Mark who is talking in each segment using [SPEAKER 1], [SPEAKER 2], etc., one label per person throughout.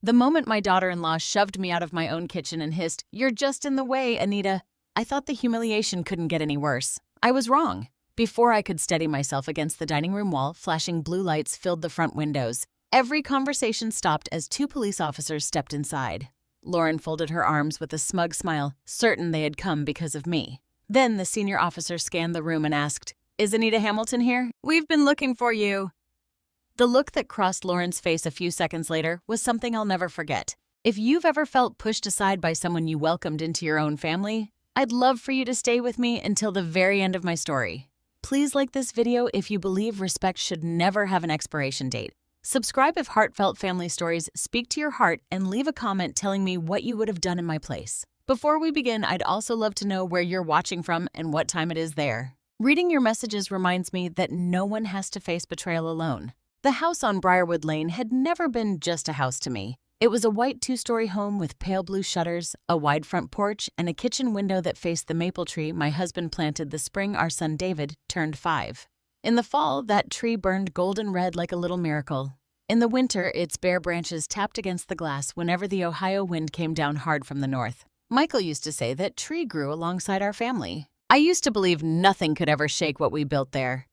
[SPEAKER 1] The moment my daughter-in-law shoved me out of my own kitchen and hissed, "You're just in the way, Anita," I thought the humiliation couldn't get any worse. I was wrong. Before I could steady myself against the dining room wall, flashing blue lights filled the front windows. Every conversation stopped as two police officers stepped inside. Lauren folded her arms with a smug smile, certain they had come because of me. Then the senior officer scanned the room and asked, "Is Anita Hamilton here? We've been looking for you." The look that crossed Lauren's face a few seconds later was something I'll never forget. If you've ever felt pushed aside by someone you welcomed into your own family, I'd love for you to stay with me until the very end of my story. Please like this video if you believe respect should never have an expiration date. Subscribe if heartfelt family stories speak to your heart, and leave a comment telling me what you would have done in my place. Before we begin, I'd also love to know where you're watching from and what time it is there. Reading your messages reminds me that no one has to face betrayal alone. The house on Briarwood Lane had never been just a house to me. It was a white two-story home with pale blue shutters, a wide front porch, and a kitchen window that faced the maple tree my husband planted the spring our son David turned 5. In the fall, that tree burned golden red like a little miracle. In the winter, its bare branches tapped against the glass whenever the Ohio wind came down hard from the north. Michael used to say that tree grew alongside our family. I used to believe nothing could ever shake what we built there.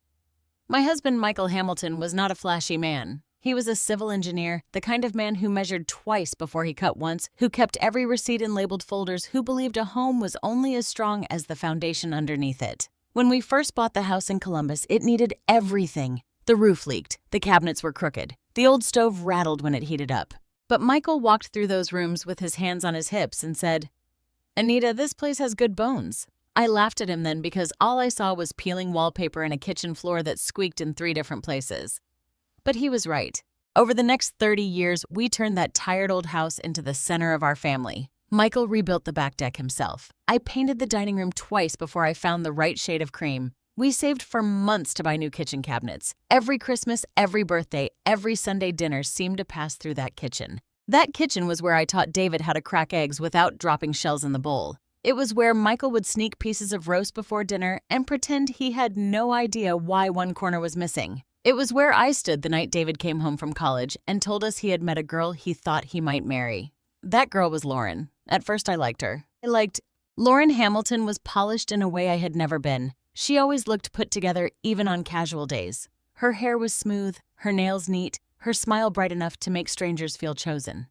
[SPEAKER 1] My husband, Michael Hamilton, was not a flashy man. He was a civil engineer, the kind of man who measured twice before he cut once, who kept every receipt in labeled folders, who believed a home was only as strong as the foundation underneath it. When we first bought the house in Columbus, it needed everything. The roof leaked, the cabinets were crooked, the old stove rattled when it heated up. But Michael walked through those rooms with his hands on his hips and said, "Anita, this place has good bones." I laughed at him then because all I saw was peeling wallpaper and a kitchen floor that squeaked in 3 different places. But he was right. Over the next 30 years, we turned that tired old house into the center of our family. Michael rebuilt the back deck himself. I painted the dining room twice before I found the right shade of cream. We saved for months to buy new kitchen cabinets. Every Christmas, every birthday, every Sunday dinner seemed to pass through that kitchen. That kitchen was where I taught David how to crack eggs without dropping shells in the bowl. It was where Michael would sneak pieces of roast before dinner and pretend he had no idea why one corner was missing. It was where I stood the night David came home from college and told us he had met a girl he thought he might marry. That girl was Lauren. At first I liked her. Lauren Hamilton was polished in a way I had never been. She always looked put together even on casual days. Her hair was smooth, her nails neat, her smile bright enough to make strangers feel chosen.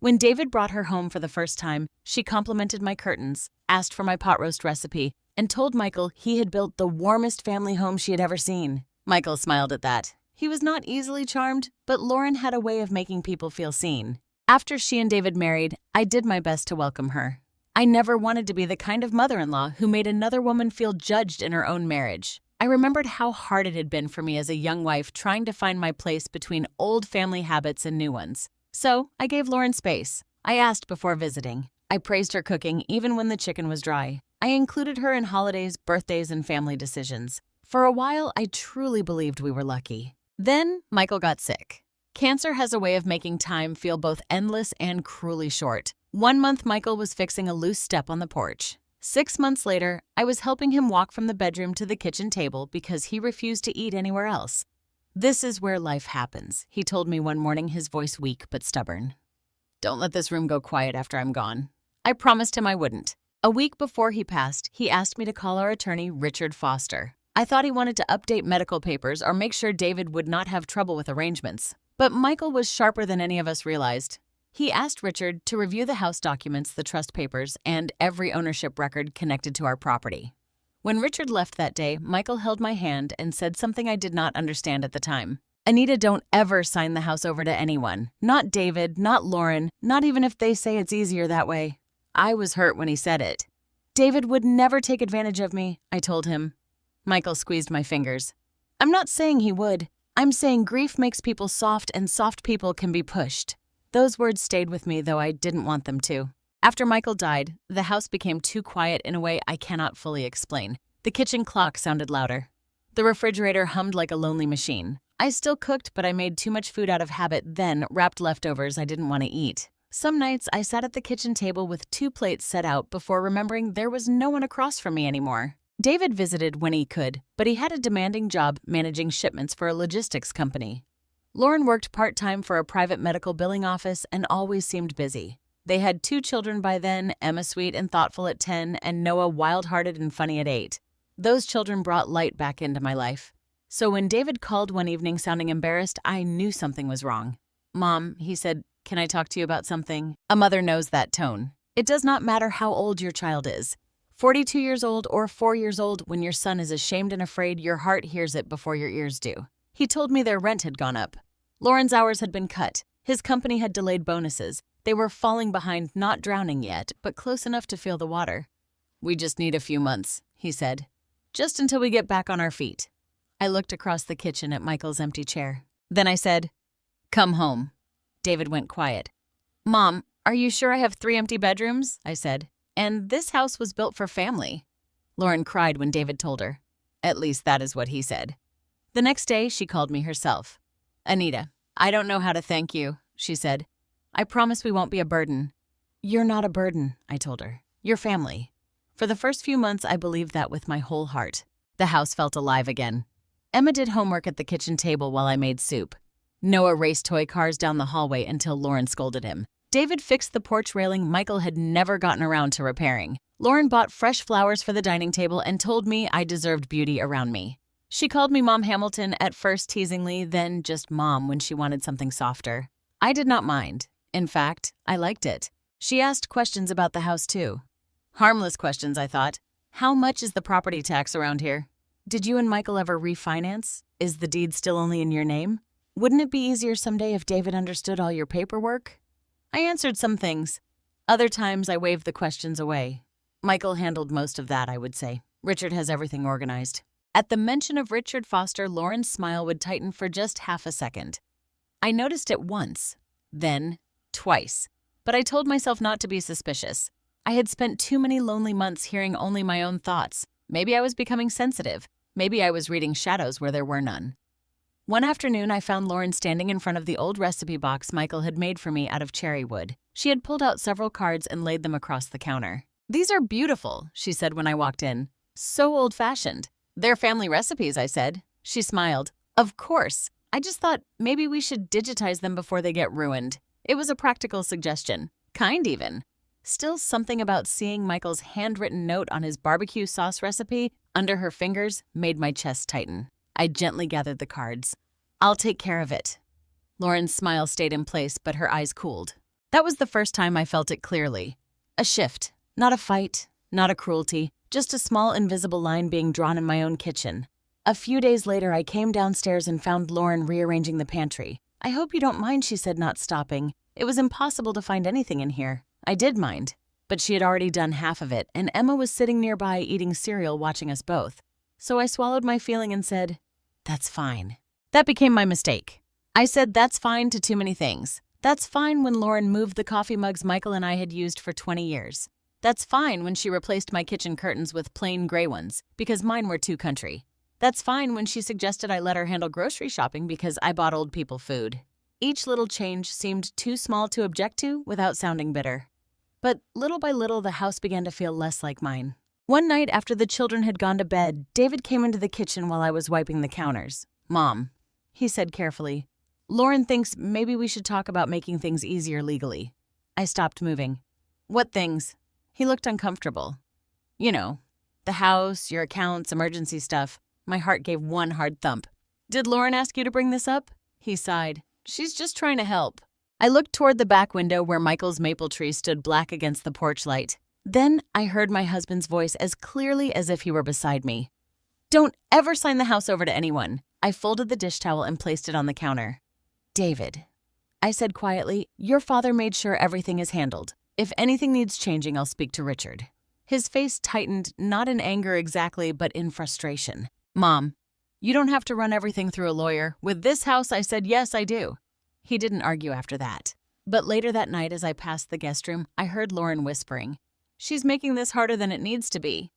[SPEAKER 1] When David brought her home for the first time, she complimented my curtains, asked for my pot roast recipe, and told Michael he had built the warmest family home she had ever seen. Michael smiled at that. He was not easily charmed, but Lauren had a way of making people feel seen. After she and David married, I did my best to welcome her. I never wanted to be the kind of mother-in-law who made another woman feel judged in her own marriage. I remembered how hard it had been for me as a young wife trying to find my place between old family habits and new ones. So I gave Lauren space. I asked before visiting. I praised her cooking even when the chicken was dry. I included her in holidays, birthdays, and family decisions. For a while, I truly believed we were lucky. Then Michael got sick. Cancer has a way of making time feel both endless and cruelly short. 1 month, Michael was fixing a loose step on the porch. 6 months later, I was helping him walk from the bedroom to the kitchen table because he refused to eat anywhere else. "This is where life happens," he told me one morning, his voice weak but stubborn. "Don't let this room go quiet after I'm gone." I promised him I wouldn't. A week before he passed, he asked me to call our attorney, Richard Foster. I thought he wanted to update medical papers or make sure David would not have trouble with arrangements. But Michael was sharper than any of us realized. He asked Richard to review the house documents, the trust papers, and every ownership record connected to our property. When Richard left that day, Michael held my hand and said something I did not understand at the time. "Anita, don't ever sign the house over to anyone. Not David, not Lauren, not even if they say it's easier that way." I was hurt when he said it. "David would never take advantage of me," I told him. Michael squeezed my fingers. "I'm not saying he would. I'm saying grief makes people soft and soft people can be pushed." Those words stayed with me, though I didn't want them to. After Michael died, the house became too quiet in a way I cannot fully explain. The kitchen clock sounded louder. The refrigerator hummed like a lonely machine. I still cooked, but I made too much food out of habit, then wrapped leftovers I didn't want to eat. Some nights I sat at the kitchen table with 2 plates set out before remembering there was no one across from me anymore. David visited when he could, but he had a demanding job managing shipments for a logistics company. Lauren worked part-time for a private medical billing office and always seemed busy. They had 2 children by then, Emma sweet and thoughtful at 10, and Noah wild-hearted and funny at 8. Those children brought light back into my life. So when David called one evening sounding embarrassed, I knew something was wrong. "Mom," he said, "can I talk to you about something?" A mother knows that tone. It does not matter how old your child is. 42 years old or 4 years old, when your son is ashamed and afraid, your heart hears it before your ears do. He told me their rent had gone up. Lauren's hours had been cut. His company had delayed bonuses. They were falling behind, not drowning yet, but close enough to feel the water. "We just need a few months," he said. "Just until we get back on our feet." I looked across the kitchen at Michael's empty chair. Then I said, "Come home." David went quiet. "Mom, are you sure I have 3 empty bedrooms?" I said. "And this house was built for family." Lauren cried when David told her. At least that is what he said. The next day, she called me herself. "Anita, I don't know how to thank you," she said. "I promise we won't be a burden." "You're not a burden," I told her. "You're family." For the first few months, I believed that with my whole heart. The house felt alive again. Emma did homework at the kitchen table while I made soup. Noah raced toy cars down the hallway until Lauren scolded him. David fixed the porch railing Michael had never gotten around to repairing. Lauren bought fresh flowers for the dining table and told me I deserved beauty around me. She called me Mom Hamilton, at first teasingly, then just Mom when she wanted something softer. I did not mind. In fact, I liked it. She asked questions about the house too. Harmless questions, I thought. How much is the property tax around here? Did you and Michael ever refinance? Is the deed still only in your name? Wouldn't it be easier someday if David understood all your paperwork? I answered some things. Other times I waved the questions away. Michael handled most of that, I would say. Richard has everything organized. At the mention of Richard Foster, Lauren's smile would tighten for just half a second. I noticed it once, then twice, but I told myself not to be suspicious. I had spent too many lonely months hearing only my own thoughts. Maybe I was becoming sensitive. Maybe I was reading shadows where there were none. One afternoon, I found Lauren standing in front of the old recipe box Michael had made for me out of cherry wood. She had pulled out several cards and laid them across the counter. "These are beautiful," she said when I walked in. "So old-fashioned." "They're family recipes," I said. She smiled. "Of course. I just thought maybe we should digitize them before they get ruined." It was a practical suggestion. Kind, even. Still, something about seeing Michael's handwritten note on his barbecue sauce recipe under her fingers made my chest tighten. I gently gathered the cards. "I'll take care of it." Lauren's smile stayed in place, but her eyes cooled. That was the first time I felt it clearly. A shift. Not a fight, not a cruelty, just a small invisible line being drawn in my own kitchen. A few days later, I came downstairs and found Lauren rearranging the pantry. "I hope you don't mind," she said, not stopping. It was impossible to find anything in here. I did mind, but she had already done half of it, and Emma was sitting nearby eating cereal watching us both. So I swallowed my feeling and said, "That's fine." That became my mistake. I said that's fine to too many things. That's fine when Lauren moved the coffee mugs Michael and I had used for 20 years. That's fine when she replaced my kitchen curtains with plain gray ones, because mine were too country. That's fine when she suggested I let her handle grocery shopping because I bought old people food. Each little change seemed too small to object to without sounding bitter. But little by little, the house began to feel less like mine. One night after the children had gone to bed, David came into the kitchen while I was wiping the counters. "Mom," he said carefully, "Lauren thinks maybe we should talk about making things easier legally." I stopped moving. "What things?" He looked uncomfortable. "You know, the house, your accounts, emergency stuff." My heart gave one hard thump. "Did Lauren ask you to bring this up?" He sighed. "She's just trying to help." I looked toward the back window where Michael's maple tree stood black against the porch light. Then I heard my husband's voice as clearly as if he were beside me. "Don't ever sign the house over to anyone." I folded the dish towel and placed it on the counter. "David," I said quietly, "your father made sure everything is handled. If anything needs changing, I'll speak to Richard." His face tightened, not in anger exactly, but in frustration. "Mom, you don't have to run everything through a lawyer. With this house, I said, yes, I do." He didn't argue after that. But later that night, as I passed the guest room, I heard Lauren whispering, "She's making this harder than it needs to be."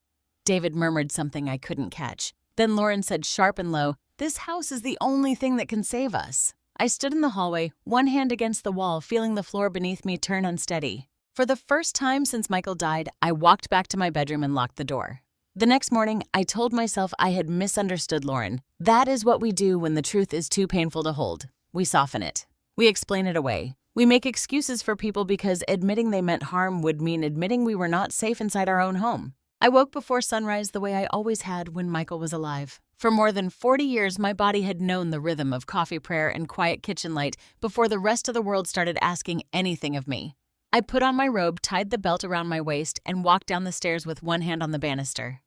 [SPEAKER 1] David murmured something I couldn't catch. Then Lauren said sharp and low, "This house is the only thing that can save us." I stood in the hallway, one hand against the wall, feeling the floor beneath me turn unsteady. For the first time since Michael died, I walked back to my bedroom and locked the door. The next morning, I told myself I had misunderstood Lauren. That is what we do when the truth is too painful to hold. We soften it. We explain it away. We make excuses for people because admitting they meant harm would mean admitting we were not safe inside our own home. I woke before sunrise the way I always had when Michael was alive. For more than 40 years, my body had known the rhythm of coffee prayer and quiet kitchen light before the rest of the world started asking anything of me. I put on my robe, tied the belt around my waist, and walked down the stairs with one hand on the banister.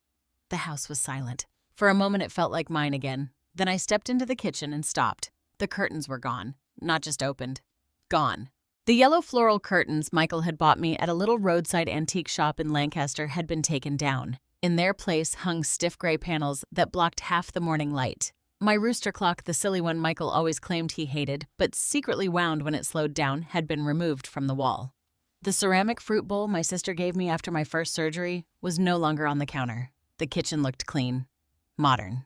[SPEAKER 1] The house was silent. For a moment it felt like mine again. Then I stepped into the kitchen and stopped. The curtains were gone, not just opened. Gone. The yellow floral curtains Michael had bought me at a little roadside antique shop in Lancaster had been taken down. In their place hung stiff gray panels that blocked half the morning light. My rooster clock, the silly one Michael always claimed he hated, but secretly wound when it slowed down, had been removed from the wall. The ceramic fruit bowl my sister gave me after my first surgery was no longer on the counter. The kitchen looked clean, modern,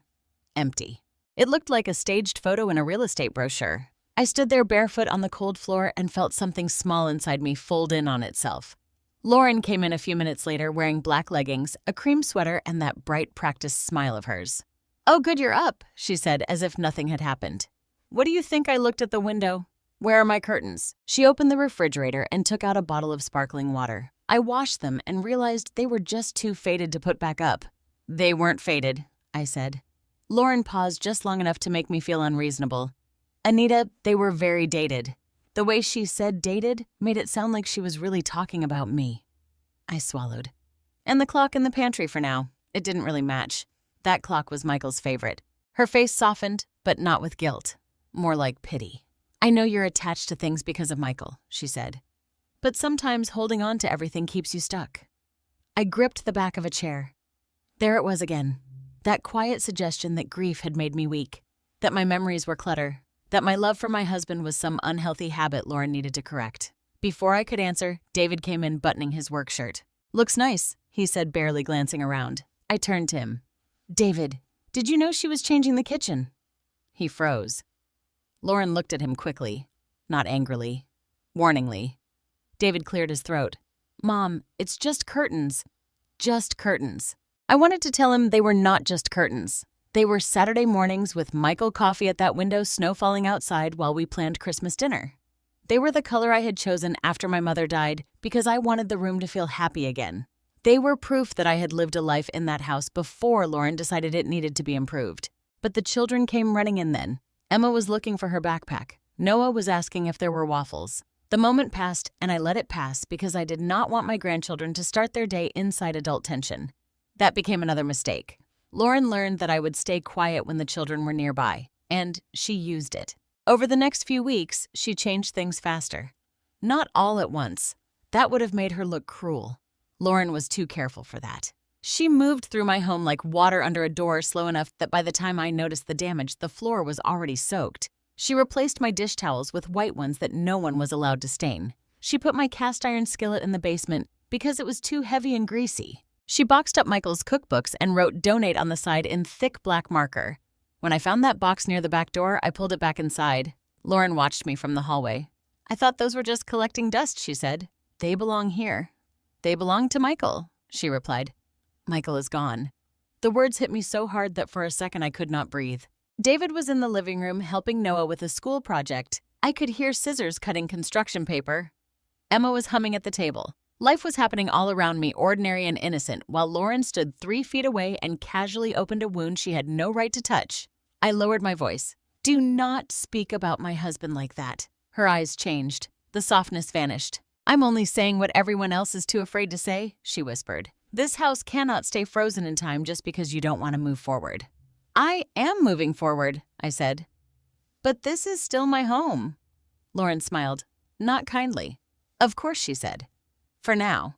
[SPEAKER 1] empty. It looked like a staged photo in a real estate brochure. I stood there barefoot on the cold floor and felt something small inside me fold in on itself. Lauren came in a few minutes later wearing black leggings, a cream sweater, and that bright, practiced smile of hers. "Oh, good, you're up," she said, as if nothing had happened. "What do you think I looked at the window? Where are my curtains?" She opened the refrigerator and took out a bottle of sparkling water. I washed them and realized they were just too faded to put back up. "They weren't faded," I said. Lauren paused just long enough to make me feel unreasonable. "Anita, they were very dated." The way she said dated made it sound like she was really talking about me. I swallowed. "And the clock in the pantry for now. It didn't really match. That clock was Michael's favorite." Her face softened, but not with guilt. More like pity. "I know you're attached to things because of Michael," she said. "But sometimes holding on to everything keeps you stuck." I gripped the back of a chair. There it was again. That quiet suggestion that grief had made me weak. That my memories were clutter. That my love for my husband was some unhealthy habit Lauren needed to correct. Before I could answer, David came in buttoning his work shirt. "Looks nice," he said, barely glancing around. I turned to him. "David, did you know she was changing the kitchen?" He froze. Lauren looked at him quickly, not angrily, warningly. David cleared his throat. "Mom, it's just curtains. Just curtains." I wanted to tell him they were not just curtains. They were Saturday mornings with Michael coffee at that window, snow falling outside while we planned Christmas dinner. They were the color I had chosen after my mother died because I wanted the room to feel happy again. They were proof that I had lived a life in that house before Lauren decided it needed to be improved. But the children came running in then. Emma was looking for her backpack. Noah was asking if there were waffles. The moment passed, and I let it pass because I did not want my grandchildren to start their day inside adult tension. That became another mistake. Lauren learned that I would stay quiet when the children were nearby, and she used it. Over the next few weeks, she changed things faster. Not all at once. That would have made her look cruel. Lauren was too careful for that. She moved through my home like water under a door slow enough that by the time I noticed the damage, the floor was already soaked. She replaced my dish towels with white ones that no one was allowed to stain. She put my cast iron skillet in the basement because it was too heavy and greasy. She boxed up Michael's cookbooks and wrote "donate" on the side in thick black marker. When I found that box near the back door, I pulled it back inside. Lauren watched me from the hallway. "I thought those were just collecting dust," she said. "They belong here." "They belong to Michael," she replied. "Michael is gone." The words hit me so hard that for a second I could not breathe. David was in the living room helping Noah with a school project. I could hear scissors cutting construction paper. Emma was humming at the table. Life was happening all around me, ordinary and innocent, while Lauren stood 3 feet away and casually opened a wound she had no right to touch. I lowered my voice. "Do not speak about my husband like that." Her eyes changed. The softness vanished. "I'm only saying what everyone else is too afraid to say," she whispered. "This house cannot stay frozen in time just because you don't want to move forward." "I am moving forward," I said. "But this is still my home." Lauren smiled. Not kindly. "Of course," she said. "For now."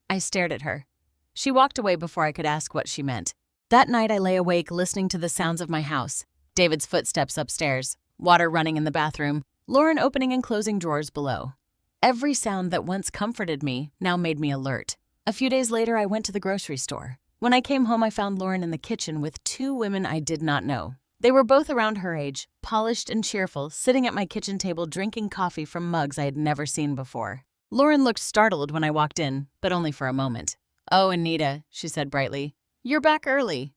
[SPEAKER 1] I stared at her. She walked away before I could ask what she meant. That night I lay awake listening to the sounds of my house. David's footsteps upstairs, water running in the bathroom, Lauren opening and closing drawers below. Every sound that once comforted me now made me alert. A few days later I went to the grocery store. When I came home I found Lauren in the kitchen with 2 women I did not know. They were both around her age, polished and cheerful, sitting at my kitchen table drinking coffee from mugs I had never seen before. Lauren looked startled when I walked in, but only for a moment. "Oh, Anita," she said brightly. "You're back early."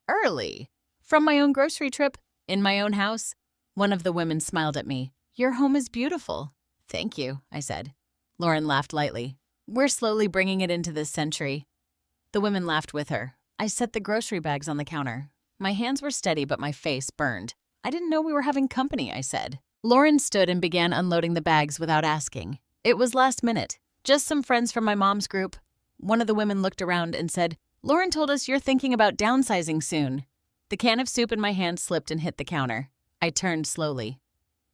[SPEAKER 1] "Early? From my own grocery trip? In my own house?" One of the women smiled at me. Your home is beautiful. Thank you, I said. Lauren laughed lightly. We're slowly bringing it into this century. The women laughed with her. I set the grocery bags on the counter. My hands were steady, but my face burned. I didn't know we were having company, I said. Lauren stood and began unloading the bags without asking. It was last minute. Just some friends from my mom's group. One of the women looked around and said, Lauren told us you're thinking about downsizing soon. The can of soup in my hand slipped and hit the counter. I turned slowly.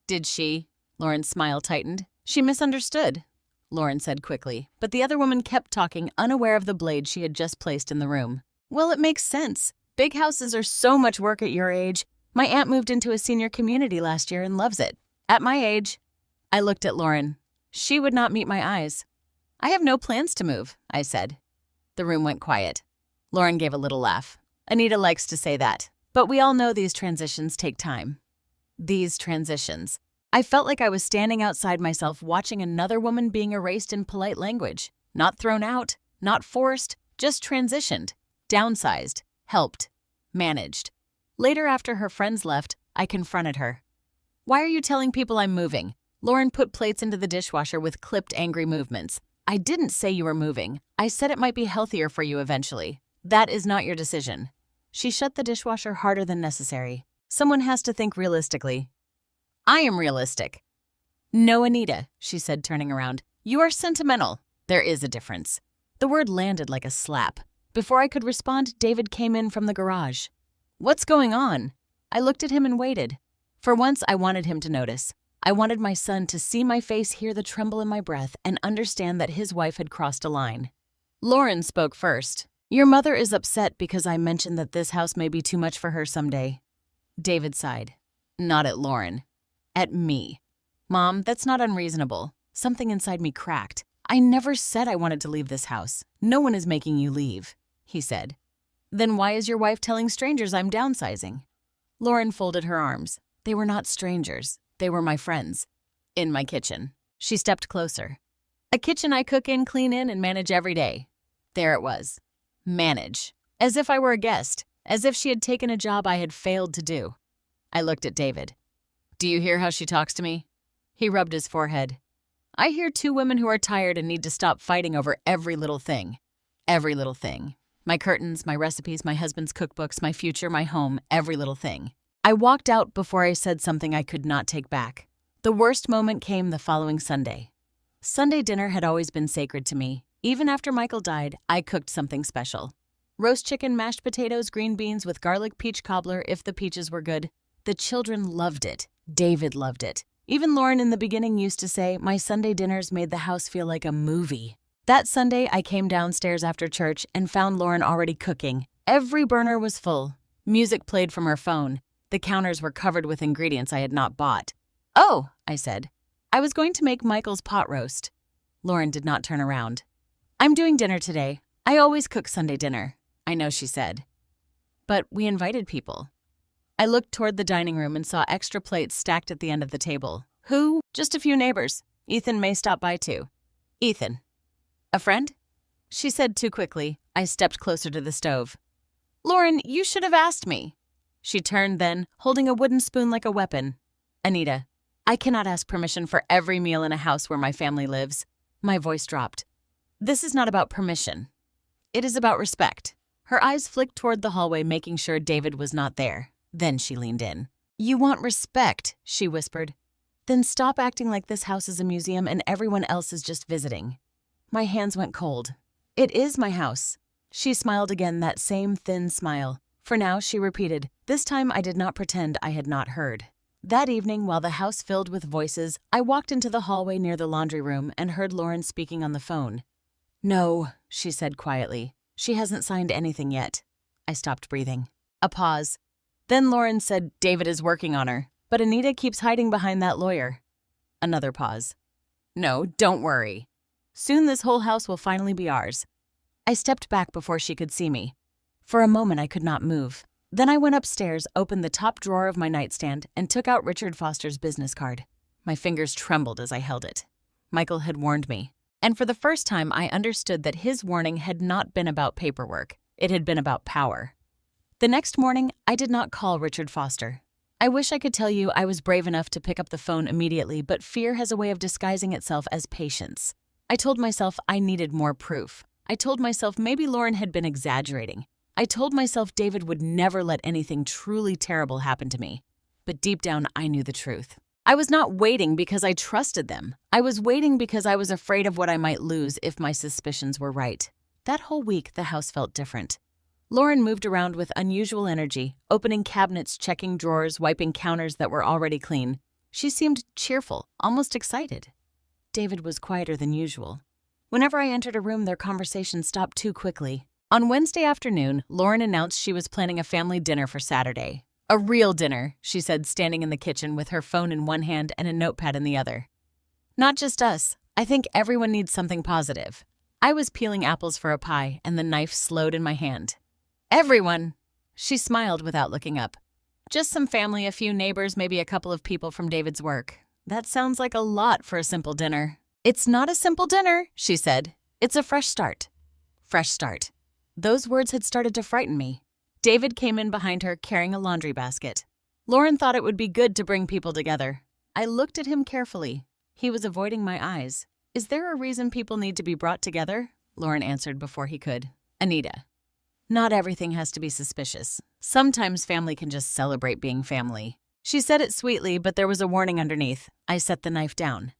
[SPEAKER 1] Did she? Lauren's smile tightened. She misunderstood, Lauren said quickly, but the other woman kept talking, unaware of the blade she had just placed in the room. Well, it makes sense. Big houses are so much work at your age. My aunt moved into a senior community last year and loves it. At my age, I looked at Lauren. She would not meet my eyes. I have no plans to move, I said. The room went quiet. Lauren gave a little laugh. Anita likes to say that, but we all know these transitions take time. These transitions. I felt like I was standing outside myself watching another woman being erased in polite language. Not thrown out, not forced, just transitioned, downsized, helped, managed. Later, after her friends left, I confronted her. Why are you telling people I'm moving? Lauren put plates into the dishwasher with clipped, angry movements. I didn't say you were moving. I said it might be healthier for you eventually. That is not your decision. She shut the dishwasher harder than necessary. Someone has to think realistically. I am realistic. No, Anita, she said, turning around. You are sentimental. There is a difference. The word landed like a slap. Before I could respond, David came in from the garage. What's going on? I looked at him and waited. For once, I wanted him to notice. I wanted my son to see my face, hear the tremble in my breath, and understand that his wife had crossed a line. Lauren spoke first. Your mother is upset because I mentioned that this house may be too much for her someday. David sighed. Not at Lauren. At me. Mom, that's not unreasonable. Something inside me cracked. I never said I wanted to leave this house. No one is making you leave, he said. Then why is your wife telling strangers I'm downsizing? Lauren folded her arms. They were not strangers. They were my friends. In my kitchen. She stepped closer. A kitchen I cook in, clean in, and manage every day. There it was. Manage. As if I were a guest. As if she had taken a job I had failed to do. I looked at David. Do you hear how she talks to me? He rubbed his forehead. I hear two women who are tired and need to stop fighting over every little thing. Every little thing. My curtains, my recipes, my husband's cookbooks, my future, my home, every little thing. I walked out before I said something I could not take back. The worst moment came the following Sunday. Sunday dinner had always been sacred to me. Even after Michael died, I cooked something special. Roast chicken, mashed potatoes, green beans with garlic peach cobbler if the peaches were good. The children loved it. David loved it. Even Lauren in the beginning used to say, my Sunday dinners made the house feel like a movie. That Sunday, I came downstairs after church and found Lauren already cooking. Every burner was full. Music played from her phone. The counters were covered with ingredients I had not bought. Oh, I said. I was going to make Michael's pot roast. Lauren did not turn around. I'm doing dinner today. I always cook Sunday dinner. I know, she said. But we invited people. I looked toward the dining room and saw extra plates stacked at the end of the table. Who? Just a few neighbors. Ethan may stop by too. Ethan. A friend? She said too quickly. I stepped closer to the stove. Lauren, you should have asked me. She turned then, holding a wooden spoon like a weapon. Anita, I cannot ask permission for every meal in a house where my family lives. My voice dropped. This is not about permission. It is about respect. Her eyes flicked toward the hallway, making sure David was not there. Then she leaned in. You want respect, she whispered. Then stop acting like this house is a museum and everyone else is just visiting. My hands went cold. It is my house. She smiled again, that same thin smile. For now, she repeated. This time I did not pretend I had not heard. That evening, while the house filled with voices, I walked into the hallway near the laundry room and heard Lauren speaking on the phone. No, she said quietly. She hasn't signed anything yet. I stopped breathing. A pause. Then Lauren said David is working on her, but Anita keeps hiding behind that lawyer. Another pause. No, don't worry. Soon this whole house will finally be ours. I stepped back before she could see me. For a moment I could not move. Then I went upstairs, opened the top drawer of my nightstand, and took out Richard Foster's business card. My fingers trembled as I held it. Michael had warned me. And for the first time I understood that his warning had not been about paperwork. It had been about power. The next morning, I did not call Richard Foster. I wish I could tell you I was brave enough to pick up the phone immediately, but fear has a way of disguising itself as patience. I told myself I needed more proof. I told myself maybe Lauren had been exaggerating. I told myself David would never let anything truly terrible happen to me. But deep down, I knew the truth. I was not waiting because I trusted them. I was waiting because I was afraid of what I might lose if my suspicions were right. That whole week, the house felt different. Lauren moved around with unusual energy, opening cabinets, checking drawers, wiping counters that were already clean. She seemed cheerful, almost excited. David was quieter than usual. Whenever I entered a room, their conversation stopped too quickly. On Wednesday afternoon, Lauren announced she was planning a family dinner for Saturday. A real dinner, she said, standing in the kitchen with her phone in one hand and a notepad in the other. Not just us. I think everyone needs something positive. I was peeling apples for a pie, and the knife slowed in my hand. Everyone! She smiled without looking up. Just some family, a few neighbors, maybe a couple of people from David's work. That sounds like a lot for a simple dinner. It's not a simple dinner, she said. It's a fresh start. Fresh start. Those words had started to frighten me. David came in behind her, carrying a laundry basket. Lauren thought it would be good to bring people together. I looked at him carefully. He was avoiding my eyes. Is there a reason people need to be brought together? Lauren answered before he could. Anita. Not everything has to be suspicious. Sometimes family can just celebrate being family. She said it sweetly, but there was a warning underneath. I set the knife down.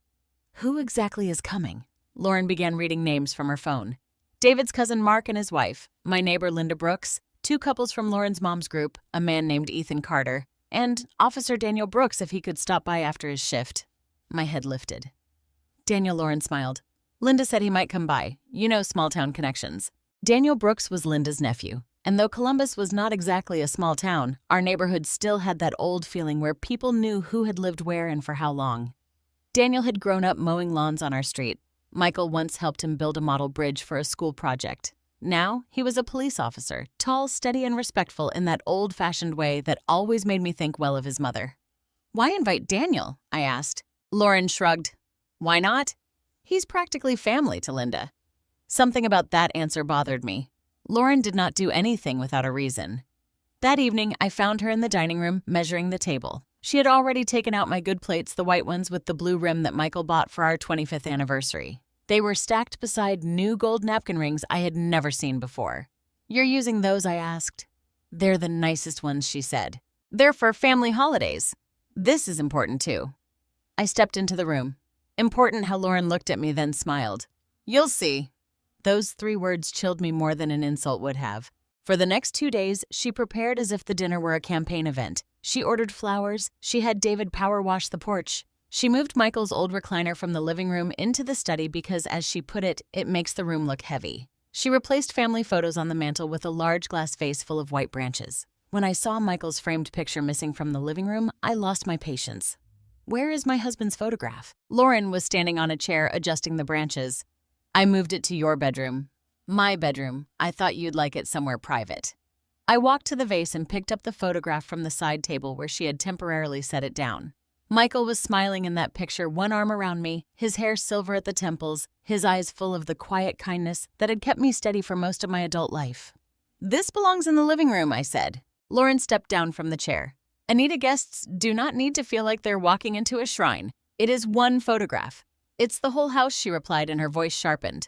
[SPEAKER 1] Who exactly is coming? Lauren began reading names from her phone. David's cousin Mark and his wife, my neighbor Linda Brooks, 2 couples from Lauren's mom's group, a man named Ethan Carter, and Officer Daniel Brooks if he could stop by after his shift. My head lifted. Daniel, Lauren smiled. Linda said he might come by. You know, small-town connections. Daniel Brooks was Linda's nephew, and though Columbus was not exactly a small town, our neighborhood still had that old feeling where people knew who had lived where and for how long. Daniel had grown up mowing lawns on our street. Michael once helped him build a model bridge for a school project. Now, he was a police officer, tall, steady, and respectful in that old-fashioned way that always made me think well of his mother. Why invite Daniel? I asked. Lauren shrugged. Why not? He's practically family to Linda. Something about that answer bothered me. Lauren did not do anything without a reason. That evening, I found her in the dining room, measuring the table. She had already taken out my good plates, the white ones with the blue rim that Michael bought for our 25th anniversary. They were stacked beside new gold napkin rings I had never seen before. You're using those, I asked. They're the nicest ones, she said. They're for family holidays. This is important, too. I stepped into the room. Important how Lauren looked at me, then smiled. You'll see. Those 3 words chilled me more than an insult would have. For the next 2 days, she prepared as if the dinner were a campaign event. She ordered flowers. She had David power wash the porch. She moved Michael's old recliner from the living room into the study because, as she put it, it makes the room look heavy. She replaced family photos on the mantel with a large glass vase full of white branches. When I saw Michael's framed picture missing from the living room, I lost my patience. Where is my husband's photograph? Lauren was standing on a chair adjusting the branches. I moved it to your bedroom. My bedroom. I thought you'd like it somewhere private. I walked to the vase and picked up the photograph from the side table where she had temporarily set it down. Michael was smiling in that picture, one arm around me, his hair silver at the temples, his eyes full of the quiet kindness that had kept me steady for most of my adult life. This belongs in the living room, I said. Lauren stepped down from the chair. Anita guests do not need to feel like they're walking into a shrine. It is one photograph. It's the whole house, she replied, and her voice sharpened.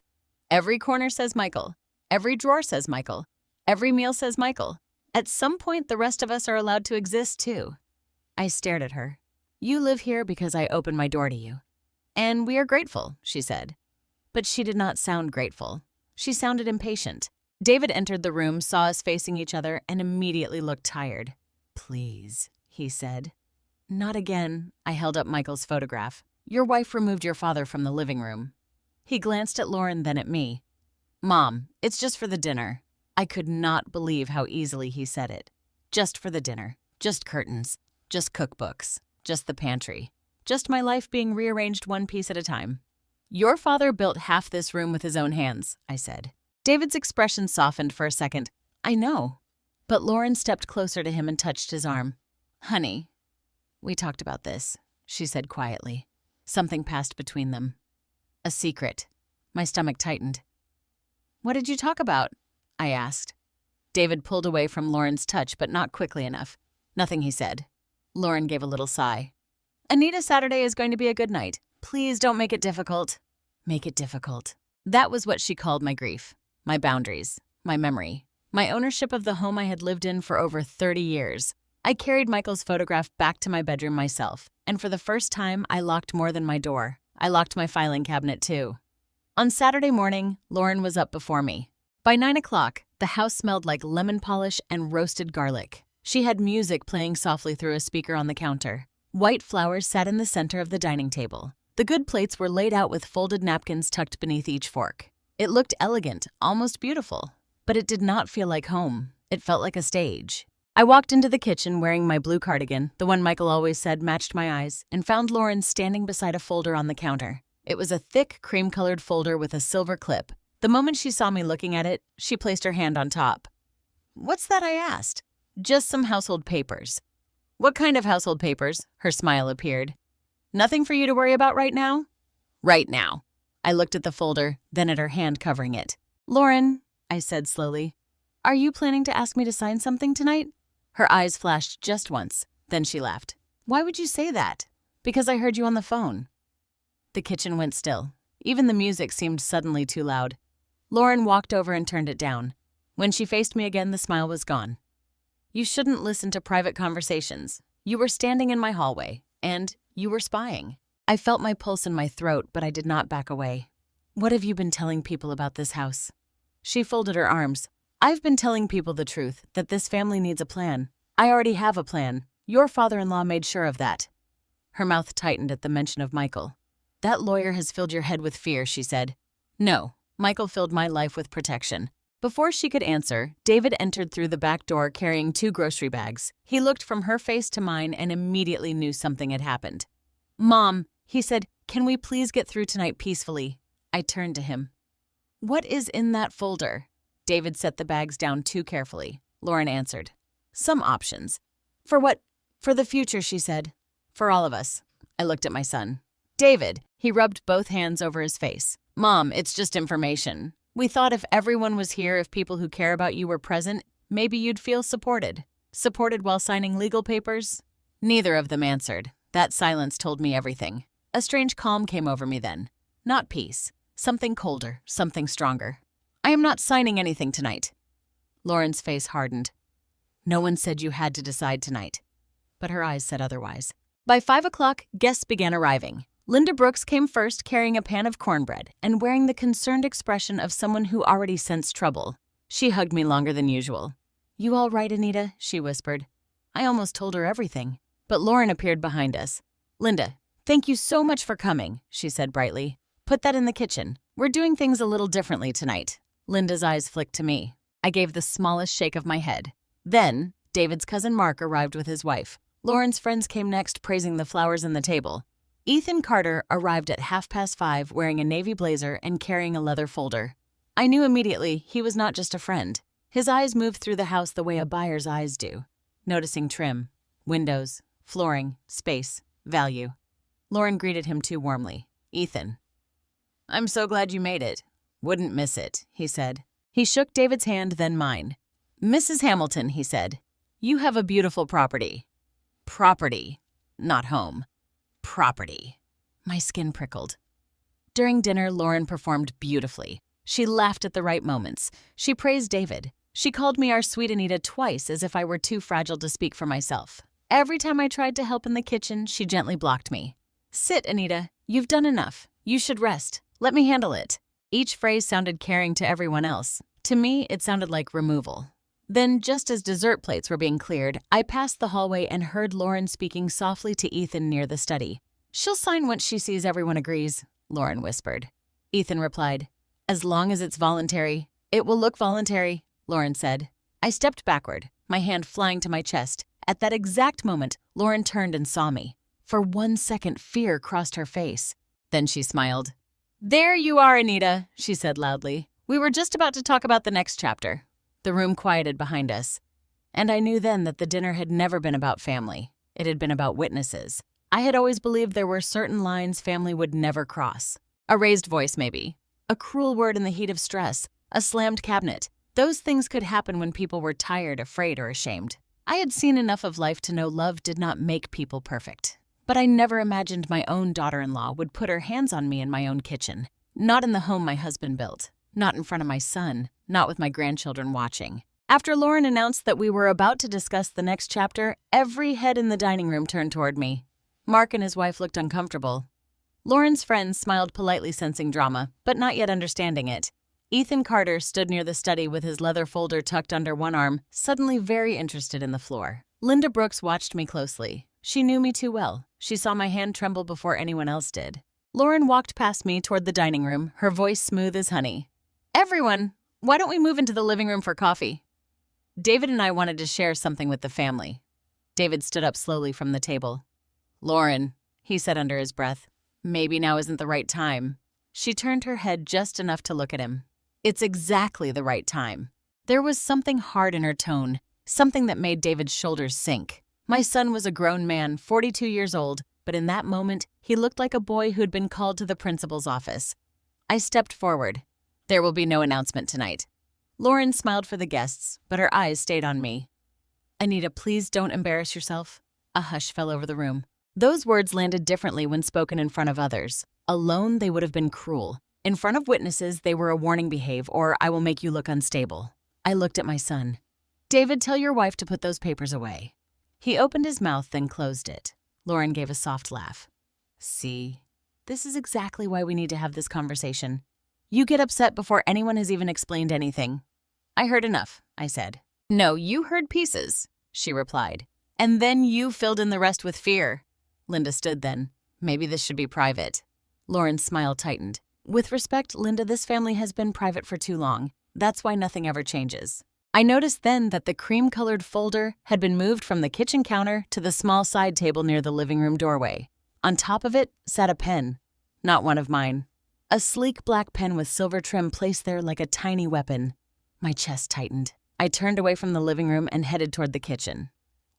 [SPEAKER 1] Every corner says Michael. Every drawer says Michael. Every meal says Michael. At some point, the rest of us are allowed to exist, too. I stared at her. You live here because I opened my door to you. And we are grateful, she said. But she did not sound grateful. She sounded impatient. David entered the room, saw us facing each other, and immediately looked tired. Please, he said. Not again. I held up Michael's photograph. Your wife removed your father from the living room. He glanced at Lauren, then at me. Mom, it's just for the dinner. I could not believe how easily he said it. Just for the dinner. Just curtains. Just cookbooks. Just the pantry. Just my life being rearranged one piece at a time. Your father built half this room with his own hands, I said. David's expression softened for a second. I know. But Lauren stepped closer to him and touched his arm. Honey, we talked about this, she said quietly. Something passed between them. A secret. My stomach tightened. What did you talk about? I asked. David pulled away from Lauren's touch, but not quickly enough. Nothing, he said. Lauren gave a little sigh. Anita, Saturday is going to be a good night. Please don't make it difficult. Make it difficult. That was what she called my grief, my boundaries, my memory, my ownership of the home I had lived in for over 30 years. I carried Michael's photograph back to my bedroom myself, and for the first time, I locked more than my door. I locked my filing cabinet too. On Saturday morning, Lauren was up before me. By 9 o'clock, the house smelled like lemon polish and roasted garlic. She had music playing softly through a speaker on the counter. White flowers sat in the center of the dining table. The good plates were laid out with folded napkins tucked beneath each fork. It looked elegant, almost beautiful, but it did not feel like home. It felt like a stage. I walked into the kitchen wearing my blue cardigan, the one Michael always said matched my eyes, and found Lauren standing beside a folder on the counter. It was a thick, cream-colored folder with a silver clip. The moment she saw me looking at it, she placed her hand on top. "What's that?" I asked. "Just some household papers." "What kind of household papers?" Her smile appeared. "Nothing for you to worry about right now?" "Right now." I looked at the folder, then at her hand covering it. "Lauren," I said slowly, "are you planning to ask me to sign something tonight?" Her eyes flashed just once, then she laughed. "Why would you say that?" "Because I heard you on the phone." The kitchen went still. Even the music seemed suddenly too loud. Lauren walked over and turned it down. When she faced me again, the smile was gone. "You shouldn't listen to private conversations. You were standing in my hallway, and you were spying." I felt my pulse in my throat, but I did not back away. "What have you been telling people about this house?" She folded her arms. "I've been telling people the truth, that this family needs a plan. I already have a plan. Your father-in-law made sure of that." Her mouth tightened at the mention of Michael. "That lawyer has filled your head with fear," she said. "No, Michael filled my life with protection." Before she could answer, David entered through the back door carrying 2 grocery bags. He looked from her face to mine and immediately knew something had happened. "Mom," he said, "can we please get through tonight peacefully?" I turned to him. "What is in that folder?" David set the bags down too carefully. Lauren answered. "Some options." "For what?" "For the future," she said. "For all of us." I looked at my son. "David," he rubbed both hands over his face. "Mom, it's just information. We thought if everyone was here, if people who care about you were present, maybe you'd feel supported. Supported while signing legal papers?" Neither of them answered. That silence told me everything. A strange calm came over me then. Not peace. Something colder, something stronger. "I am not signing anything tonight." Lauren's face hardened. "No one said you had to decide tonight." But her eyes said otherwise. By 5 o'clock, guests began arriving. Linda Brooks came first carrying a pan of cornbread and wearing the concerned expression of someone who already sensed trouble. She hugged me longer than usual. "You all right, Anita?" she whispered. I almost told her everything. But Lauren appeared behind us. "Linda, thank you so much for coming," she said brightly. "Put that in the kitchen. We're doing things a little differently tonight." Linda's eyes flicked to me. I gave the smallest shake of my head. Then, David's cousin Mark arrived with his wife. Lauren's friends came next, praising the flowers on the table. Ethan Carter arrived at 5:30 wearing a navy blazer and carrying a leather folder. I knew immediately he was not just a friend. His eyes moved through the house the way a buyer's eyes do, noticing trim, windows, flooring, space, value. Lauren greeted him too warmly. "Ethan." "I'm so glad you made it. Wouldn't miss it," he said. He shook David's hand, then mine. "Mrs. Hamilton," he said, "you have a beautiful property." Property, not home. Property. My skin prickled. During dinner, Lauren performed beautifully. She laughed at the right moments. She praised David. She called me our sweet Anita twice as if I were too fragile to speak for myself. Every time I tried to help in the kitchen, she gently blocked me. "Sit, Anita. You've done enough. You should rest. Let me handle it." Each phrase sounded caring to everyone else. To me, it sounded like removal. Then, just as dessert plates were being cleared, I passed the hallway and heard Lauren speaking softly to Ethan near the study. "She'll sign once she sees everyone agrees," Lauren whispered. Ethan replied, "As long as it's voluntary." "It will look voluntary," Lauren said. I stepped backward, my hand flying to my chest. At that exact moment, Lauren turned and saw me. For 1 second, fear crossed her face. Then she smiled. "There you are, Anita," she said loudly. "We were just about to talk about the next chapter." The room quieted behind us. And I knew then that the dinner had never been about family. It had been about witnesses. I had always believed there were certain lines family would never cross. A raised voice, maybe. A cruel word in the heat of stress. A slammed cabinet. Those things could happen when people were tired, afraid, or ashamed. I had seen enough of life to know love did not make people perfect. But I never imagined my own daughter-in-law would put her hands on me in my own kitchen. Not in the home my husband built. Not in front of my son. Not with my grandchildren watching. After Lauren announced that we were about to discuss the next chapter, every head in the dining room turned toward me. Mark and his wife looked uncomfortable. Lauren's friends smiled politely, sensing drama, but not yet understanding it. Ethan Carter stood near the study with his leather folder tucked under one arm, suddenly very interested in the floor. Linda Brooks watched me closely. She knew me too well. She saw my hand tremble before anyone else did. Lauren walked past me toward the dining room, her voice smooth as honey. "Everyone, why don't we move into the living room for coffee?" David and I wanted to share something with the family. David stood up slowly from the table. "Lauren," he said under his breath, "maybe now isn't the right time." She turned her head just enough to look at him. "It's exactly the right time." There was something hard in her tone, something that made David's shoulders sink. My son was a grown man, 42 years old, but in that moment, he looked like a boy who'd been called to the principal's office. I stepped forward. "There will be no announcement tonight." Lauren smiled for the guests, but her eyes stayed on me. "Anita, please don't embarrass yourself." A hush fell over the room. Those words landed differently when spoken in front of others. Alone, they would have been cruel. In front of witnesses, they were a warning: behave, or I will make you look unstable. I looked at my son. "David, tell your wife to put those papers away." He opened his mouth, then closed it. Lauren gave a soft laugh. "See, this is exactly why we need to have this conversation. You get upset before anyone has even explained anything." "I heard enough," I said. "No, you heard pieces," she replied. "And then you filled in the rest with fear." Linda stood then. "Maybe this should be private." Lauren's smile tightened. "With respect, Linda, this family has been private for too long. That's why nothing ever changes." I noticed then that the cream-colored folder had been moved from the kitchen counter to the small side table near the living room doorway. On top of it sat a pen. Not one of mine. A sleek black pen with silver trim placed there like a tiny weapon. My chest tightened. I turned away from the living room and headed toward the kitchen.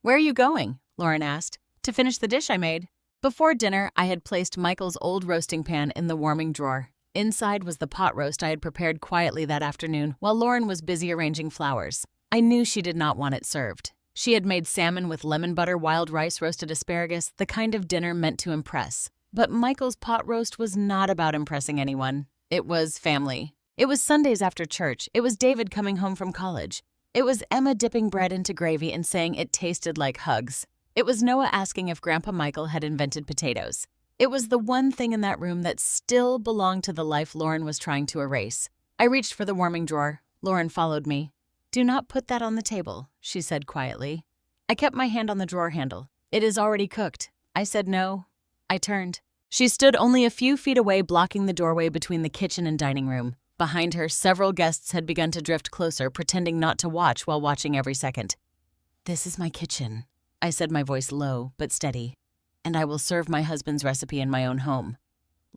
[SPEAKER 1] "Where are you going?" Lauren asked. "To finish the dish I made." Before dinner, I had placed Michael's old roasting pan in the warming drawer. Inside was the pot roast I had prepared quietly that afternoon while Lauren was busy arranging flowers. I knew she did not want it served. She had made salmon with lemon butter, wild rice, roasted asparagus, the kind of dinner meant to impress. But Michael's pot roast was not about impressing anyone. It was family. It was Sundays after church. It was David coming home from college. It was Emma dipping bread into gravy and saying it tasted like hugs. It was Noah asking if Grandpa Michael had invented potatoes. It was the one thing in that room that still belonged to the life Lauren was trying to erase. I reached for the warming drawer. Lauren followed me. "Do not put that on the table," she said quietly. I kept my hand on the drawer handle. "It is already cooked." I said no. I turned. She stood only a few feet away, blocking the doorway between the kitchen and dining room. Behind her, several guests had begun to drift closer, pretending not to watch while watching every second. "This is my kitchen," I said, my voice low but steady. "And I will serve my husband's recipe in my own home."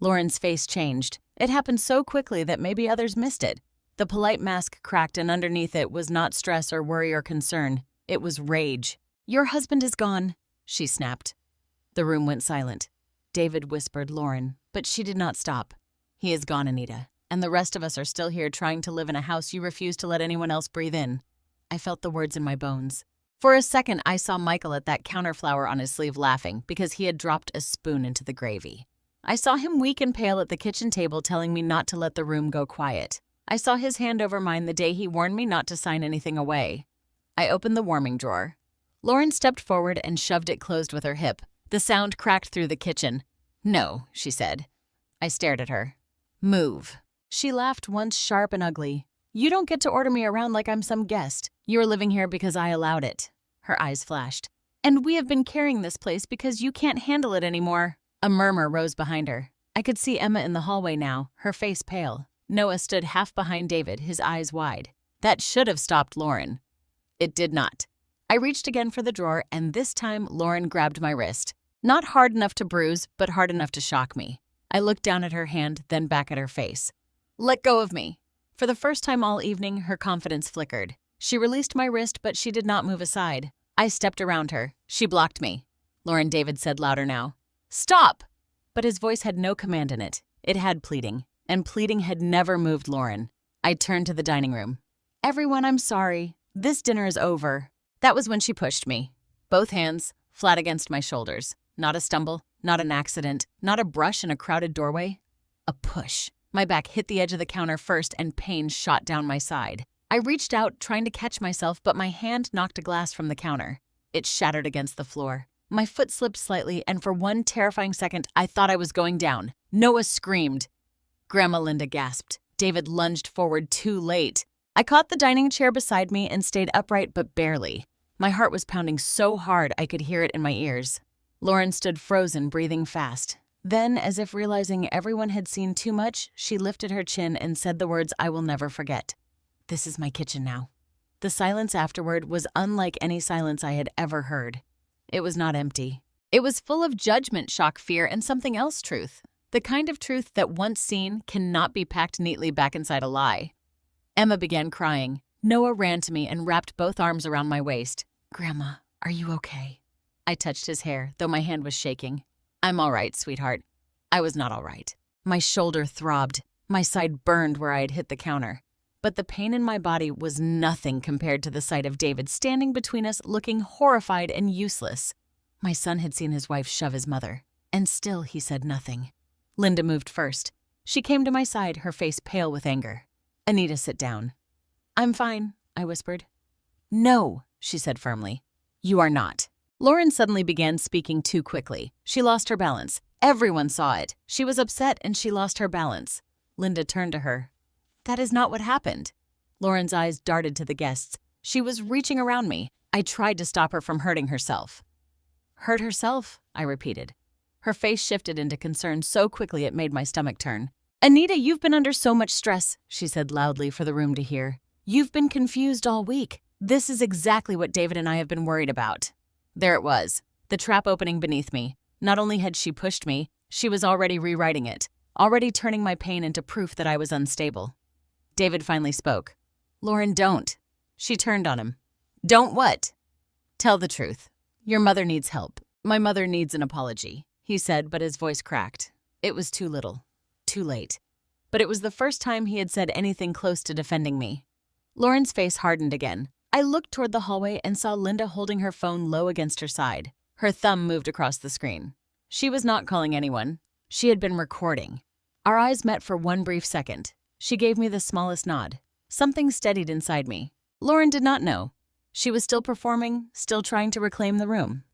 [SPEAKER 1] Lauren's face changed. It happened so quickly that maybe others missed it. The polite mask cracked, and underneath it was not stress or worry or concern. It was rage. "Your husband is gone," she snapped. The room went silent. David whispered Lauren, but she did not stop. "He is gone, Anita, and the rest of us are still here trying to live in a house you refuse to let anyone else breathe in." I felt the words in my bones. For a second, I saw Michael at that counterflower on his sleeve laughing because he had dropped a spoon into the gravy. I saw him weak and pale at the kitchen table telling me not to let the room go quiet. I saw his hand over mine the day he warned me not to sign anything away. I opened the warming drawer. Lauren stepped forward and shoved it closed with her hip. The sound cracked through the kitchen. "No," she said. I stared at her. "Move." She laughed once, sharp and ugly. "You don't get to order me around like I'm some guest. You're living here because I allowed it." Her eyes flashed. "And we have been carrying this place because you can't handle it anymore." A murmur rose behind her. I could see Emma in the hallway now, her face pale. Noah stood half behind David, his eyes wide. That should have stopped Lauren. It did not. I reached again for the drawer, and this time Lauren grabbed my wrist. Not hard enough to bruise, but hard enough to shock me. I looked down at her hand, then back at her face. "Let go of me." For the first time all evening, her confidence flickered. She released my wrist, but she did not move aside. I stepped around her. She blocked me. Lauren, David said louder now. "Stop!" But his voice had no command in it. It had pleading, and pleading had never moved Lauren. I turned to the dining room. "Everyone, I'm sorry. This dinner is over." That was when she pushed me. Both hands, flat against my shoulders. Not a stumble, not an accident, not a brush in a crowded doorway. A push. My back hit the edge of the counter first and pain shot down my side. I reached out, trying to catch myself, but my hand knocked a glass from the counter. It shattered against the floor. My foot slipped slightly, and for one terrifying second, I thought I was going down. Noah screamed. Grandma Linda gasped. David lunged forward too late. I caught the dining chair beside me and stayed upright, but barely. My heart was pounding so hard I could hear it in my ears. Lauren stood frozen, breathing fast. Then, as if realizing everyone had seen too much, she lifted her chin and said the words I will never forget. "This is my kitchen now." The silence afterward was unlike any silence I had ever heard. It was not empty. It was full of judgment, shock, fear, and something else truth. The kind of truth that once seen cannot be packed neatly back inside a lie. Emma began crying. Noah ran to me and wrapped both arms around my waist. "Grandma, are you okay?" I touched his hair, though my hand was shaking. "I'm all right, sweetheart." I was not all right. My shoulder throbbed. My side burned where I had hit the counter. But the pain in my body was nothing compared to the sight of David standing between us, looking horrified and useless. My son had seen his wife shove his mother, and still he said nothing. Linda moved first. She came to my side, her face pale with anger. "Anita, sit down." "I'm fine," I whispered. "No," she said firmly. "You are not." Lauren suddenly began speaking too quickly. She lost her balance. Everyone saw it. She was upset and she lost her balance. Linda turned to her. "That is not what happened." Lauren's eyes darted to the guests. She was reaching around me. I tried to stop her from hurting herself. "Hurt herself?" I repeated. Her face shifted into concern so quickly it made my stomach turn. "Anita, you've been under so much stress," she said loudly for the room to hear. "You've been confused all week. This is exactly what David and I have been worried about." There it was, the trap opening beneath me. Not only had she pushed me, she was already rewriting it, already turning my pain into proof that I was unstable. David finally spoke. "Lauren, don't." She turned on him. "Don't what?" "Tell the truth. Your mother needs help. My mother needs an apology," he said, but his voice cracked. It was too little. Too late. But it was the first time he had said anything close to defending me. Lauren's face hardened again. I looked toward the hallway and saw Linda holding her phone low against her side. Her thumb moved across the screen. She was not calling anyone. She had been recording. Our eyes met for one brief second. She gave me the smallest nod. Something steadied inside me. Lauren did not know. She was still performing, still trying to reclaim the room.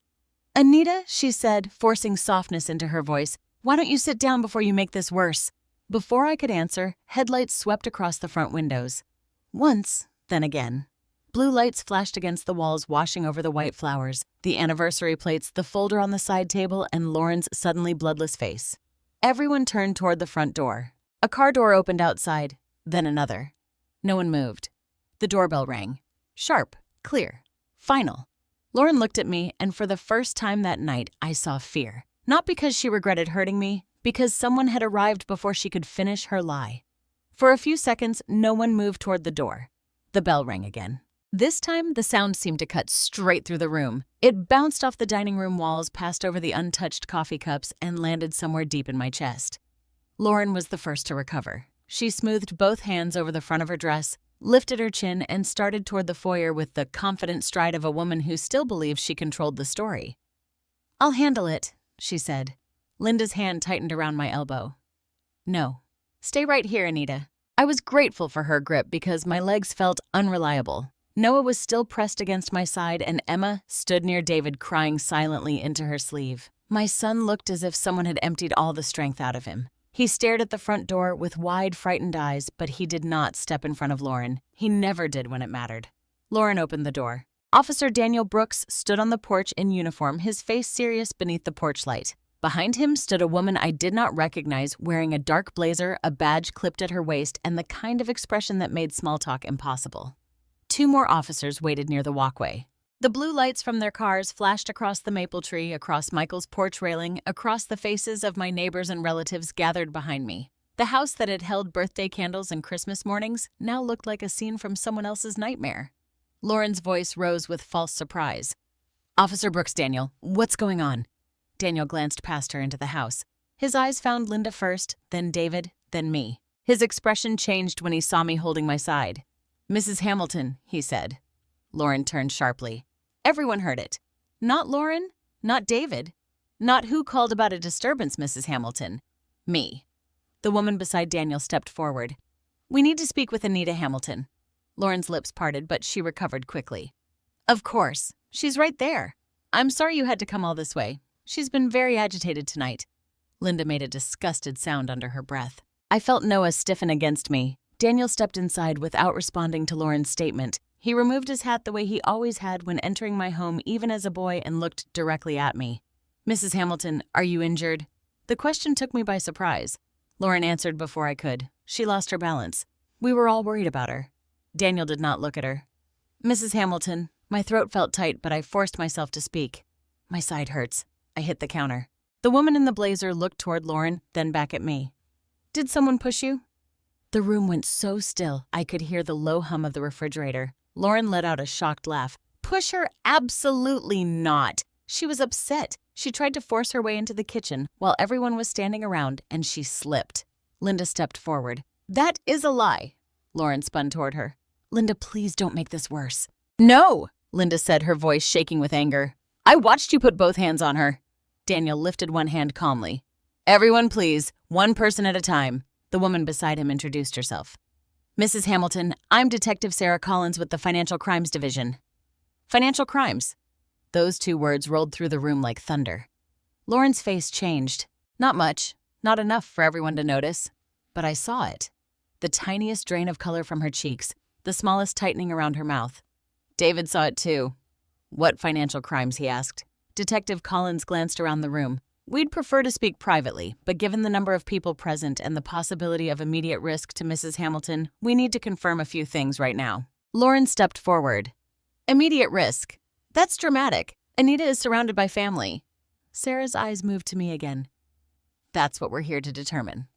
[SPEAKER 1] "Anita," she said, forcing softness into her voice, "why don't you sit down before you make this worse?" Before I could answer, headlights swept across the front windows. Once, then again. Blue lights flashed against the walls, washing over the white flowers, the anniversary plates, the folder on the side table, and Lauren's suddenly bloodless face. Everyone turned toward the front door. A car door opened outside, then another. No one moved. The doorbell rang. Sharp, clear, final. Lauren looked at me, and for the first time that night, I saw fear. Not because she regretted hurting me, because someone had arrived before she could finish her lie. For a few seconds, no one moved toward the door. The bell rang again. This time, the sound seemed to cut straight through the room. It bounced off the dining room walls, passed over the untouched coffee cups, and landed somewhere deep in my chest. Lauren was the first to recover. She smoothed both hands over the front of her dress, lifted her chin, and started toward the foyer with the confident stride of a woman who still believes she controlled the story. "I'll handle it," she said. Linda's hand tightened around my elbow. "No. Stay right here, Anita." I was grateful for her grip because my legs felt unreliable. Noah was still pressed against my side, and Emma stood near David, crying silently into her sleeve. My son looked as if someone had emptied all the strength out of him. He stared at the front door with wide, frightened eyes, but he did not step in front of Lauren. He never did when it mattered. Lauren opened the door. Officer Daniel Brooks stood on the porch in uniform, his face serious beneath the porch light. Behind him stood a woman I did not recognize, wearing a dark blazer, a badge clipped at her waist, and the kind of expression that made small talk impossible. 2 more officers waited near the walkway. The blue lights from their cars flashed across the maple tree, across Michael's porch railing, across the faces of my neighbors and relatives gathered behind me. The house that had held birthday candles and Christmas mornings now looked like a scene from someone else's nightmare. Lauren's voice rose with false surprise. "Officer Brooks, Daniel, what's going on?" Daniel glanced past her into the house. His eyes found Linda first, then David, then me. His expression changed when he saw me holding my side. "Mrs. Hamilton," he said. Lauren turned sharply. Everyone heard it. Not Lauren, not David, not who called about a disturbance, Mrs. Hamilton. Me. The woman beside Daniel stepped forward. We need to speak with Anita Hamilton. Lauren's lips parted, but she recovered quickly. Of course. She's right there. I'm sorry you had to come all this way. She's been very agitated tonight. Linda made a disgusted sound under her breath. I felt Noah stiffen against me. Daniel stepped inside without responding to Lauren's statement. He removed his hat the way he always had when entering my home, even as a boy, and looked directly at me. Mrs. Hamilton, are you injured? The question took me by surprise. Lauren answered before I could. She lost her balance. We were all worried about her. Daniel did not look at her. Mrs. Hamilton, my throat felt tight, but I forced myself to speak. My side hurts. I hit the counter. The woman in the blazer looked toward Lauren, then back at me. Did someone push you? The room went so still, I could hear the low hum of the refrigerator. Lauren let out a shocked laugh. Push her? Absolutely not. She was upset. She tried to force her way into the kitchen while everyone was standing around, and she slipped. Linda stepped forward. That is a lie. Lauren spun toward her. Linda, please don't make this worse. No, Linda said, her voice shaking with anger. I watched you put both hands on her. Daniel lifted one hand calmly. Everyone, please, one person at a time. The woman beside him introduced herself. Mrs. Hamilton, I'm Detective Sarah Collins with the Financial Crimes Division. Financial crimes. Those two words rolled through the room like thunder. Lauren's face changed. Not much, not enough for everyone to notice. But I saw it. The tiniest drain of color from her cheeks, the smallest tightening around her mouth. David saw it too. What financial crimes, he asked. Detective Collins glanced around the room. We'd prefer to speak privately, but given the number of people present and the possibility of immediate risk to Mrs. Hamilton, we need to confirm a few things right now. Lauren stepped forward. Immediate risk. That's dramatic. Anita is surrounded by family. Sarah's eyes moved to me again. That's what we're here to determine.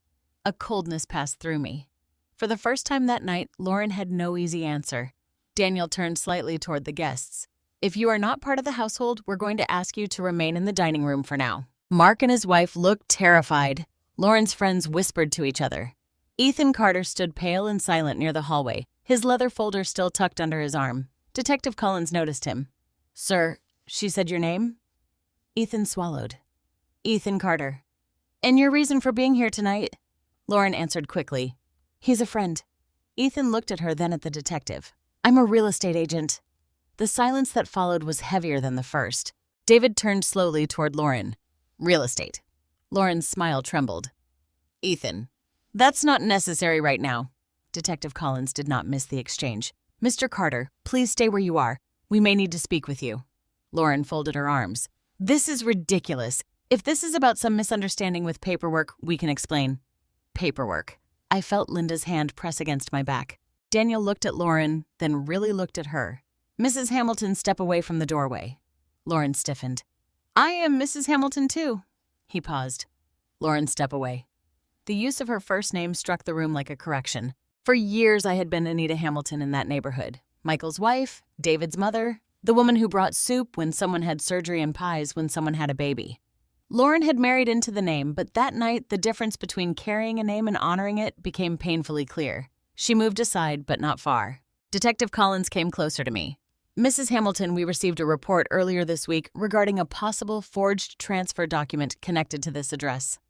[SPEAKER 1] A coldness passed through me. For the first time that night, Lauren had no easy answer. Daniel turned slightly toward the guests. If you are not part of the household, we're going to ask you to remain in the dining room for now. Mark and his wife looked terrified. Lauren's friends whispered to each other. Ethan Carter stood pale and silent near the hallway, his leather folder still tucked under his arm. Detective Collins noticed him. Sir, she said your name? Ethan swallowed. Ethan Carter. And your reason for being here tonight? Lauren answered quickly. He's a friend. Ethan looked at her, then at the detective. I'm a real estate agent. The silence that followed was heavier than the first. David turned slowly toward Lauren. Real estate. Lauren's smile trembled. Ethan. That's not necessary right now. Detective Collins did not miss the exchange. Mr. Carter, please stay where you are. We may need to speak with you. Lauren folded her arms. This is ridiculous. If this is about some misunderstanding with paperwork, we can explain. Paperwork. I felt Linda's hand press against my back. Daniel looked at Lauren, then really looked at her. Mrs. Hamilton, step away from the doorway. Lauren stiffened. I am Mrs. Hamilton, too. He paused. Lauren, step away. The use of her first name struck the room like a correction. For years, I had been Anita Hamilton in that neighborhood. Michael's wife, David's mother, the woman who brought soup when someone had surgery and pies when someone had a baby. Lauren had married into the name, but that night, the difference between carrying a name and honoring it became painfully clear. She moved aside, but not far. Detective Collins came closer to me. Mrs. Hamilton, we received a report earlier this week regarding a possible forged transfer document connected to this address.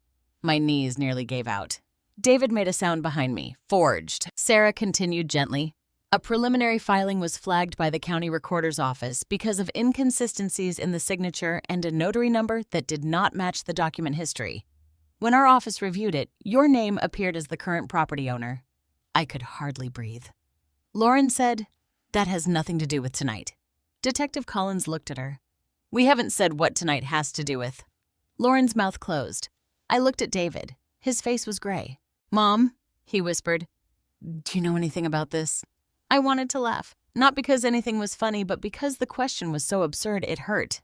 [SPEAKER 1] My knees nearly gave out. David made a sound behind me. Forged. Sarah continued gently. A preliminary filing was flagged by the county recorder's office because of inconsistencies in the signature and a notary number that did not match the document history. When our office reviewed it, your name appeared as the current property owner. I could hardly breathe. Lauren said, that has nothing to do with tonight. Detective Collins looked at her. We haven't said what tonight has to do with. Lauren's mouth closed. I looked at David. His face was gray. Mom, he whispered, do you know anything about this? I wanted to laugh, not because anything was funny, but because the question was so absurd it hurt.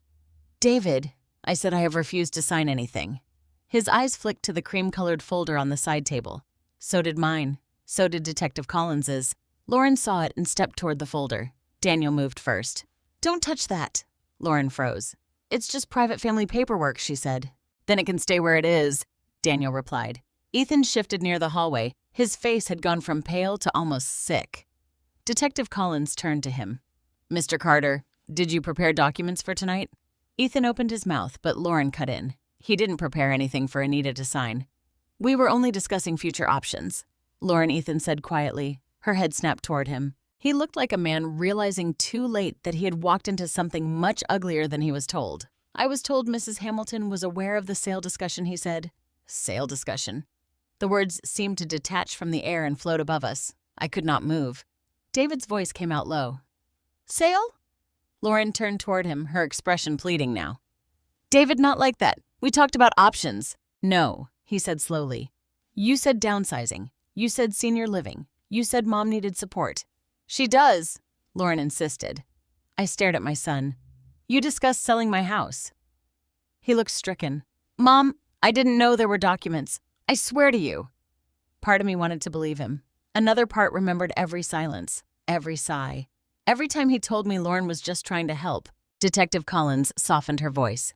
[SPEAKER 1] David, I said, I have refused to sign anything. His eyes flicked to the cream-colored folder on the side table. So did mine. So did Detective Collins's. Lauren saw it and stepped toward the folder. Daniel moved first. Don't touch that. Lauren froze. It's just private family paperwork, she said. Then it can stay where it is, Daniel replied. Ethan shifted near the hallway. His face had gone from pale to almost sick. Detective Collins turned to him. Mr. Carter, Did you prepare documents for tonight? Ethan opened his mouth, but Lauren cut in. He didn't prepare anything for Anita to sign. We were only discussing future options, Lauren, Ethan said quietly. Her head snapped toward him. He looked like a man realizing too late that he had walked into something much uglier than he was told. I was told Mrs. Hamilton was aware of the sale discussion, he said. Sale discussion. The words seemed to detach from the air and float above us. I could not move. David's voice came out low. Sale? Lauren turned toward him, her expression pleading now. David, not like that. We talked about options. No, he said slowly. You said downsizing. You said senior living. You said Mom needed support. She does, Lauren insisted. I stared at my son. You discussed selling my house. He looked stricken. Mom, I didn't know there were documents. I swear to you. Part of me wanted to believe him. Another part remembered every silence, every sigh. Every time he told me Lauren was just trying to help. Detective Collins softened her voice.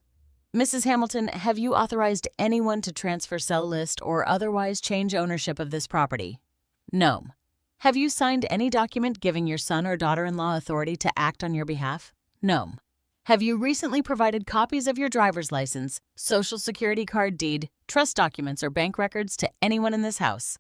[SPEAKER 1] Mrs. Hamilton, have you authorized anyone to transfer sell list or otherwise change ownership of this property? No. Have you signed any document giving your son or daughter-in-law authority to act on your behalf? No. Have you recently provided copies of your driver's license, social security card deed, trust documents, or bank records to anyone in this house?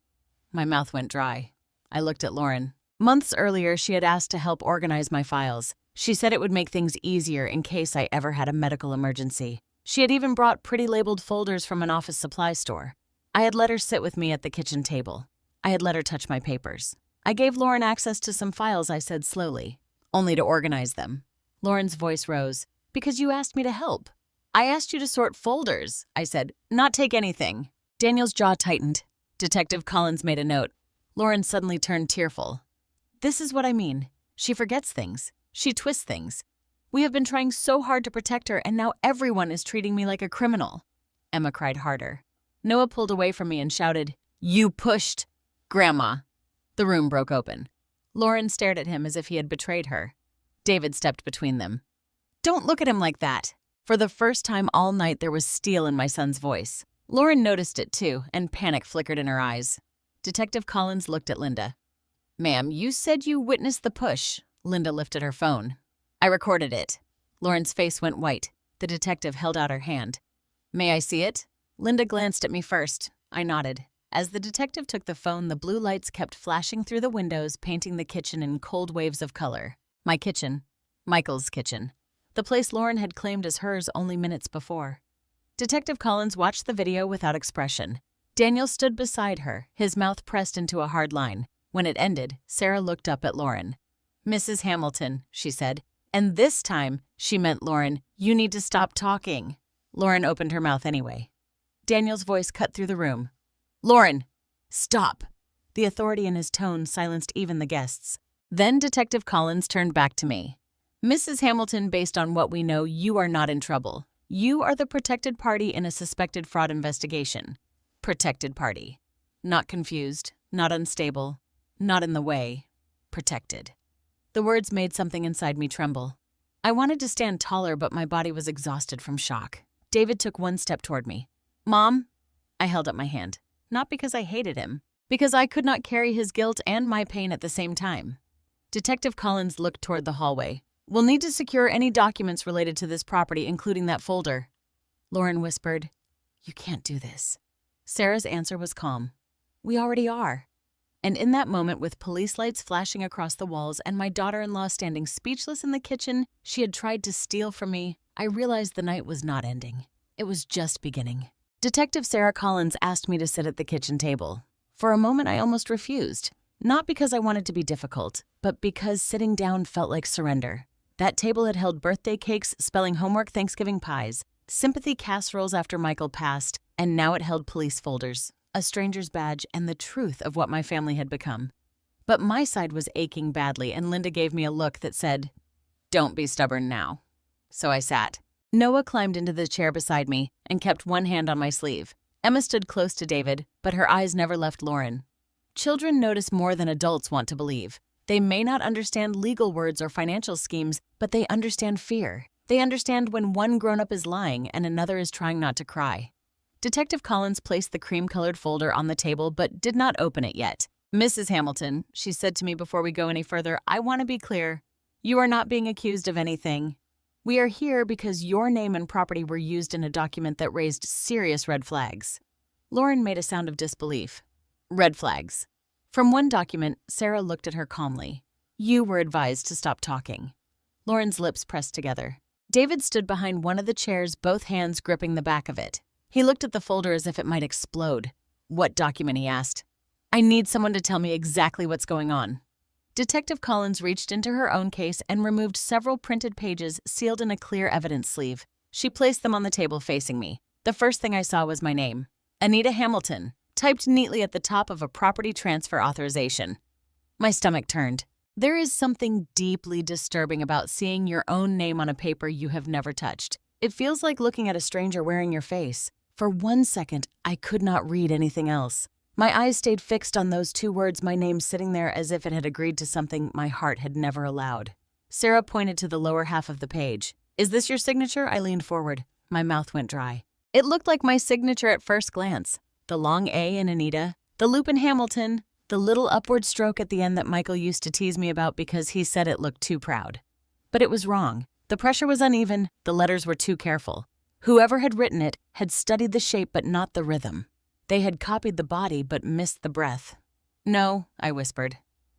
[SPEAKER 1] My mouth went dry. I looked at Lauren. Months earlier, she had asked to help organize my files. She said it would make things easier in case I ever had a medical emergency. She had even brought pretty labeled folders from an office supply store. I had let her sit with me at the kitchen table. I had let her touch my papers. I gave Lauren access to some files, I said slowly, only to organize them. Lauren's voice rose. Because you asked me to help. I asked you to sort folders, I said, not take anything. Daniel's jaw tightened. Detective Collins made a note. Lauren suddenly turned tearful. This is what I mean. She forgets things. She twists things. We have been trying so hard to protect her, and now everyone is treating me like a criminal. Emma cried harder. Noah pulled away from me and shouted, You pushed, Grandma. The room broke open. Lauren stared at him as if he had betrayed her. David stepped between them. Don't look at him like that. For the first time all night, there was steel in my son's voice. Lauren noticed it too, and panic flickered in her eyes. Detective Collins looked at Linda. Ma'am, you said you witnessed the push. Linda lifted her phone. I recorded it. Lauren's face went white. The detective held out her hand. May I see it? Linda glanced at me first. I nodded. As the detective took the phone, the blue lights kept flashing through the windows, painting the kitchen in cold waves of color. My kitchen. Michael's kitchen. The place Lauren had claimed as hers only minutes before. Detective Collins watched the video without expression. Daniel stood beside her, his mouth pressed into a hard line. When it ended, Sarah looked up at Lauren. Mrs. Hamilton, she said, and this time she meant Lauren, you need to stop talking. Lauren opened her mouth anyway. Daniel's voice cut through the room. Lauren, stop. The authority in his tone silenced even the guests. Then Detective Collins turned back to me. Mrs. Hamilton, based on what we know, you are not in trouble. You are the protected party in a suspected fraud investigation. Protected party. Not confused, not unstable, not in the way. Protected. The words made something inside me tremble. I wanted to stand taller, but my body was exhausted from shock. David took one step toward me. Mom? I held up my hand. Not because I hated him, because I could not carry his guilt and my pain at the same time. Detective Collins looked toward the hallway. We'll need to secure any documents related to this property, including that folder. Lauren whispered, You can't do this. Sarah's answer was calm. We already are. And in that moment, with police lights flashing across the walls and my daughter-in-law standing speechless in the kitchen she had tried to steal from me, I realized the night was not ending. It was just beginning. Detective Sarah Collins asked me to sit at the kitchen table. For a moment, I almost refused. Not because I wanted to be difficult, but because sitting down felt like surrender. That table had held birthday cakes spelling homework Thanksgiving pies, sympathy casseroles after Michael passed, and now it held police folders, a stranger's badge, and the truth of what my family had become. But my side was aching badly, and Linda gave me a look that said, Don't be stubborn now. So I sat. Noah climbed into the chair beside me and kept one hand on my sleeve. Emma stood close to David, but her eyes never left Lauren. Children notice more than adults want to believe. They may not understand legal words or financial schemes, but they understand fear. They understand when one grown-up is lying and another is trying not to cry. Detective Collins placed the cream-colored folder on the table but did not open it yet. Mrs. Hamilton, she said to me before we go any further, I want to be clear. You are not being accused of anything. We are here because your name and property were used in a document that raised serious red flags. Lauren made a sound of disbelief. Red flags. From one document, Sarah looked at her calmly. You were advised to stop talking. Lauren's lips pressed together. David stood behind one of the chairs, both hands gripping the back of it. He looked at the folder as if it might explode. What document, he asked. I need someone to tell me exactly what's going on. Detective Collins reached into her own case and removed several printed pages sealed in a clear evidence sleeve. She placed them on the table facing me. The first thing I saw was my name, Anita Hamilton, typed neatly at the top of a property transfer authorization. My stomach turned. There is something deeply disturbing about seeing your own name on a paper you have never touched. It feels like looking at a stranger wearing your face. For 1 second, I could not read anything else. My eyes stayed fixed on those 2 words, my name sitting there as if it had agreed to something my heart had never allowed. Sarah pointed to the lower half of the page. Is this your signature? I leaned forward. My mouth went dry. It looked like my signature at first glance. The long A in Anita, the loop in Hamilton, the little upward stroke at the end that Michael used to tease me about because he said it looked too proud. But it was wrong. The pressure was uneven, the letters were too careful. Whoever had written it had studied the shape but not the rhythm. They had copied the body but missed the breath. No, I whispered.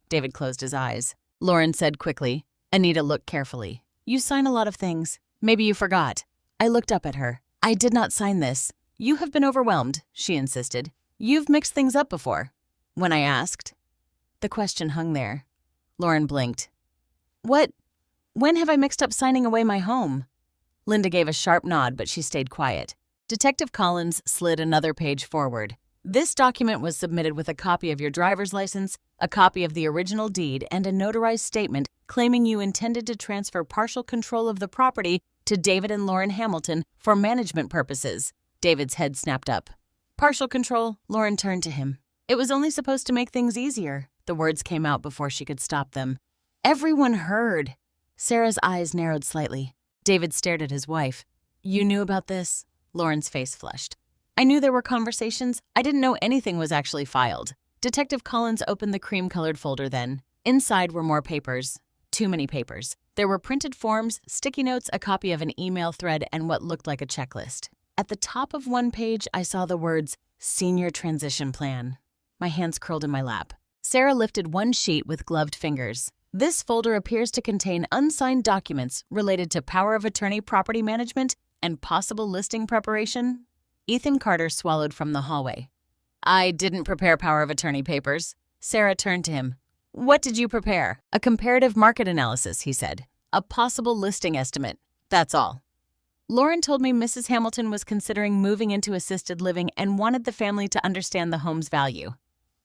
[SPEAKER 1] David closed his eyes. Lauren said quickly. Anita looked carefully. You sign a lot of things. Maybe you forgot. I looked up at her. I did not sign this. You have been overwhelmed, she insisted. You've mixed things up before. When I asked. The question hung there. Lauren blinked. What? When have I mixed up signing away my home? Linda gave a sharp nod, but she stayed quiet. Detective Collins slid another page forward. This document was submitted with a copy of your driver's license, a copy of the original deed, and a notarized statement claiming you intended to transfer partial control of the property to David and Lauren Hamilton for management purposes. David's head snapped up. Partial control? Lauren turned to him. It was only supposed to make things easier. The words came out before she could stop them. Everyone heard. Sarah's eyes narrowed slightly. David stared at his wife. You knew about this? Lauren's face flushed. I knew there were conversations. I didn't know anything was actually filed. Detective Collins opened the cream-colored folder then. Inside were more papers. Too many papers. There were printed forms, sticky notes, a copy of an email thread, and what looked like a checklist. At the top of one page, I saw the words, Senior Transition Plan. My hands curled in my lap. Sarah lifted one sheet with gloved fingers. This folder appears to contain unsigned documents related to power of attorney property management and possible listing preparation. Ethan Carter swallowed from the hallway. I didn't prepare power of attorney papers. Sarah turned to him. What did you prepare? A comparative market analysis, he said. A possible listing estimate. That's all. Lauren told me Mrs. Hamilton was considering moving into assisted living and wanted the family to understand the home's value.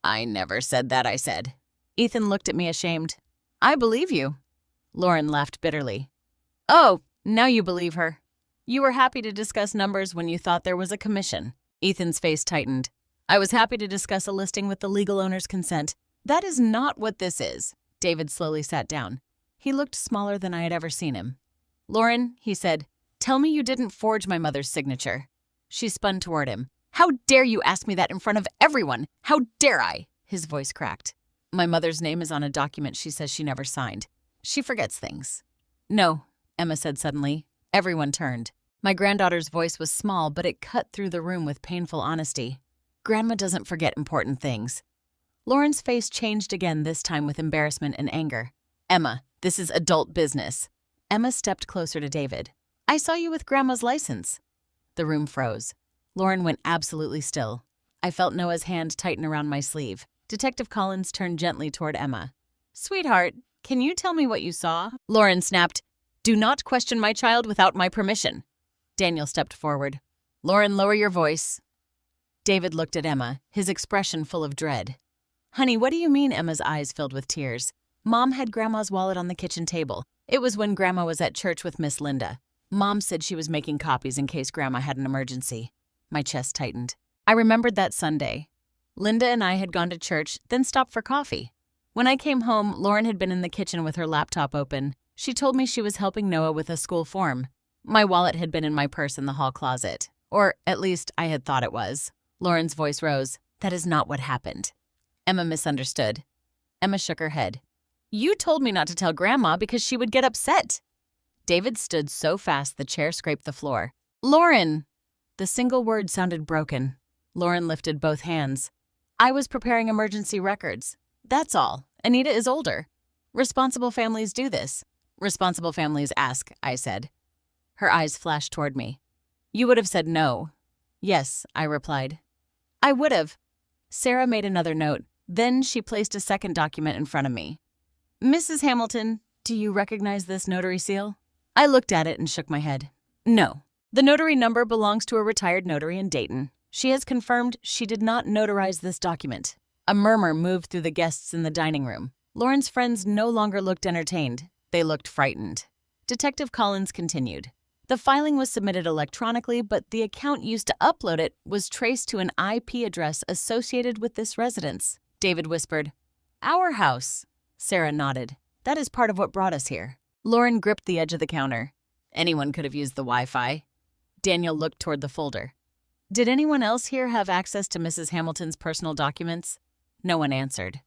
[SPEAKER 1] I never said that, I said. Ethan looked at me ashamed. I believe you. Lauren laughed bitterly. Oh, now you believe her. You were happy to discuss numbers when you thought there was a commission. Ethan's face tightened. I was happy to discuss a listing with the legal owner's consent. That is not what this is. David slowly sat down. He looked smaller than I had ever seen him. Lauren, he said, tell me you didn't forge my mother's signature. She spun toward him. How dare you ask me that in front of everyone? How dare I? His voice cracked. My mother's name is on a document she says she never signed. She forgets things. No, Emma said suddenly. Everyone turned. My granddaughter's voice was small, but it cut through the room with painful honesty. Grandma doesn't forget important things. Lauren's face changed again, this time with embarrassment and anger. Emma, this is adult business. Emma stepped closer to David. I saw you with Grandma's license. The room froze. Lauren went absolutely still. I felt Noah's hand tighten around my sleeve. Detective Collins turned gently toward Emma. Sweetheart, can you tell me what you saw? Lauren snapped. Do not question my child without my permission. Daniel stepped forward. Lauren, lower your voice. David looked at Emma, his expression full of dread. Honey, what do you mean? Emma's eyes filled with tears. Mom had Grandma's wallet on the kitchen table. It was when Grandma was at church with Miss Linda. Mom said she was making copies in case Grandma had an emergency. My chest tightened. I remembered that Sunday. Linda and I had gone to church, then stopped for coffee. When I came home, Lauren had been in the kitchen with her laptop open. She told me she was helping Noah with a school form. My wallet had been in my purse in the hall closet. Or, at least, I had thought it was. Lauren's voice rose. That is not what happened. Emma misunderstood. Emma shook her head. You told me not to tell Grandma because she would get upset. David stood so fast the chair scraped the floor. Lauren! The single word sounded broken. Lauren lifted both hands. I was preparing emergency records. That's all. Anita is older. Responsible families do this. Responsible families ask, I said. Her eyes flashed toward me. You would have said no. Yes, I replied. I would have. Sarah made another note. Then she placed a second document in front of me. Mrs. Hamilton, do you recognize this notary seal? I looked at it and shook my head. No. The notary number belongs to a retired notary in Dayton. She has confirmed she did not notarize this document. A murmur moved through the guests in the dining room. Lauren's friends no longer looked entertained. They looked frightened. Detective Collins continued. The filing was submitted electronically, but the account used to upload it was traced to an IP address associated with this residence. David whispered, Our house. Sarah nodded. That is part of what brought us here. Lauren gripped the edge of the counter. Anyone could have used the Wi-Fi. Daniel looked toward the folder. Did anyone else here have access to Mrs. Hamilton's personal documents? No one answered.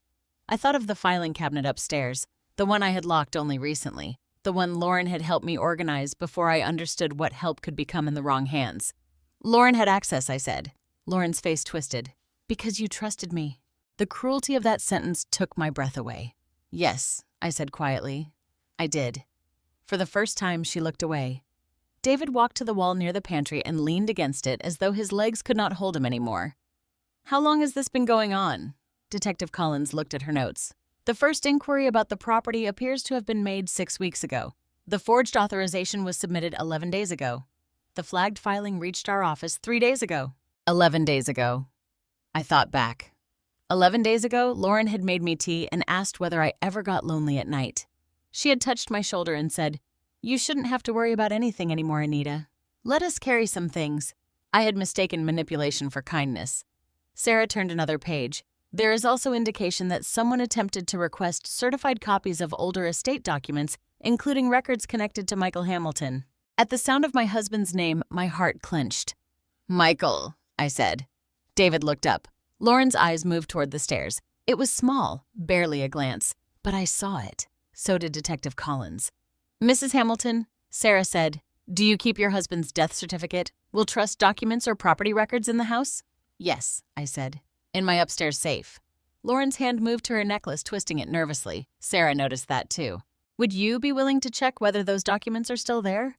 [SPEAKER 1] I thought of the filing cabinet upstairs, the one I had locked only recently, the one Lauren had helped me organize before I understood what help could become in the wrong hands. Lauren had access, I said. Lauren's face twisted. Because you trusted me. The cruelty of that sentence took my breath away. Yes, I said quietly. I did. For the first time, she looked away. David walked to the wall near the pantry and leaned against it as though his legs could not hold him anymore. How long has this been going on? Detective Collins looked at her notes. The first inquiry about the property appears to have been made 6 weeks ago. The forged authorization was submitted 11 days ago. The flagged filing reached our office 3 days ago. 11 days ago. I thought back. 11 days ago, Lauren had made me tea and asked whether I ever got lonely at night. She had touched my shoulder and said, You shouldn't have to worry about anything anymore, Anita. Let us carry some things. I had mistaken manipulation for kindness. Sarah turned another page. There is also indication that someone attempted to request certified copies of older estate documents, including records connected to Michael Hamilton. At the sound of my husband's name, my heart clenched. Michael, I said. David looked up. Lauren's eyes moved toward the stairs. It was small, barely a glance, but I saw it. So did Detective Collins. Mrs. Hamilton, Sarah said, do you keep your husband's death certificate? Will trust documents or property records in the house? Yes, I said. In my upstairs safe. Lauren's hand moved to her necklace, twisting it nervously. Sarah noticed that too. Would you be willing to check whether those documents are still there?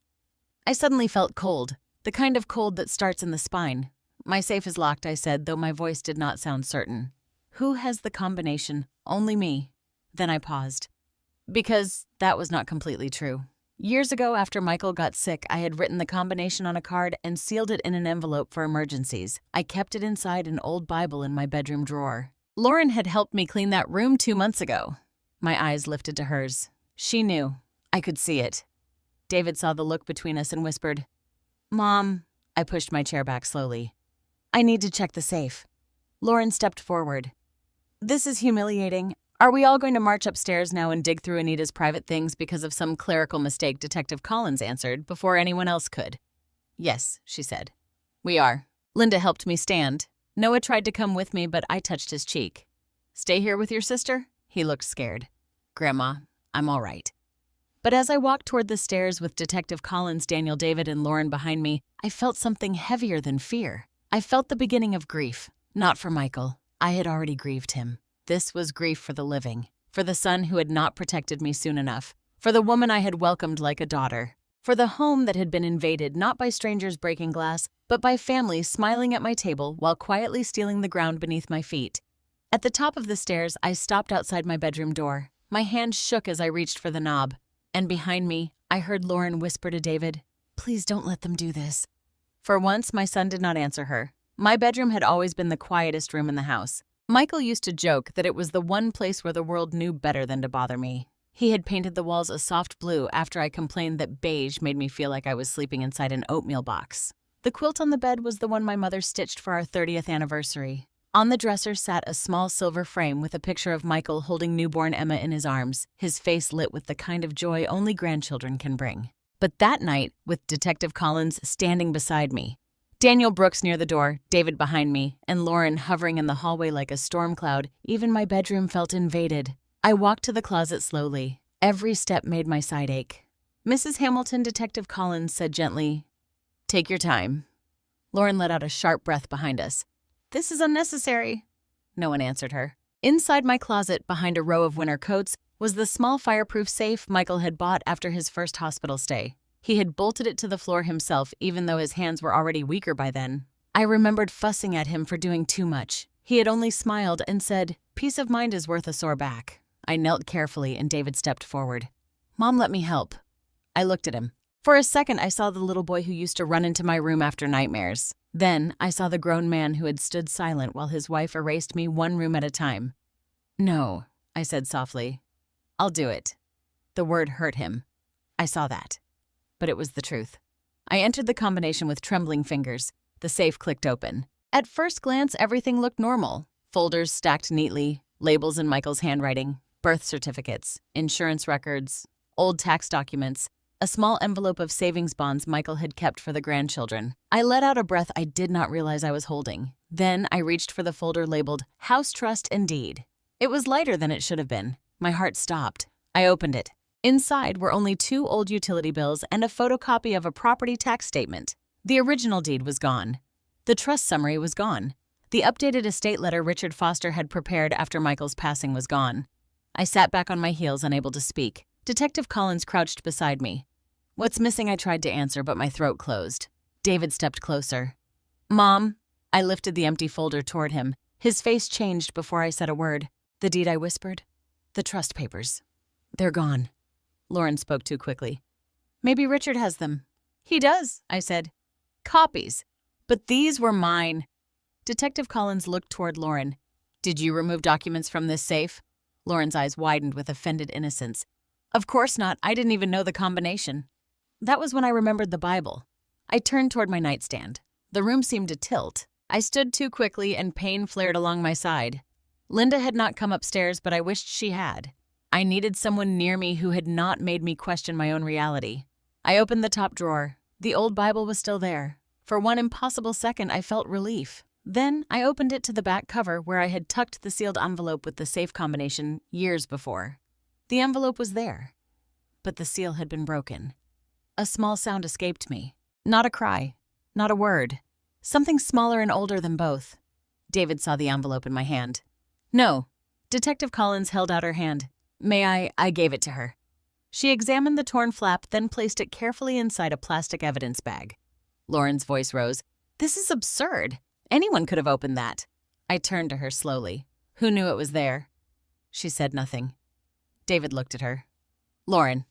[SPEAKER 1] I suddenly felt cold, the kind of cold that starts in the spine. My safe is locked, I said, though my voice did not sound certain. Who has the combination? Only me. Then I paused. Because that was not completely true. Years ago, after Michael got sick, I had written the combination on a card and sealed it in an envelope for emergencies. I kept it inside an old Bible in my bedroom drawer. Lauren had helped me clean that room 2 months ago. My eyes lifted to hers. She knew. I could see it. David saw the look between us and whispered, Mom. I pushed my chair back slowly. I need to check the safe. Lauren stepped forward. This is humiliating. Are we all going to march upstairs now and dig through Anita's private things because of some clerical mistake? Detective Collins answered before anyone else could. Yes, she said. We are. Linda helped me stand. Noah tried to come with me, but I touched his cheek. Stay here with your sister? He looked scared. Grandma, I'm all right. But as I walked toward the stairs with Detective Collins, Daniel, David, and Lauren behind me, I felt something heavier than fear. I felt the beginning of grief. Not for Michael. I had already grieved him. This was grief for the living, for the son who had not protected me soon enough, for the woman I had welcomed like a daughter, for the home that had been invaded not by strangers breaking glass, but by families smiling at my table while quietly stealing the ground beneath my feet. At the top of the stairs, I stopped outside my bedroom door. My hand shook as I reached for the knob, and behind me, I heard Lauren whisper to David, Please don't let them do this. For once, my son did not answer her. My bedroom had always been the quietest room in the house. Michael used to joke that it was the one place where the world knew better than to bother me. He had painted the walls a soft blue after I complained that beige made me feel like I was sleeping inside an oatmeal box. The quilt on the bed was the one my mother stitched for our 30th anniversary. On the dresser sat a small silver frame with a picture of Michael holding newborn Emma in his arms, his face lit with the kind of joy only grandchildren can bring. But that night, with Detective Collins standing beside me, Daniel Brooks near the door, David behind me, and Lauren hovering in the hallway like a storm cloud, even my bedroom felt invaded. I walked to the closet slowly. Every step made my side ache. Mrs. Hamilton, Detective Collins said gently, "Take your time." Lauren let out a sharp breath behind us. "This is unnecessary." No one answered her. Inside my closet, behind a row of winter coats, was the small fireproof safe Michael had bought after his first hospital stay. He had bolted it to the floor himself, even though his hands were already weaker by then. I remembered fussing at him for doing too much. He had only smiled and said, "Peace of mind is worth a sore back." I knelt carefully and David stepped forward. "Mom, let me help." I looked at him. For a second, I saw the little boy who used to run into my room after nightmares. Then, I saw the grown man who had stood silent while his wife erased me one room at a time. "No," I said softly. "I'll do it." The word hurt him. I saw that. But it was the truth. I entered the combination with trembling fingers. The safe clicked open. At first glance, everything looked normal. Folders stacked neatly, labels in Michael's handwriting, birth certificates, insurance records, old tax documents, a small envelope of savings bonds Michael had kept for the grandchildren. I let out a breath I did not realize I was holding. Then I reached for the folder labeled House Trust and Deed. It was lighter than it should have been. My heart stopped. I opened it. Inside were only 2 old utility bills and a photocopy of a property tax statement. The original deed was gone. The trust summary was gone. The updated estate letter Richard Foster had prepared after Michael's passing was gone. I sat back on my heels, unable to speak. Detective Collins crouched beside me. "What's missing?" I tried to answer, but my throat closed. David stepped closer. "Mom." I lifted the empty folder toward him. His face changed before I said a word. "The deed," I whispered. "The trust papers. They're gone." Lauren spoke too quickly. "Maybe Richard has them." "He does," I said. "Copies. But these were mine." Detective Collins looked toward Lauren. "Did you remove documents from this safe?" Lauren's eyes widened with offended innocence. "Of course not. I didn't even know the combination." That was when I remembered the Bible. I turned toward my nightstand. The room seemed to tilt. I stood too quickly and pain flared along my side. Linda had not come upstairs, but I wished she had. I needed someone near me who had not made me question my own reality. I opened the top drawer. The old Bible was still there. For one impossible second, I felt relief. Then I opened it to the back cover where I had tucked the sealed envelope with the safe combination years before. The envelope was there, but the seal had been broken. A small sound escaped me. Not a cry, not a word. Something smaller and older than both. David saw the envelope in my hand. "No." Detective Collins held out her hand. "May I?" I gave it to her. She examined the torn flap, then placed it carefully inside a plastic evidence bag. Lauren's voice rose. "This is absurd. Anyone could have opened that." I turned to her slowly. "Who knew it was there?" She said nothing. David looked at her. "Lauren."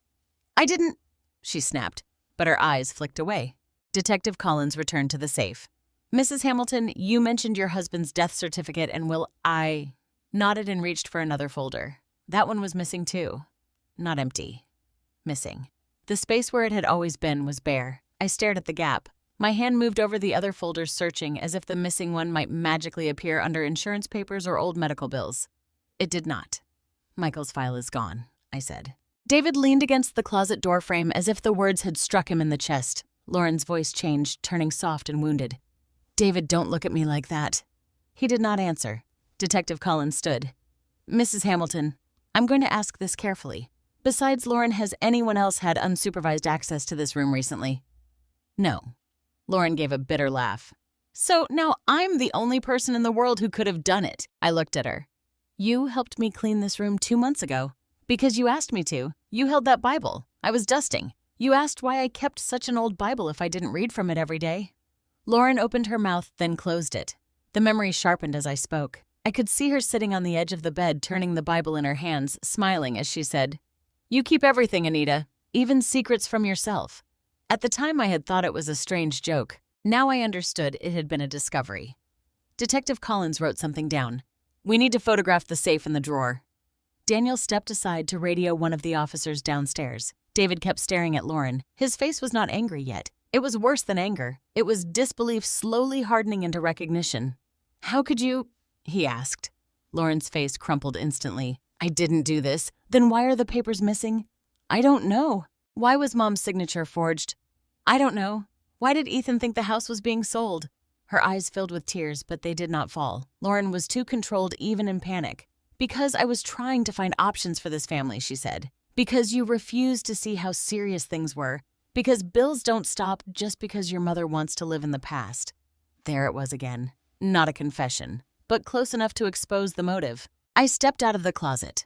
[SPEAKER 1] "I didn't," she snapped, but her eyes flicked away. Detective Collins returned to the safe. "Mrs. Hamilton, you mentioned your husband's death certificate and will I nodded and reached for another folder. That one was missing too. Not empty. Missing. The space where it had always been was bare. I stared at the gap. My hand moved over the other folders, searching as if the missing one might magically appear under insurance papers or old medical bills. It did not. "Michael's file is gone," I said. David leaned against the closet door frame as if the words had struck him in the chest. Lauren's voice changed, turning soft and wounded. "David, don't look at me like that." He did not answer. Detective Collins stood. "Mrs. Hamilton, I'm going to ask this carefully. Besides Lauren, has anyone else had unsupervised access to this room recently?" "No." Lauren gave a bitter laugh. "So now I'm the only person in the world who could have done it." I looked at her. "You helped me clean this room 2 months ago. Because you asked me to. You held that Bible. I was dusting. You asked why I kept such an old Bible if I didn't read from it every day." Lauren opened her mouth, then closed it. The memory sharpened as I spoke. I could see her sitting on the edge of the bed, turning the Bible in her hands, smiling as she said, "You keep everything, Anita, even secrets from yourself." At the time, I had thought it was a strange joke. Now I understood it had been a discovery. Detective Collins wrote something down. "We need to photograph the safe in the drawer." Daniel stepped aside to radio one of the officers downstairs. David kept staring at Lauren. His face was not angry yet. It was worse than anger. It was disbelief slowly hardening into recognition. "How could you?" he asked. Lauren's face crumpled instantly. "I didn't do this. Then why are the papers missing?" "I don't know." "Why was Mom's signature forged?" "I don't know." "Why did Ethan think the house was being sold?" Her eyes filled with tears, but they did not fall. Lauren was too controlled even in panic. Because I was trying to find options for this family, she said. Because you refused to see how serious things were. Because bills don't stop just because your mother wants to live in the past. There it was again. Not a confession, but close enough to expose the motive. I stepped out of the closet.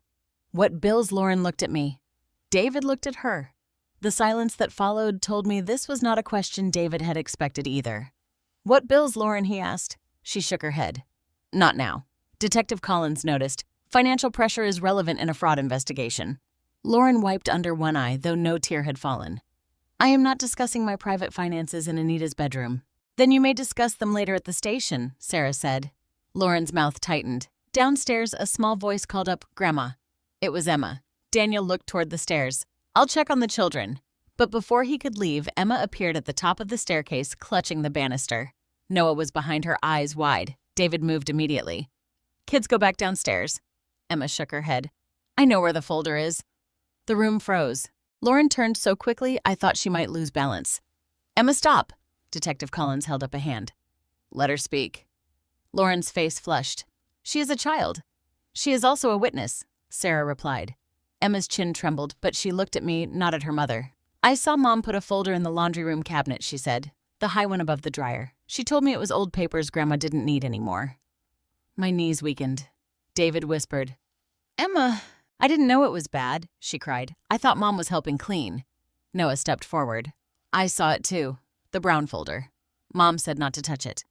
[SPEAKER 1] What bills? Lauren looked at me. David looked at her. The silence that followed told me this was not a question David had expected either. What bills, Lauren? He asked. She shook her head. Not now. Detective Collins noticed. Financial pressure is relevant in a fraud investigation. Lauren wiped under one eye, though no tear had fallen. I am not discussing my private finances in Anita's bedroom. Then you may discuss them later at the station, Sarah said. Lauren's mouth tightened. Downstairs, a small voice called up, Grandma. It was Emma. Daniel looked toward the stairs. I'll check on the children. But before he could leave, Emma appeared at the top of the staircase, clutching the banister. Noah was behind her, eyes wide. David moved immediately. Kids, go back downstairs. Emma shook her head. I know where the folder is. The room froze. Lauren turned so quickly I thought she might lose balance. Emma, stop! Detective Collins held up a hand. Let her speak. Lauren's face flushed. She is a child. She is also a witness, Sarah replied. Emma's chin trembled, but she looked at me, not at her mother. I saw Mom put a folder in the laundry room cabinet, she said. The high one above the dryer. She told me it was old papers Grandma didn't need anymore. My knees weakened. David whispered. Emma, I didn't know it was bad, she cried. I thought Mom was helping clean. Noah stepped forward. I saw it too. The brown folder. Mom said not to touch it.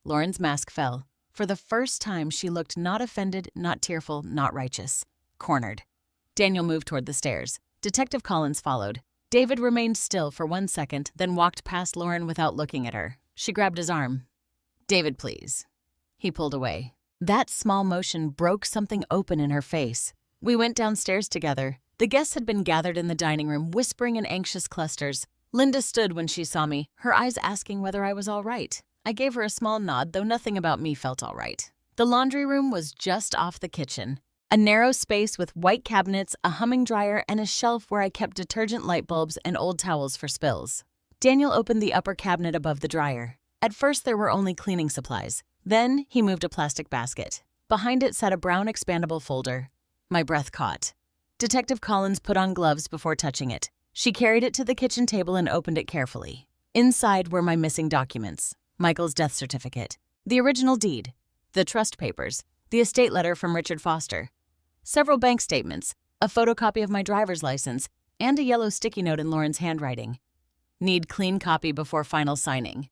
[SPEAKER 1] Lauren's mask fell. For the first time, she looked not offended, not tearful, not righteous. Cornered. Daniel moved toward the stairs. Detective Collins followed. David remained still for 1 second, then walked past Lauren without looking at her. She grabbed his arm. David, please. He pulled away. That small motion broke something open in her face. We went downstairs together. The guests had been gathered in the dining room, whispering in anxious clusters. Linda stood when she saw me, her eyes asking whether I was all right. I gave her a small nod, though nothing about me felt all right. The laundry room was just off the kitchen. A narrow space with white cabinets, a humming dryer, and a shelf where I kept detergent light bulbs and old towels for spills. Daniel opened the upper cabinet above the dryer. At first, there were only cleaning supplies. Then, he moved a plastic basket. Behind it sat a brown expandable folder. My breath caught. Detective Collins put on gloves before touching it. She carried it to the kitchen table and opened it carefully. Inside were my missing documents. Michael's death certificate, the original deed, the trust papers, the estate letter from Richard Foster, several bank statements, a photocopy of my driver's license, and a yellow sticky note in Lauren's handwriting. Need clean copy before final signing.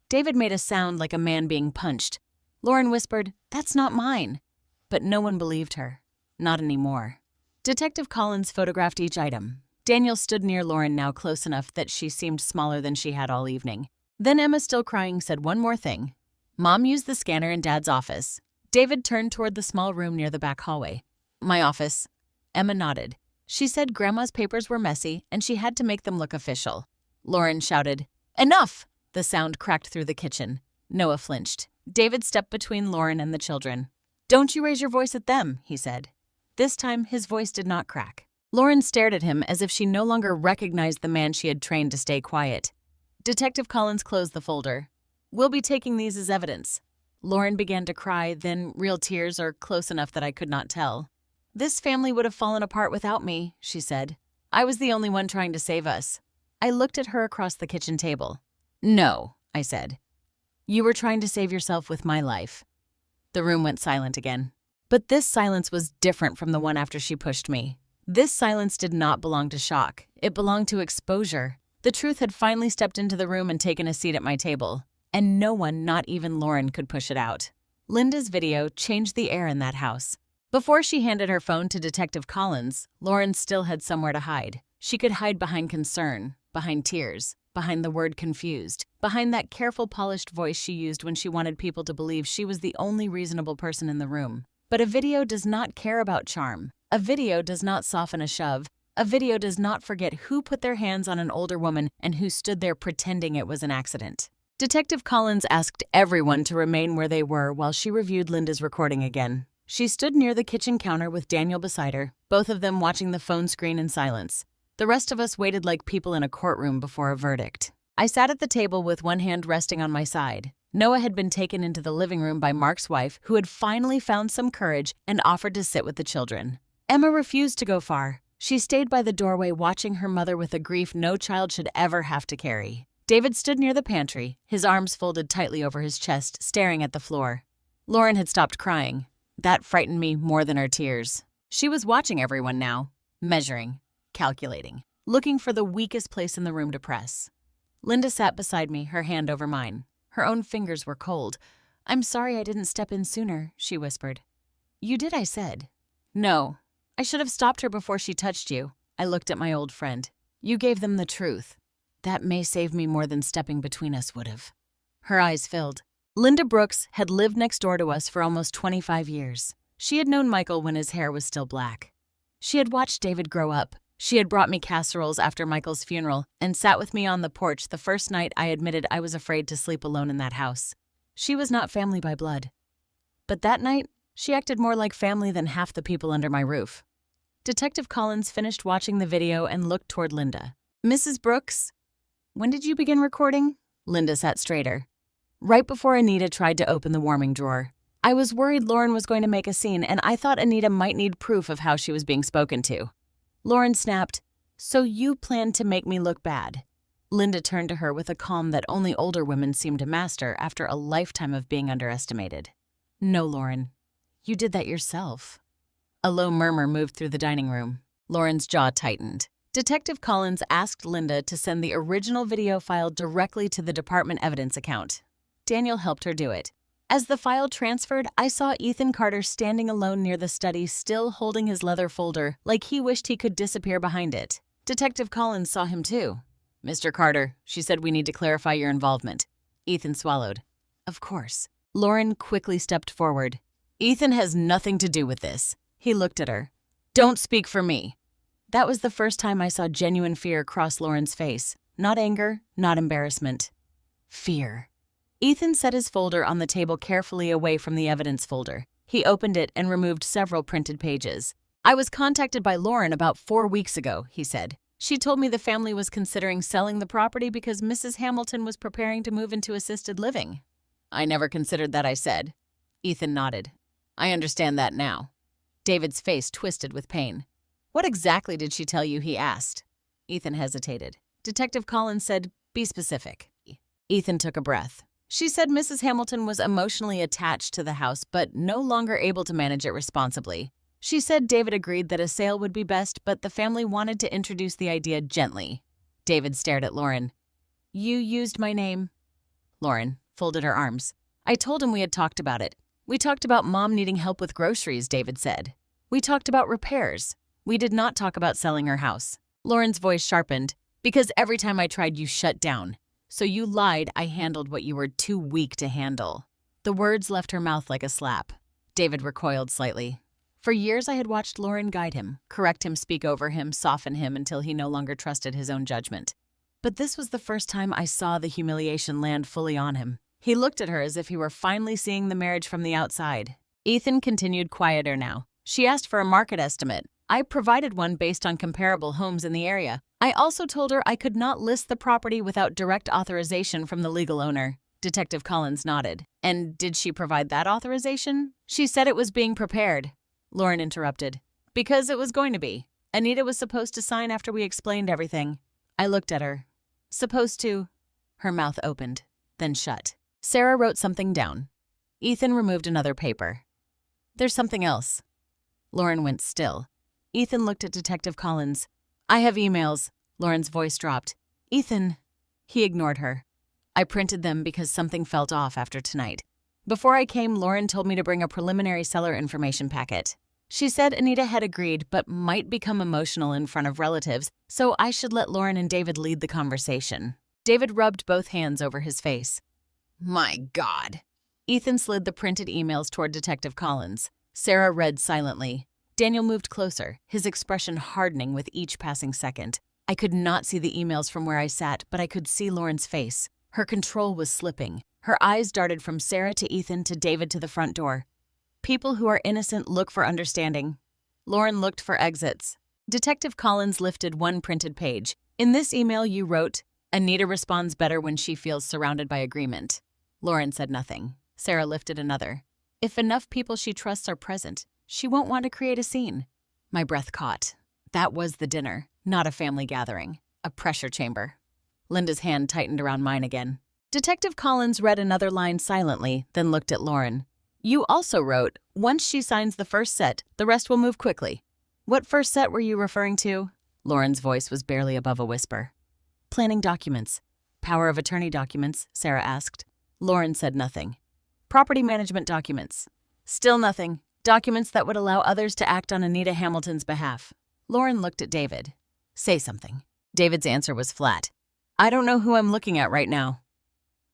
[SPEAKER 1] David made a sound like a man being punched. Lauren whispered, "That's not mine." But no one believed her. Not anymore. Detective Collins photographed each item. Daniel stood near Lauren, now close enough that she seemed smaller than she had all evening. Then Emma, still crying, said one more thing. Mom used the scanner in Dad's office. David turned toward the small room near the back hallway. My office. Emma nodded. She said Grandma's papers were messy and she had to make them look official. Lauren shouted, "Enough!" The sound cracked through the kitchen. Noah flinched. David stepped between Lauren and the children. "Don't you raise your voice at them," he said. This time, his voice did not crack. Lauren stared at him as if she no longer recognized the man she had trained to stay quiet. Detective Collins closed the folder. "We'll be taking these as evidence." Lauren began to cry, then real tears, or close enough that I could not tell. "This family would have fallen apart without me," she said. "I was the only one trying to save us." I looked at her across the kitchen table. "No," I said. "You were trying to save yourself with my life." The room went silent again. But this silence was different from the one after she pushed me. This silence did not belong to shock. It belonged to exposure. The truth had finally stepped into the room and taken a seat at my table. And no one, not even Lauren, could push it out. Linda's video changed the air in that house. Before she handed her phone to Detective Collins, Lauren still had somewhere to hide. She could hide behind concern, behind tears, behind the word confused, behind that careful, polished voice she used when she wanted people to believe she was the only reasonable person in the room. But a video does not care about charm. A video does not soften a shove. A video does not forget who put their hands on an older woman and who stood there pretending it was an accident. Detective Collins asked everyone to remain where they were while she reviewed Linda's recording again. She stood near the kitchen counter with Daniel beside her, both of them watching the phone screen in silence. The rest of us waited like people in a courtroom before a verdict. I sat at the table with one hand resting on my side. Noah had been taken into the living room by Mark's wife, who had finally found some courage and offered to sit with the children. Emma refused to go far. She stayed by the doorway watching her mother with a grief no child should ever have to carry. David stood near the pantry, his arms folded tightly over his chest, staring at the floor. Lauren had stopped crying. That frightened me more than her tears. She was watching everyone now, measuring, calculating, looking for the weakest place in the room to press. Linda sat beside me, her hand over mine. Her own fingers were cold. "I'm sorry I didn't step in sooner," she whispered. "You did," I said. "No. I should have stopped her before she touched you." I looked at my old friend. "You gave them the truth. That may save me more than stepping between us would have." Her eyes filled. Linda Brooks had lived next door to us for almost 25 years. She had known Michael when his hair was still black. She had watched David grow up. She had brought me casseroles after Michael's funeral and sat with me on the porch the first night I admitted I was afraid to sleep alone in that house. She was not family by blood. But that night, she acted more like family than half the people under my roof. Detective Collins finished watching the video and looked toward Linda. "Mrs. Brooks, when did you begin recording?" Linda sat straighter. "Right before Anita tried to open the warming drawer. I was worried Lauren was going to make a scene, and I thought Anita might need proof of how she was being spoken to." Lauren snapped, "So you planned to make me look bad?" Linda turned to her with a calm that only older women seem to master after a lifetime of being underestimated. "No, Lauren. You did that yourself." A low murmur moved through the dining room. Lauren's jaw tightened. Detective Collins asked Linda to send the original video file directly to the department evidence account. Daniel helped her do it. As the file transferred, I saw Ethan Carter standing alone near the study, still holding his leather folder, like he wished he could disappear behind it. Detective Collins saw him too. "Mr. Carter, she said we need to clarify your involvement." Ethan swallowed. "Of course." Lauren quickly stepped forward. "Ethan has nothing to do with this." He looked at her. "Don't speak for me." That was the first time I saw genuine fear cross Lauren's face. Not anger, not embarrassment. Fear. Ethan set his folder on the table carefully away from the evidence folder. He opened it and removed several printed pages. "I was contacted by Lauren about 4 weeks ago," he said. "She told me the family was considering selling the property because Mrs. Hamilton was preparing to move into assisted living." "I never considered that," I said. Ethan nodded. "I understand that now." David's face twisted with pain. "What exactly did she tell you?" he asked. Ethan hesitated. Detective Collins said, "Be specific." Ethan took a breath. "She said Mrs. Hamilton was emotionally attached to the house but no longer able to manage it responsibly. She said David agreed that a sale would be best, but the family wanted to introduce the idea gently." David stared at Lauren. "You used my name." Lauren folded her arms. "I told him we had talked about it. We talked about Mom needing help with groceries," David said. "We talked about repairs. We did not talk about selling her house." Lauren's voice sharpened. "Because every time I tried, you shut down. So you lied I handled what you were too weak to handle." The words left her mouth like a slap. David recoiled slightly. For years I had watched Lauren guide him, correct him, speak over him, soften him until he no longer trusted his own judgment. But this was the first time I saw the humiliation land fully on him. He looked at her as if he were finally seeing the marriage from the outside. Ethan continued quieter now. "She asked for a market estimate. I provided one based on comparable homes in the area. I also told her I could not list the property without direct authorization from the legal owner." Detective Collins nodded. "And did she provide that authorization?" "She said it was being prepared." Lauren interrupted. "Because it was going to be. Anita was supposed to sign after we explained everything." I looked at her. "Supposed to?" Her mouth opened, then shut. Sarah wrote something down. Ethan removed another paper. "There's something else." Lauren went still. Ethan looked at Detective Collins. "I have emails." Lauren's voice dropped. "Ethan." He ignored her. "I printed them because something felt off after tonight. Before I came, Lauren told me to bring a preliminary seller information packet. She said Anita had agreed but might become emotional in front of relatives, so I should let Lauren and David lead the conversation." David rubbed both hands over his face. "My God." Ethan slid the printed emails toward Detective Collins. Sarah read silently. Daniel moved closer, his expression hardening with each passing second. I could not see the emails from where I sat, but I could see Lauren's face. Her control was slipping. Her eyes darted from Sarah to Ethan to David to the front door. People who are innocent look for understanding. Lauren looked for exits. Detective Collins lifted one printed page. "In this email you wrote, Anita responds better when she feels surrounded by agreement." Lauren said nothing. Sarah lifted another. If enough people she trusts are present, she won't want to create a scene. My breath caught. That was the dinner, not a family gathering, a pressure chamber. Linda's hand tightened around mine again. Detective Collins read another line silently, then looked at Lauren. You also wrote, once she signs the first set, the rest will move quickly. What first set were you referring to? Lauren's voice was barely above a whisper. Planning documents. Power of attorney documents, Sarah asked. Lauren said nothing. Property management documents. Still nothing. Documents that would allow others to act on Anita Hamilton's behalf. Lauren looked at David. Say something. David's answer was flat. I don't know who I'm looking at right now.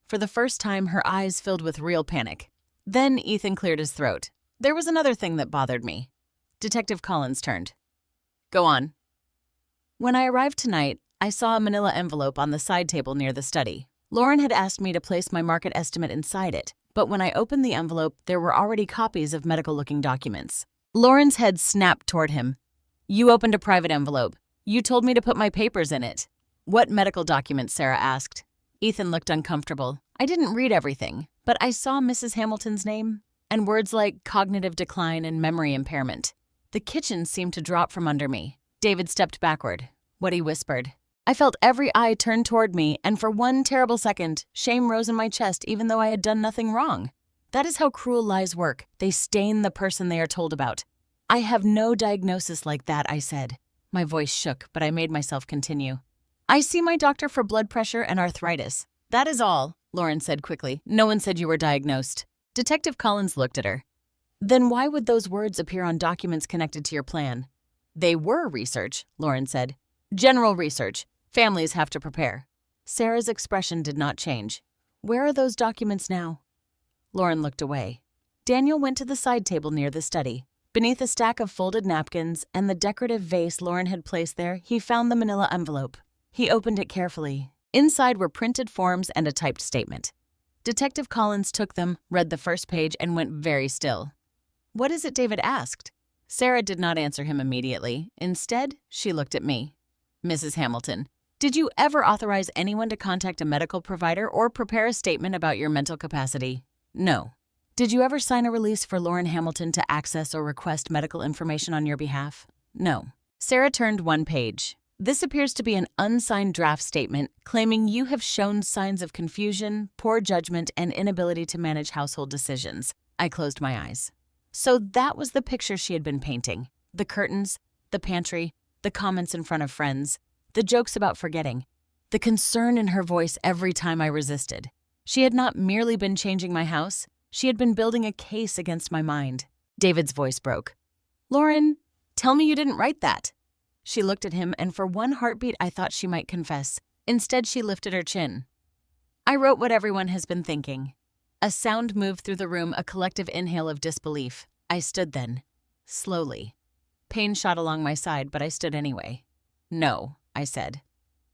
[SPEAKER 1] For the first time, her eyes filled with real panic. Then Ethan cleared his throat. There was another thing that bothered me. Detective Collins turned. Go on. When I arrived tonight, I saw a manila envelope on the side table near the study. Lauren had asked me to place my market estimate inside it, but when I opened the envelope, there were already copies of medical-looking documents. Lauren's head snapped toward him. You opened a private envelope. You told me to put my papers in it. What medical documents? Sarah asked. Ethan looked uncomfortable. I didn't read everything, but I saw Mrs. Hamilton's name and words like cognitive decline and memory impairment. The kitchen seemed to drop from under me. David stepped backward. What he whispered. I felt every eye turn toward me, and for one terrible second, shame rose in my chest even though I had done nothing wrong. That is how cruel lies work. They stain the person they are told about. I have no diagnosis like that, I said. My voice shook, but I made myself continue. I see my doctor for blood pressure and arthritis. That is all, Lauren said quickly. No one said you were diagnosed. Detective Collins looked at her. Then why would those words appear on documents connected to your plan? They were research, Lauren said. General research. Families have to prepare. Sarah's expression did not change. Where are those documents now? Lauren looked away. Daniel went to the side table near the study. Beneath a stack of folded napkins and the decorative vase Lauren had placed there, he found the manila envelope. He opened it carefully. Inside were printed forms and a typed statement. Detective Collins took them, read the first page, and went very still. What is it? David asked. Sarah did not answer him immediately. Instead, she looked at me. Mrs. Hamilton, did you ever authorize anyone to contact a medical provider or prepare a statement about your mental capacity? No. Did you ever sign a release for Lauren Hamilton to access or request medical information on your behalf? No. Sarah turned one page. This appears to be an unsigned draft statement claiming you have shown signs of confusion, poor judgment, and inability to manage household decisions. I closed my eyes. So that was the picture she had been painting. The curtains, the pantry, the comments in front of friends, the jokes about forgetting, the concern in her voice every time I resisted. She had not merely been changing my house, she had been building a case against my mind. David's voice broke. Lauren, tell me you didn't write that. She looked at him, and for one heartbeat I thought she might confess. Instead, she lifted her chin. I wrote what everyone has been thinking. A sound moved through the room, a collective inhale of disbelief. I stood then, slowly. Pain shot along my side, but I stood anyway. No, I said.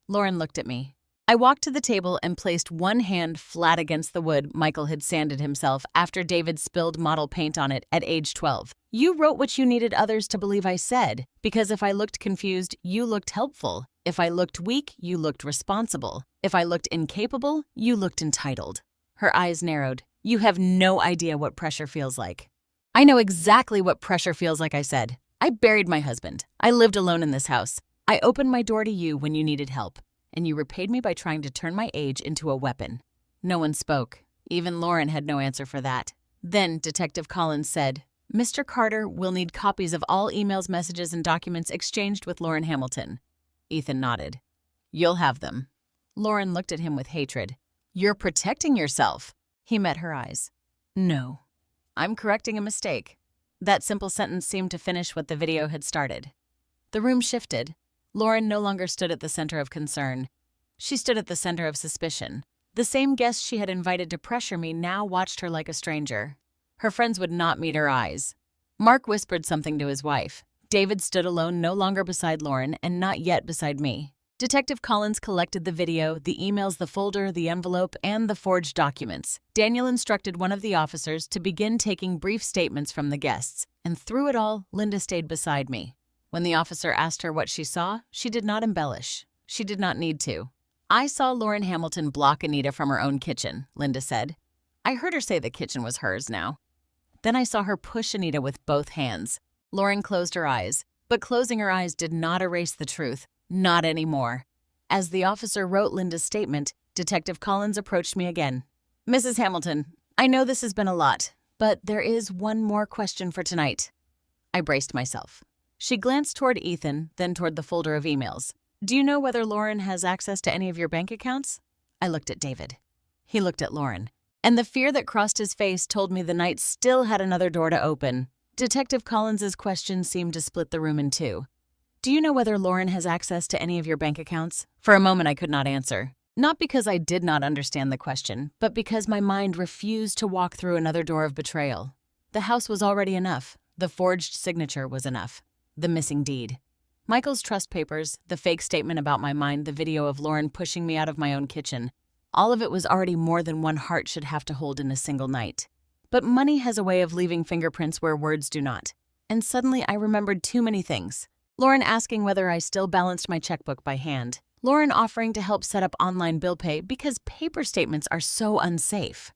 [SPEAKER 1] Lauren looked at me. I walked to the table and placed one hand flat against the wood Michael had sanded himself after David spilled model paint on it at age 12. You wrote what you needed others to believe I said, because if I looked confused, you looked helpful. If I looked weak, you looked responsible. If I looked incapable, you looked entitled. Her eyes narrowed. You have no idea what pressure feels like. I know exactly what pressure feels like, I said. I buried my husband. I lived alone in this house. I opened my door to you when you needed help, and you repaid me by trying to turn my age into a weapon. No one spoke. Even Lauren had no answer for that. Then Detective Collins said, Mr. Carter will need copies of all emails, messages, and documents exchanged with Lauren Hamilton. Ethan nodded. You'll have them. Lauren looked at him with hatred. You're protecting yourself. He met her eyes. No. I'm correcting a mistake. That simple sentence seemed to finish what the video had started. The room shifted. Lauren no longer stood at the center of concern. She stood at the center of suspicion. The same guest she had invited to pressure me now watched her like a stranger. Her friends would not meet her eyes. Mark whispered something to his wife. David stood alone, no longer beside Lauren, and not yet beside me. Detective Collins collected the video, the emails, the folder, the envelope, and the forged documents. Daniel instructed one of the officers to begin taking brief statements from the guests, and through it all, Linda stayed beside me. When the officer asked her what she saw, she did not embellish. She did not need to. I saw Lauren Hamilton block Anita from her own kitchen, Linda said. I heard her say the kitchen was hers now. Then I saw her push Anita with both hands. Lauren closed her eyes, but closing her eyes did not erase the truth. Not anymore. As the officer wrote Linda's statement, Detective Collins approached me again. Mrs. Hamilton, I know this has been a lot, but there is one more question for tonight. I braced myself. She glanced toward Ethan, then toward the folder of emails. Do you know whether Lauren has access to any of your bank accounts? I looked at David. He looked at Lauren. And the fear that crossed his face told me the night still had another door to open. Detective Collins's question seemed to split the room in two. Do you know whether Lauren has access to any of your bank accounts? For a moment I could not answer. Not because I did not understand the question, but because my mind refused to walk through another door of betrayal. The house was already enough. The forged signature was enough. The missing deed. Michael's trust papers, the fake statement about my mind, the video of Lauren pushing me out of my own kitchen. All of it was already more than one heart should have to hold in a single night. But money has a way of leaving fingerprints where words do not. And suddenly I remembered too many things. Lauren asking whether I still balanced my checkbook by hand. Lauren offering to help set up online bill pay because paper statements are so unsafe.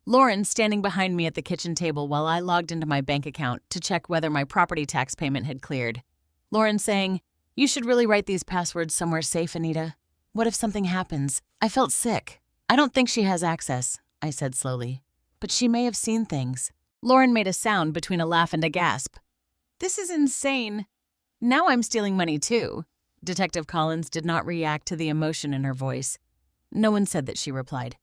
[SPEAKER 1] Lauren standing behind me at the kitchen table while I logged into my bank account to check whether my property tax payment had cleared. Lauren saying, "You should really write these passwords somewhere safe, Anita. What if something happens?" I felt sick. I don't think she has access, I said slowly. But she may have seen things. Lauren made a sound between a laugh and a gasp. This is insane. Now I'm stealing money too. Detective Collins did not react to the emotion in her voice. No one said that, she replied.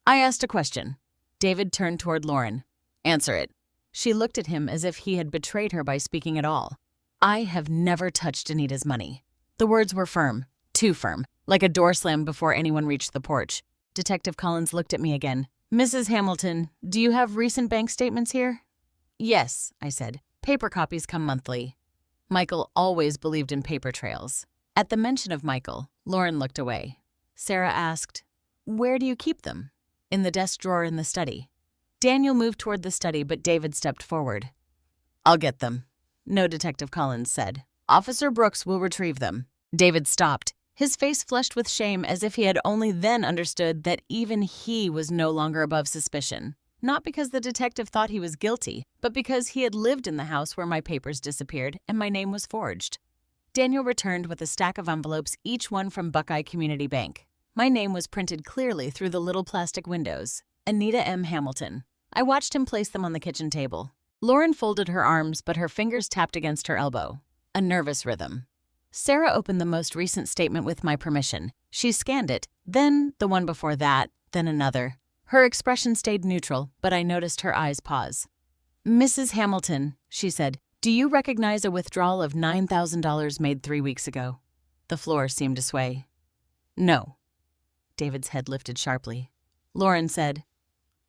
[SPEAKER 1] I asked a question. David turned toward Lauren. Answer it. She looked at him as if he had betrayed her by speaking at all. I have never touched Anita's money. The words were firm, too firm, like a door slam before anyone reached the porch. Detective Collins looked at me again. Mrs. Hamilton, do you have recent bank statements here? Yes, I said. Paper copies come monthly. Michael always believed in paper trails. At the mention of Michael, Lauren looked away. Sarah asked, Where do you keep them? In the desk drawer in the study. Daniel moved toward the study, but David stepped forward. I'll get them. No, Detective Collins said. Officer Brooks will retrieve them. David stopped, his face flushed with shame as if he had only then understood that even he was no longer above suspicion. Not because the detective thought he was guilty, but because he had lived in the house where my papers disappeared and my name was forged. Daniel returned with a stack of envelopes, each one from Buckeye Community Bank. My name was printed clearly through the little plastic windows. Anita M. Hamilton. I watched him place them on the kitchen table. Lauren folded her arms, but her fingers tapped against her elbow. A nervous rhythm. Sarah opened the most recent statement with my permission. She scanned it, then the one before that, then another. Her expression stayed neutral, but I noticed her eyes pause. Mrs. Hamilton, she said, do you recognize a withdrawal of $9,000 made 3 weeks ago? The floor seemed to sway. No. David's head lifted sharply. Lauren said,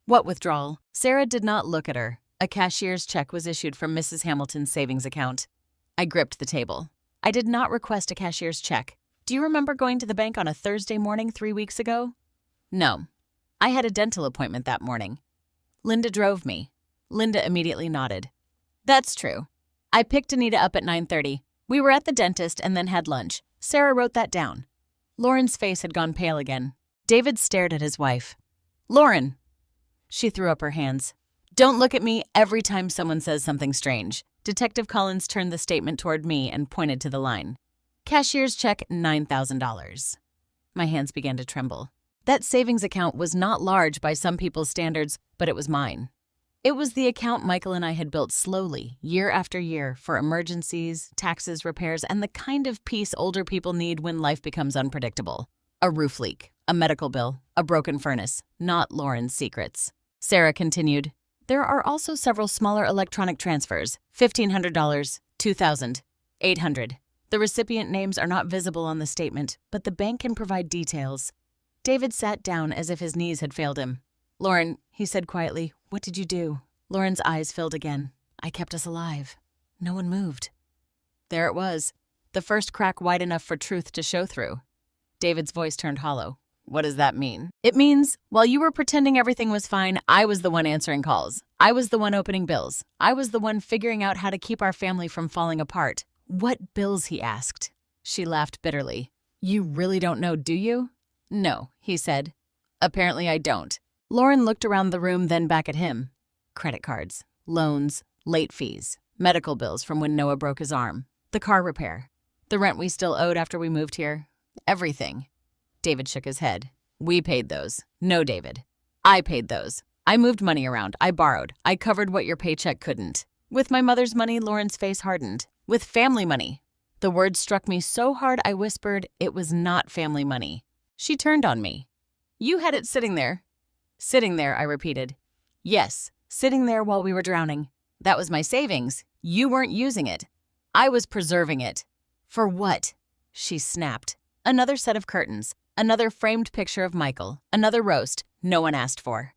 [SPEAKER 1] What withdrawal? Sarah did not look at her. A cashier's check was issued from Mrs. Hamilton's savings account. I gripped the table. I did not request a cashier's check. Do you remember going to the bank on a Thursday morning 3 weeks ago? No. I had a dental appointment that morning. Linda drove me. Linda immediately nodded. That's true. I picked Anita up at 9:30. We were at the dentist and then had lunch. Sarah wrote that down. Lauren's face had gone pale again. David stared at his wife. Lauren! She threw up her hands. Don't look at me every time someone says something strange. Detective Collins turned the statement toward me and pointed to the line. Cashier's check, $9,000. My hands began to tremble. That savings account was not large by some people's standards, but it was mine. It was the account Michael and I had built slowly, year after year, for emergencies, taxes, repairs, and the kind of peace older people need when life becomes unpredictable. A roof leak, a medical bill, a broken furnace, not Lauren's secrets. Sarah continued, There are also several smaller electronic transfers, $1,500, $2,000, $800. The recipient names are not visible on the statement, but the bank can provide details. David sat down as if his knees had failed him. Lauren, he said quietly, what did you do? Lauren's eyes filled again. I kept us alive. No one moved. There it was, the first crack wide enough for truth to show through. David's voice turned hollow. What does that mean? It means, while you were pretending everything was fine, I was the one answering calls. I was the one opening bills. I was the one figuring out how to keep our family from falling apart. What bills, he asked. She laughed bitterly. You really don't know, do you? No, he said. Apparently I don't. Lauren looked around the room, then back at him. Credit cards, loans, late fees, medical bills from when Noah broke his arm, the car repair, the rent we still owed after we moved here. Everything. David shook his head. We paid those. No, David. I paid those. I moved money around. I borrowed. I covered what your paycheck couldn't. With my mother's money, Lauren's face hardened. With family money. The word struck me so hard I whispered it was not family money. She turned on me. You had it sitting there. Sitting there, I repeated. Yes, sitting there while we were drowning. That was my savings. You weren't using it. I was preserving it. For what? She snapped. Another set of curtains. Another framed picture of Michael. Another roast no one asked for.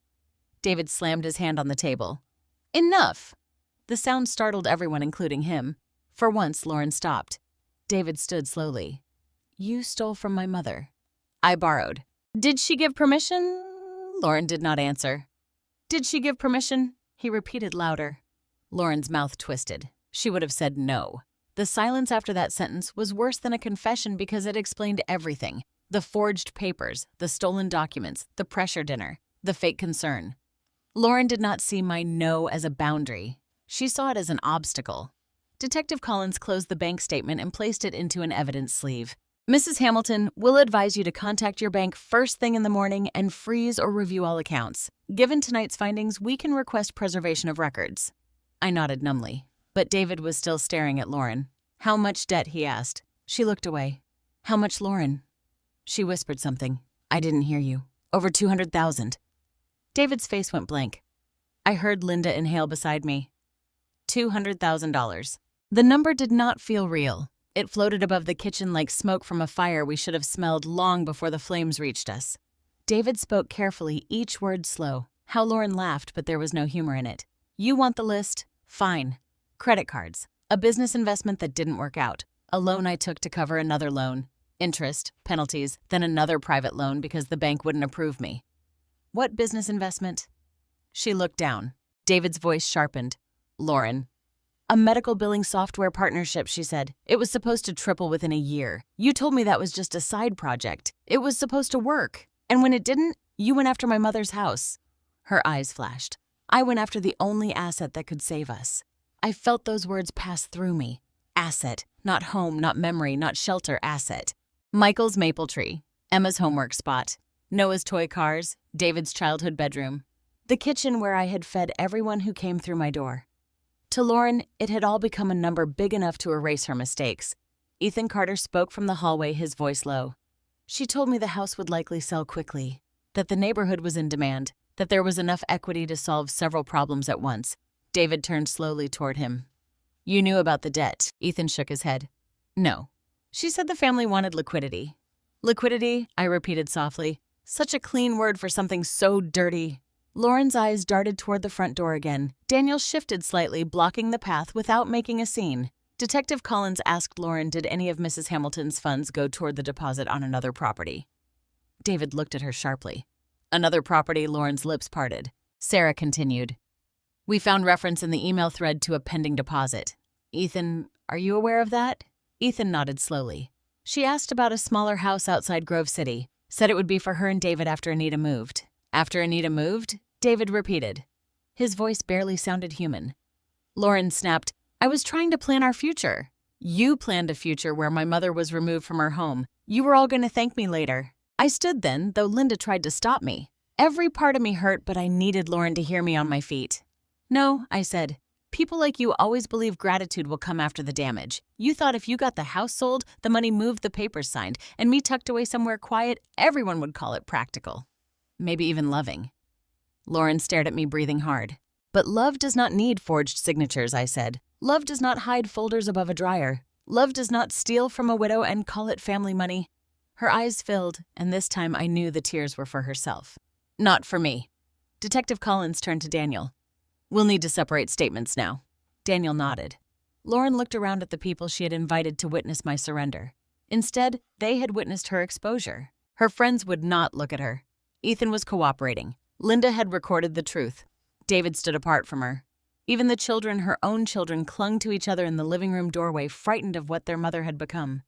[SPEAKER 1] David slammed his hand on the table. Enough! The sound startled everyone, including him. For once, Lauren stopped. David stood slowly. You stole from my mother. I borrowed. Did she give permission? Lauren did not answer. Did she give permission? He repeated louder. Lauren's mouth twisted. She would have said no. The silence after that sentence was worse than a confession because it explained everything. The forged papers, the stolen documents, the pressure dinner, the fake concern. Lauren did not see my no as a boundary. She saw it as an obstacle. Detective Collins closed the bank statement and placed it into an evidence sleeve. Mrs. Hamilton will advise you to contact your bank first thing in the morning and freeze or review all accounts. Given tonight's findings, we can request preservation of records. I nodded numbly, but David was still staring at Lauren. How much debt, he asked. She looked away. How much, Lauren? She whispered something. I didn't hear you. Over 200,000. David's face went blank. I heard Linda inhale beside me. $200,000. The number did not feel real. It floated above the kitchen like smoke from a fire we should have smelled long before the flames reached us. David spoke carefully, each word slow. How Lauren laughed, but there was no humor in it. You want the list? Fine. Credit cards. A business investment that didn't work out. A loan I took to cover another loan. Interest, penalties, then another private loan because the bank wouldn't approve me. What business investment? She looked down. David's voice sharpened. Lauren. A medical billing software partnership, she said. It was supposed to triple within a year. You told me that was just a side project. It was supposed to work. And when it didn't, you went after my mother's house. Her eyes flashed. I went after the only asset that could save us. I felt those words pass through me. Asset. Not home, not memory, not shelter, asset. Michael's maple tree. Emma's homework spot. Noah's toy cars. David's childhood bedroom. The kitchen where I had fed everyone who came through my door. To Lauren, it had all become a number big enough to erase her mistakes. Ethan Carter spoke from the hallway, his voice low. She told me the house would likely sell quickly, that the neighborhood was in demand, that there was enough equity to solve several problems at once. David turned slowly toward him. You knew about the debt. Ethan shook his head. No. She said the family wanted liquidity. Liquidity, I repeated softly. Such a clean word for something so dirty. Lauren's eyes darted toward the front door again. Daniel shifted slightly, blocking the path without making a scene. Detective Collins asked Lauren did any of Mrs. Hamilton's funds go toward the deposit on another property. David looked at her sharply. Another property, Lauren's lips parted. Sarah continued. We found reference in the email thread to a pending deposit. Ethan, are you aware of that? Ethan nodded slowly. She asked about a smaller house outside Grove City. Said it would be for her and David after Anita moved. After Anita moved? David repeated. His voice barely sounded human. Lauren snapped, I was trying to plan our future. You planned a future where my mother was removed from her home. You were all going to thank me later. I stood then, though Linda tried to stop me. Every part of me hurt, but I needed Lauren to hear me on my feet. No, I said. People like you always believe gratitude will come after the damage. You thought if you got the house sold, the money moved, the papers signed, and me tucked away somewhere quiet, everyone would call it practical. Maybe even loving. Lauren stared at me, breathing hard. But love does not need forged signatures, I said. Love does not hide folders above a dryer. Love does not steal from a widow and call it family money. Her eyes filled, and this time I knew the tears were for herself. Not for me. Detective Collins turned to Daniel. We'll need to separate statements now. Daniel nodded. Lauren looked around at the people she had invited to witness my surrender. Instead, they had witnessed her exposure. Her friends would not look at her. Ethan was cooperating. Linda had recorded the truth. David stood apart from her. Even the children, her own children, clung to each other in the living room doorway, frightened of what their mother had become.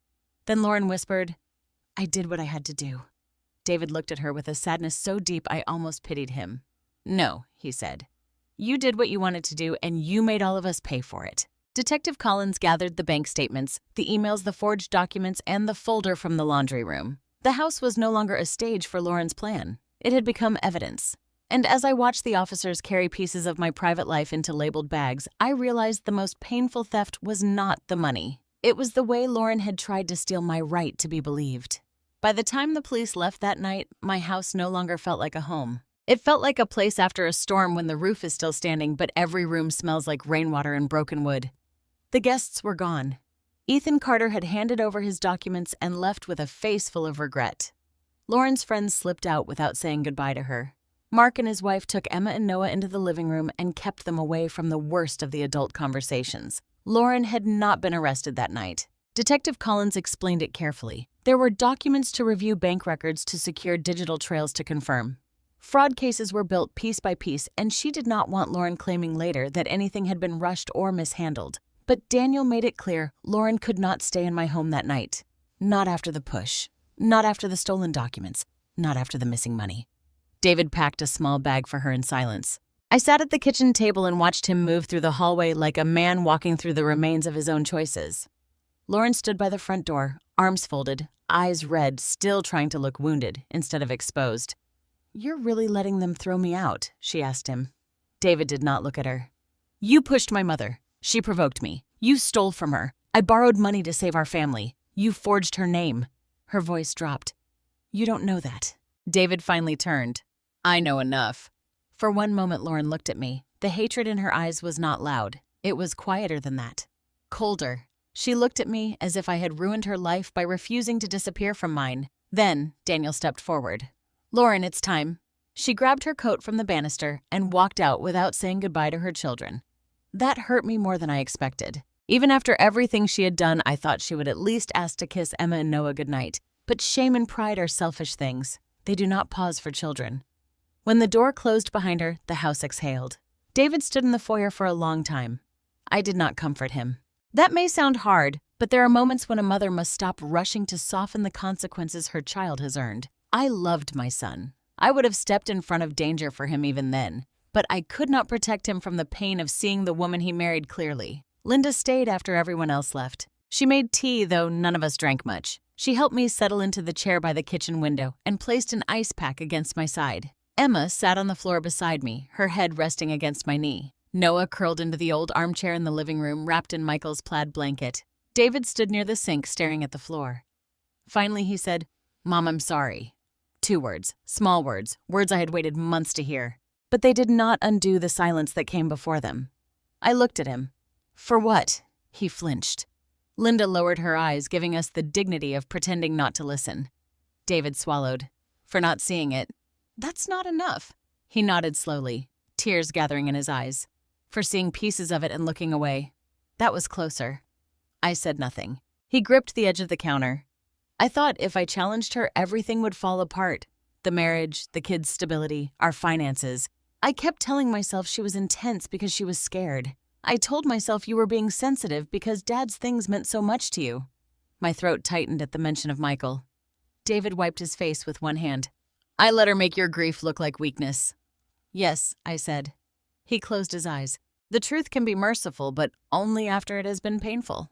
[SPEAKER 1] Then Lauren whispered, I did what I had to do. David looked at her with a sadness so deep I almost pitied him. "No," he said. "You did what you wanted to do, and you made all of us pay for it." Detective Collins gathered the bank statements, the emails, the forged documents, and the folder from the laundry room. The house was no longer a stage for Lauren's plan. It had become evidence. And as I watched the officers carry pieces of my private life into labeled bags, I realized the most painful theft was not the money. It was the way Lauren had tried to steal my right to be believed. By the time the police left that night, my house no longer felt like a home. It felt like a place after a storm when the roof is still standing, but every room smells like rainwater and broken wood. The guests were gone. Ethan Carter had handed over his documents and left with a face full of regret. Lauren's friends slipped out without saying goodbye to her. Mark and his wife took Emma and Noah into the living room and kept them away from the worst of the adult conversations. Lauren had not been arrested that night. Detective Collins explained it carefully. There were documents to review, bank records to secure, digital trails to confirm. Fraud cases were built piece by piece, and she did not want Lauren claiming later that anything had been rushed or mishandled. But Daniel made it clear Lauren could not stay in my home that night. Not after the push. Not after the stolen documents. Not after the missing money. David packed a small bag for her in silence. I sat at the kitchen table and watched him move through the hallway like a man walking through the remains of his own choices. Lauren stood by the front door, arms folded, eyes red, still trying to look wounded instead of exposed. "You're really letting them throw me out?" she asked him. David did not look at her. "You pushed my mother. She provoked me. You stole from her. I borrowed money to save our family. You forged her name." Her voice dropped. "You don't know that." David finally turned. "I know enough." For one moment, Lauren looked at me. The hatred in her eyes was not loud. It was quieter than that. Colder. She looked at me as if I had ruined her life by refusing to disappear from mine. Then Daniel stepped forward. "Lauren, it's time." She grabbed her coat from the banister and walked out without saying goodbye to her children. That hurt me more than I expected. Even after everything she had done, I thought she would at least ask to kiss Emma and Noah goodnight. But shame and pride are selfish things. They do not pause for children. When the door closed behind her, the house exhaled. David stood in the foyer for a long time. I did not comfort him. That may sound hard, but there are moments when a mother must stop rushing to soften the consequences her child has earned. I loved my son. I would have stepped in front of danger for him even then. But I could not protect him from the pain of seeing the woman he married clearly. Linda stayed after everyone else left. She made tea, though none of us drank much. She helped me settle into the chair by the kitchen window and placed an ice pack against my side. Emma sat on the floor beside me, her head resting against my knee. Noah curled into the old armchair in the living room, wrapped in Michael's plaid blanket. David stood near the sink, staring at the floor. Finally, he said, "Mom, I'm sorry." 2 words, small words, words I had waited months to hear. But they did not undo the silence that came before them. I looked at him. "For what?" He flinched. Linda lowered her eyes, giving us the dignity of pretending not to listen. David swallowed. "For not seeing it." "That's not enough." He nodded slowly, tears gathering in his eyes. "For seeing pieces of it and looking away." That was closer. I said nothing. He gripped the edge of the counter. I thought if I challenged her, everything would fall apart. The marriage, the kids' stability, our finances. I kept telling myself she was intense because she was scared. I told myself you were being sensitive because Dad's things meant so much to you. My throat tightened at the mention of Michael. David wiped his face with one hand. "I let her make your grief look like weakness." "Yes," I said. He closed his eyes. "The truth can be merciful, but only after it has been painful."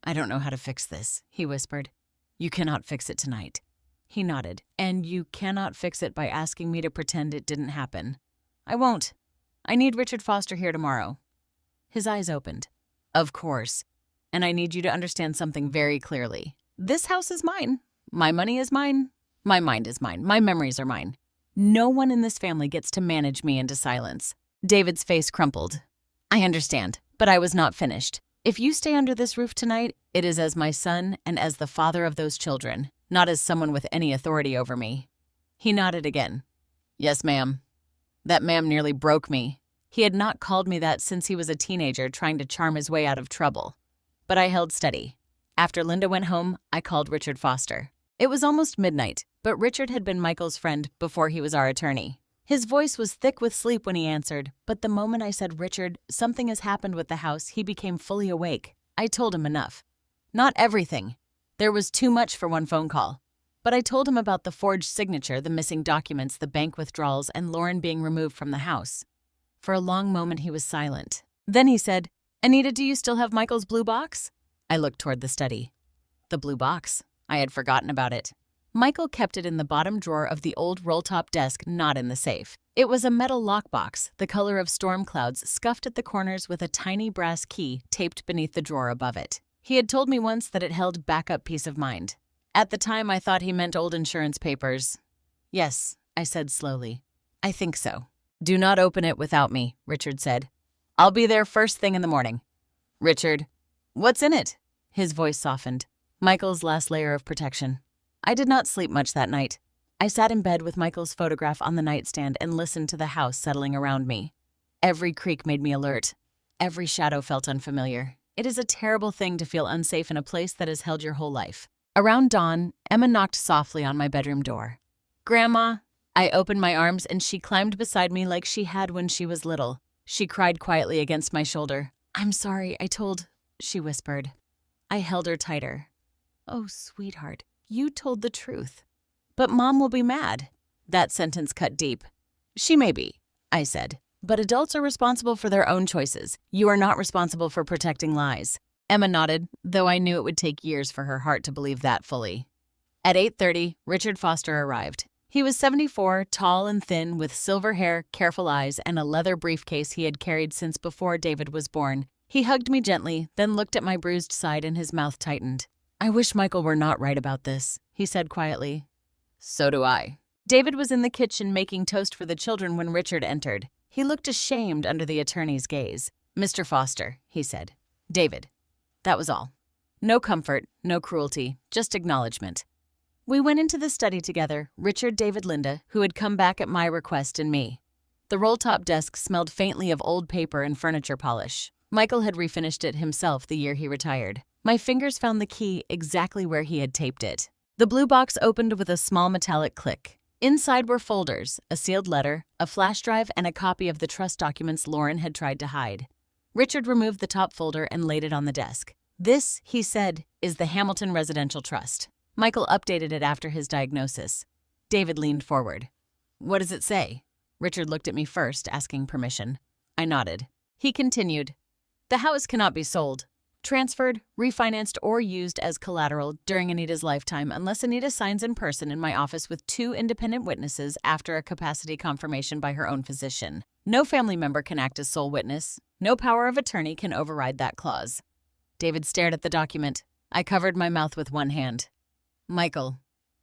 [SPEAKER 1] "I don't know how to fix this," he whispered. "You cannot fix it tonight." He nodded. "And you cannot fix it by asking me to pretend it didn't happen." "I won't. I need Richard Foster here tomorrow." His eyes opened. "Of course. And I need you to understand something very clearly. This house is mine. My money is mine. My mind is mine. My memories are mine. No one in this family gets to manage me into silence." David's face crumpled. "I understand, but I was not finished. If you stay under this roof tonight, it is as my son and as the father of those children, not as someone with any authority over me." He nodded again. "Yes, ma'am." That ma'am nearly broke me. He had not called me that since he was a teenager trying to charm his way out of trouble. But I held steady. After Linda went home, I called Richard Foster. It was almost midnight, but Richard had been Michael's friend before he was our attorney. His voice was thick with sleep when he answered, but the moment I said, "Richard, something has happened with the house," he became fully awake. I told him enough. Not everything. There was too much for one phone call. but I told him about the forged signature, the missing documents, the bank withdrawals, and Lauren being removed from the house. For a long moment, he was silent. Then he said, "Anita, do you still have Michael's blue box?" I looked toward the study. The blue box. I had forgotten about it. Michael kept it in the bottom drawer of the old roll-top desk, not in the safe. It was a metal lockbox, the color of storm clouds, scuffed at the corners with a tiny brass key taped beneath the drawer above it. He had told me once that it held backup peace of mind. At the time, I thought he meant old insurance papers. "Yes," I said slowly. "I think so." "Do not open it without me," Richard said. "I'll be there first thing in the morning." "Richard, what's in it?" His voice softened. Michael's last layer of protection. I did not sleep much that night. I sat in bed with Michael's photograph on the nightstand and listened to the house settling around me. Every creak made me alert. Every shadow felt unfamiliar. It is a terrible thing to feel unsafe in a place that has held your whole life. Around dawn, Emma knocked softly on my bedroom door. "Grandma." I opened my arms and she climbed beside me like she had when she was little. She cried quietly against my shoulder. "I'm sorry, she whispered. I held her tighter. "Oh, sweetheart, you told the truth." "But Mom will be mad." That sentence cut deep. "She may be," I said. "But adults are responsible for their own choices. You are not responsible for protecting lies." Emma nodded, though I knew it would take years for her heart to believe that fully. At 8:30, Richard Foster arrived. He was 74, tall and thin, with silver hair, careful eyes, and a leather briefcase he had carried since before David was born. He hugged me gently, then looked at my bruised side and his mouth tightened. "I wish Michael were not right about this," he said quietly. "So do I." David was in the kitchen making toast for the children when Richard entered. He looked ashamed under the attorney's gaze. "Mr. Foster," he said. "David." That was all. No comfort, no cruelty, just acknowledgement. We went into the study together, Richard, David, Linda, who had come back at my request, and me. The roll-top desk smelled faintly of old paper and furniture polish. Michael had refinished it himself the year he retired. My fingers found the key exactly where he had taped it. The blue box opened with a small metallic click. Inside were folders, a sealed letter, a flash drive, and a copy of the trust documents Lauren had tried to hide. Richard removed the top folder and laid it on the desk. "This," he said, "is the Hamilton Residential Trust." Michael updated it after his diagnosis. David leaned forward. "What does it say?" Richard looked at me first, asking permission. I nodded. He continued. "The house cannot be sold, transferred, refinanced, or used as collateral during Anita's lifetime unless Anita signs in person in my office with 2 independent witnesses after a capacity confirmation by her own physician. No family member can act as sole witness. No power of attorney can override that clause." David stared at the document. I covered my mouth with one hand. Michael.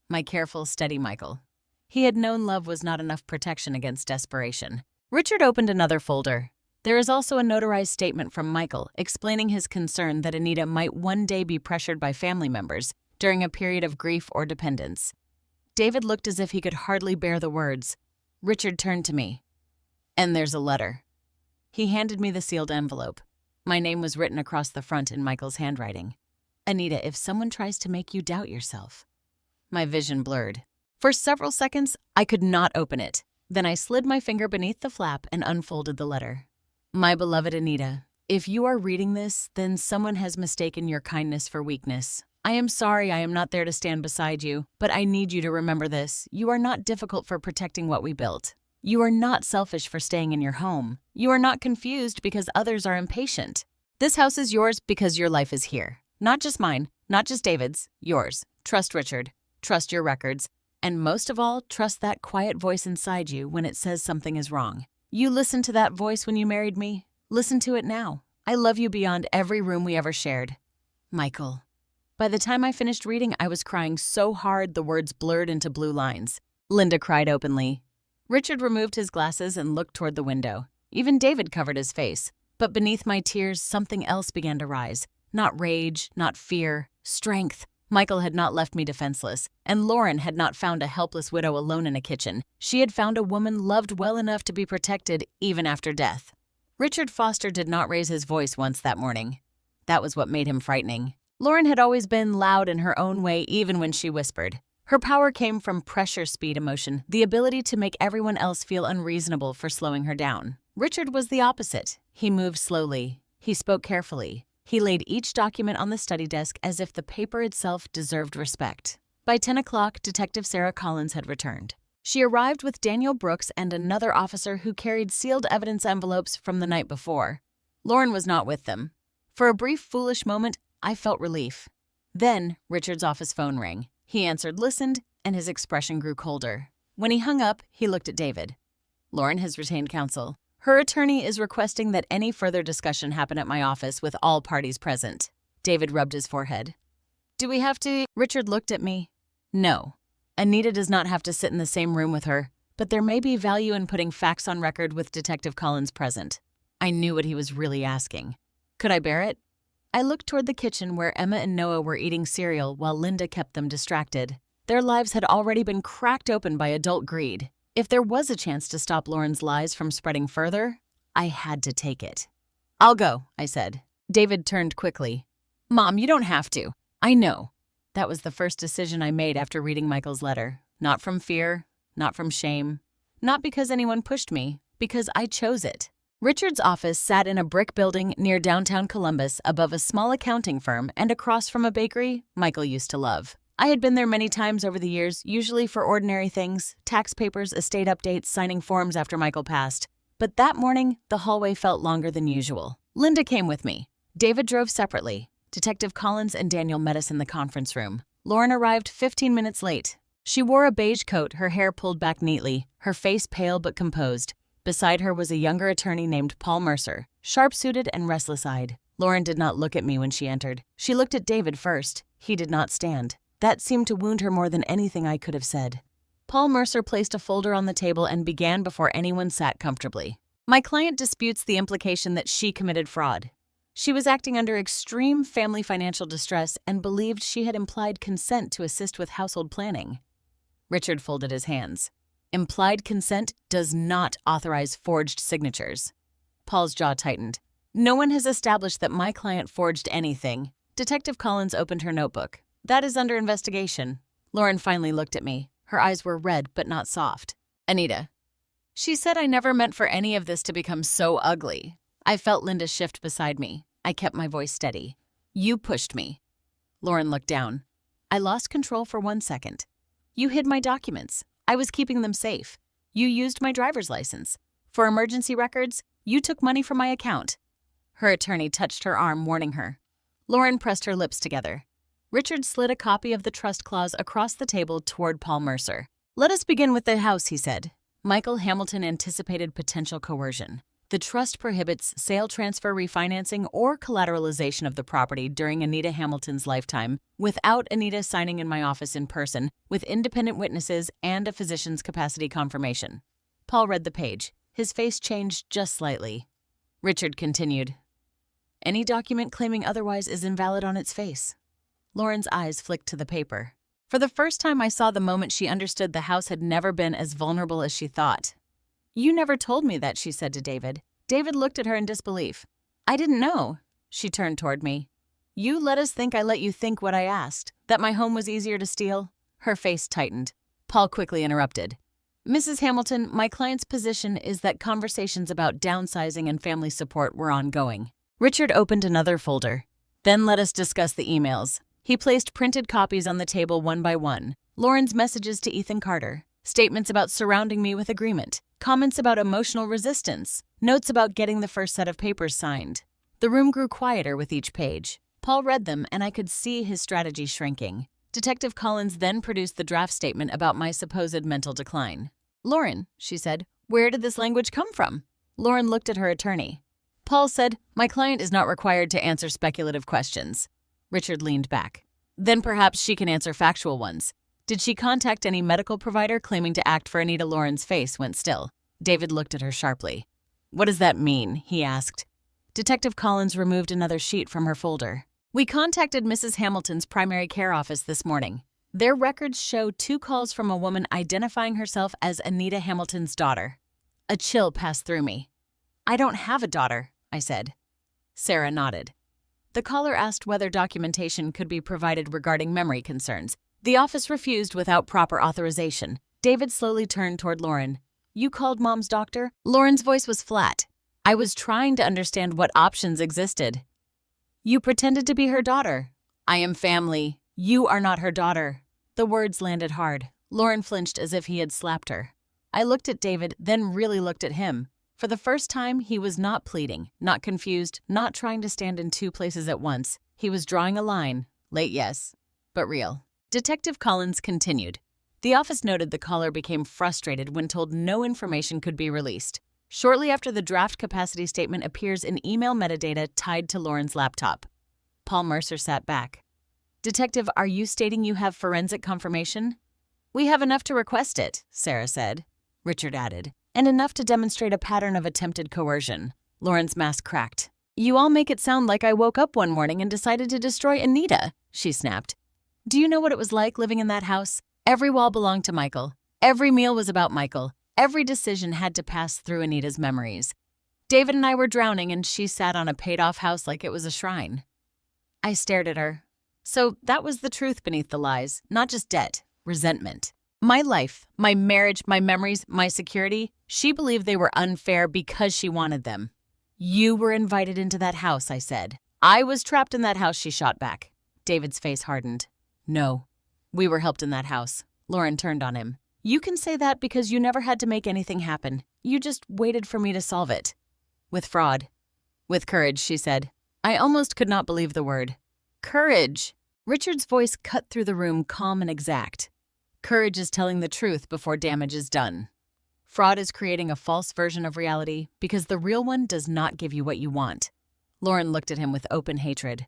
[SPEAKER 1] My careful, steady Michael. He had known love was not enough protection against desperation. Richard opened another folder. There is also a notarized statement from Michael explaining his concern that Anita might one day be pressured by family members during a period of grief or dependence. David looked as if he could hardly bear the words. Richard turned to me. "And there's a letter." He handed me the sealed envelope. My name was written across the front in Michael's handwriting. "Anita, if someone tries to make you doubt yourself." My vision blurred. For several seconds, I could not open it. Then I slid my finger beneath the flap and unfolded the letter. "My beloved Anita, if you are reading this, then someone has mistaken your kindness for weakness. I am sorry I am not there to stand beside you, but I need you to remember this. You are not difficult for protecting what we built. You are not selfish for staying in your home. You are not confused because others are impatient. This house is yours because your life is here. Not just mine, not just David's, yours. Trust Richard. Trust your records. And most of all, trust that quiet voice inside you when it says something is wrong. You listened to that voice when you married me. Listen to it now. I love you beyond every room we ever shared. Michael." By the time I finished reading, I was crying so hard the words blurred into blue lines. Linda cried openly. Richard removed his glasses and looked toward the window. Even David covered his face. But beneath my tears, something else began to rise. Not rage, not fear, strength. Michael had not left me defenseless, and Lauren had not found a helpless widow alone in a kitchen. She had found a woman loved well enough to be protected even after death. Richard Foster did not raise his voice once that morning. That was what made him frightening. Lauren had always been loud in her own way, even when she whispered. Her power came from pressure speed emotion, the ability to make everyone else feel unreasonable for slowing her down. Richard was the opposite. He moved slowly. He spoke carefully. He laid each document on the study desk as if the paper itself deserved respect. By 10 o'clock, Detective Sarah Collins had returned. She arrived with Daniel Brooks and another officer who carried sealed evidence envelopes from the night before. Lauren was not with them. For a brief, foolish moment, I felt relief. Then, Richard's office phone rang. He answered, listened, and his expression grew colder. When he hung up, he looked at David. Lauren has retained counsel. Her attorney is requesting that any further discussion happen at my office with all parties present. David rubbed his forehead. Do we have to? Richard looked at me. No. Anita does not have to sit in the same room with her, but there may be value in putting facts on record with Detective Collins present. I knew what he was really asking. Could I bear it? I looked toward the kitchen where Emma and Noah were eating cereal while Linda kept them distracted. Their lives had already been cracked open by adult greed. If there was a chance to stop Lauren's lies from spreading further, I had to take it. I'll go, I said. David turned quickly. Mom, you don't have to. I know. That was the first decision I made after reading Michael's letter. Not from fear, not from shame, not because anyone pushed me, because I chose it. Richard's office sat in a brick building near downtown Columbus above a small accounting firm and across from a bakery Michael used to love. I had been there many times over the years, usually for ordinary things, tax papers, estate updates, signing forms after Michael passed. But that morning, the hallway felt longer than usual. Linda came with me. David drove separately. Detective Collins and Daniel met us in the conference room. Lauren arrived 15 minutes late. She wore a beige coat, her hair pulled back neatly, her face pale but composed. Beside her was a younger attorney named Paul Mercer, sharp-suited and restless-eyed. Lauren did not look at me when she entered. She looked at David first. He did not stand. That seemed to wound her more than anything I could have said. Paul Mercer placed a folder on the table and began before anyone sat comfortably. My client disputes the implication that she committed fraud. She was acting under extreme family financial distress and believed she had implied consent to assist with household planning. Richard folded his hands. Implied consent does not authorize forged signatures. Paul's jaw tightened. No one has established that my client forged anything. Detective Collins opened her notebook. That is under investigation. Lauren finally looked at me. Her eyes were red but not soft. Anita. She said I never meant for any of this to become so ugly. I felt Linda shift beside me. I kept my voice steady. You pushed me. Lauren looked down. I lost control for 1 second. You hid my documents. I was keeping them safe. You used my driver's license. For emergency records, you took money from my account. Her attorney touched her arm, warning her. Lauren pressed her lips together. Richard slid a copy of the trust clause across the table toward Paul Mercer. Let us begin with the house, he said. Michael Hamilton anticipated potential coercion. The trust prohibits sale, transfer, refinancing, or collateralization of the property during Anita Hamilton's lifetime without Anita signing in my office in person with independent witnesses and a physician's capacity confirmation. Paul read the page. His face changed just slightly. Richard continued. Any document claiming otherwise is invalid on its face. Lauren's eyes flicked to the paper. For the first time, I saw the moment she understood the house had never been as vulnerable as she thought. You never told me that, she said to David. David looked at her in disbelief. I didn't know. She turned toward me. You let us think I let you think what I asked, that my home was easier to steal. Her face tightened. Paul quickly interrupted. Mrs. Hamilton, my client's position is that conversations about downsizing and family support were ongoing. Richard opened another folder. Then let us discuss the emails. He placed printed copies on the table one by one. Lauren's messages to Ethan Carter, statements about surrounding me with agreement, comments about emotional resistance, notes about getting the first set of papers signed. The room grew quieter with each page. Paul read them, and I could see his strategy shrinking. Detective Collins then produced the draft statement about my supposed mental decline. Lauren, she said, where did this language come from? Lauren looked at her attorney. Paul said, my client is not required to answer speculative questions. Richard leaned back. Then perhaps she can answer factual ones. Did she contact any medical provider claiming to act for Anita? Lauren's face went still. David looked at her sharply. What does that mean? He asked. Detective Collins removed another sheet from her folder. We contacted Mrs. Hamilton's primary care office this morning. Their records show 2 calls from a woman identifying herself as Anita Hamilton's daughter. A chill passed through me. I don't have a daughter, I said. Sarah nodded. The caller asked whether documentation could be provided regarding memory concerns. The office refused without proper authorization. David slowly turned toward Lauren. You called Mom's doctor? Lauren's voice was flat. I was trying to understand what options existed. You pretended to be her daughter. I am family. You are not her daughter. The words landed hard. Lauren flinched as if he had slapped her. I looked at David, then really looked at him. For the first time, he was not pleading, not confused, not trying to stand in two places at once. He was drawing a line. Late, yes, but real. Detective Collins continued. The office noted the caller became frustrated when told no information could be released. Shortly after the draft capacity statement appears in email metadata tied to Lauren's laptop. Paul Mercer sat back. Detective, are you stating you have forensic confirmation? We have enough to request it, Sarah said. Richard added, and enough to demonstrate a pattern of attempted coercion. Lauren's mask cracked. You all make it sound like I woke up one morning and decided to destroy Anita, she snapped. Do you know what it was like living in that house? Every wall belonged to Michael. Every meal was about Michael. Every decision had to pass through Anita's memories. David and I were drowning, and she sat on a paid-off house like it was a shrine. I stared at her. So that was the truth beneath the lies, not just debt, resentment. My life, my marriage, my memories, my security, she believed they were unfair because she wanted them. You were invited into that house, I said. I was trapped in that house, she shot back. David's face hardened. No, we were helped in that house. Lauren turned on him. You can say that because you never had to make anything happen. You just waited for me to solve it. With fraud. With courage, she said. I almost could not believe the word. Courage. Richard's voice cut through the room, calm and exact. Courage is telling the truth before damage is done. Fraud is creating a false version of reality because the real one does not give you what you want. Lauren looked at him with open hatred.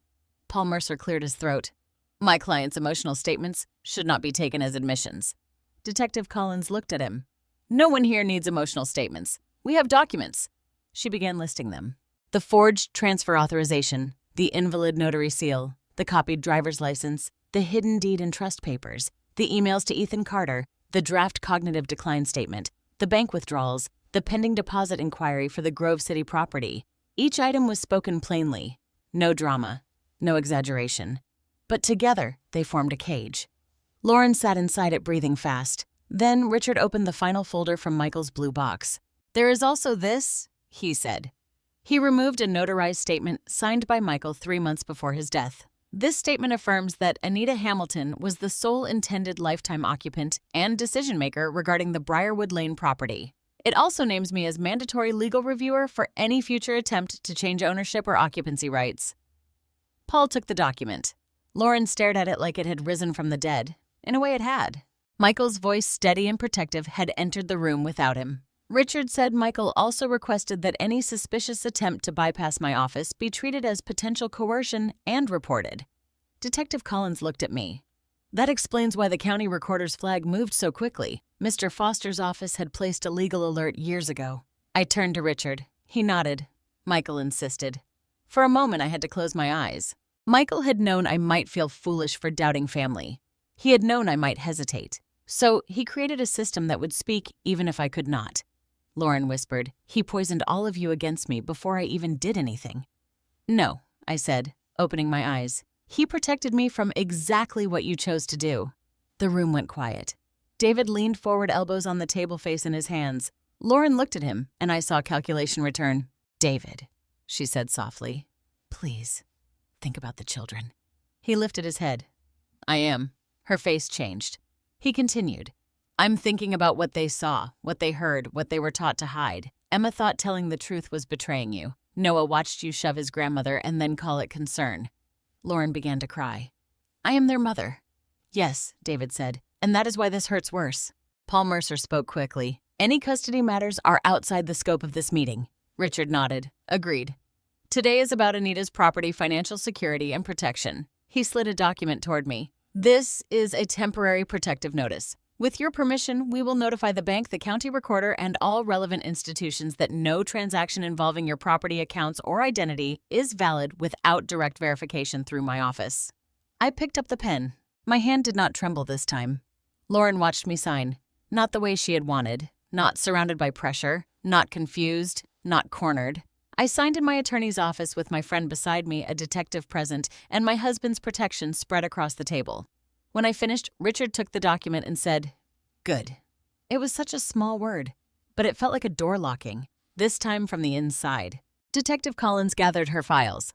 [SPEAKER 1] Paul Mercer cleared his throat. My client's emotional statements should not be taken as admissions. Detective Collins looked at him. No one here needs emotional statements. We have documents. She began listing them. The forged transfer authorization, the invalid notary seal, the copied driver's license, the hidden deed and trust papers, the emails to Ethan Carter, the draft cognitive decline statement, the bank withdrawals, the pending deposit inquiry for the Grove City property. Each item was spoken plainly. No drama, no exaggeration. But together, they formed a cage. Lauren sat inside it, breathing fast. Then Richard opened the final folder from Michael's blue box. There is also this, he said. He removed a notarized statement signed by Michael 3 months before his death. This statement affirms that Anita Hamilton was the sole intended lifetime occupant and decision-maker regarding the Briarwood Lane property. It also names me as mandatory legal reviewer for any future attempt to change ownership or occupancy rights. Paul took the document. Lauren stared at it like it had risen from the dead. In a way, it had. Michael's voice, steady and protective, had entered the room without him. Richard said Michael also requested that any suspicious attempt to bypass my office be treated as potential coercion and reported. Detective Collins looked at me. That explains why the county recorder's flag moved so quickly. Mr. Foster's office had placed a legal alert years ago. I turned to Richard. He nodded. Michael insisted. For a moment, I had to close my eyes. Michael had known I might feel foolish for doubting family. He had known I might hesitate. So he created a system that would speak even if I could not. Lauren whispered, he poisoned all of you against me before I even did anything. No, I said, opening my eyes. He protected me from exactly what you chose to do. The room went quiet. David leaned forward, elbows on the table face in his hands. Lauren looked at him, and I saw calculation return. David, she said softly, please. Think about the children. He lifted his head. I am. Her face changed. He continued. I'm thinking about what they saw, what they heard, what they were taught to hide. Emma thought telling the truth was betraying you. Noah watched you shove his grandmother and then call it concern. Lauren began to cry. I am their mother. Yes, David said, and that is why this hurts worse. Paul Mercer spoke quickly. Any custody matters are outside the scope of this meeting. Richard nodded. Agreed. Today is about Anita's property, financial security, and protection. He slid a document toward me. This is a temporary protective notice. With your permission, we will notify the bank, the county recorder, and all relevant institutions that no transaction involving your property accounts or identity is valid without direct verification through my office. I picked up the pen. My hand did not tremble this time. Lauren watched me sign. Not the way she had wanted. Not surrounded by pressure. Not confused. Not cornered. I signed in my attorney's office with my friend beside me, a detective present, and my husband's protection spread across the table. When I finished, Richard took the document and said, Good. It was such a small word, but it felt like a door locking, this time from the inside. Detective Collins gathered her files.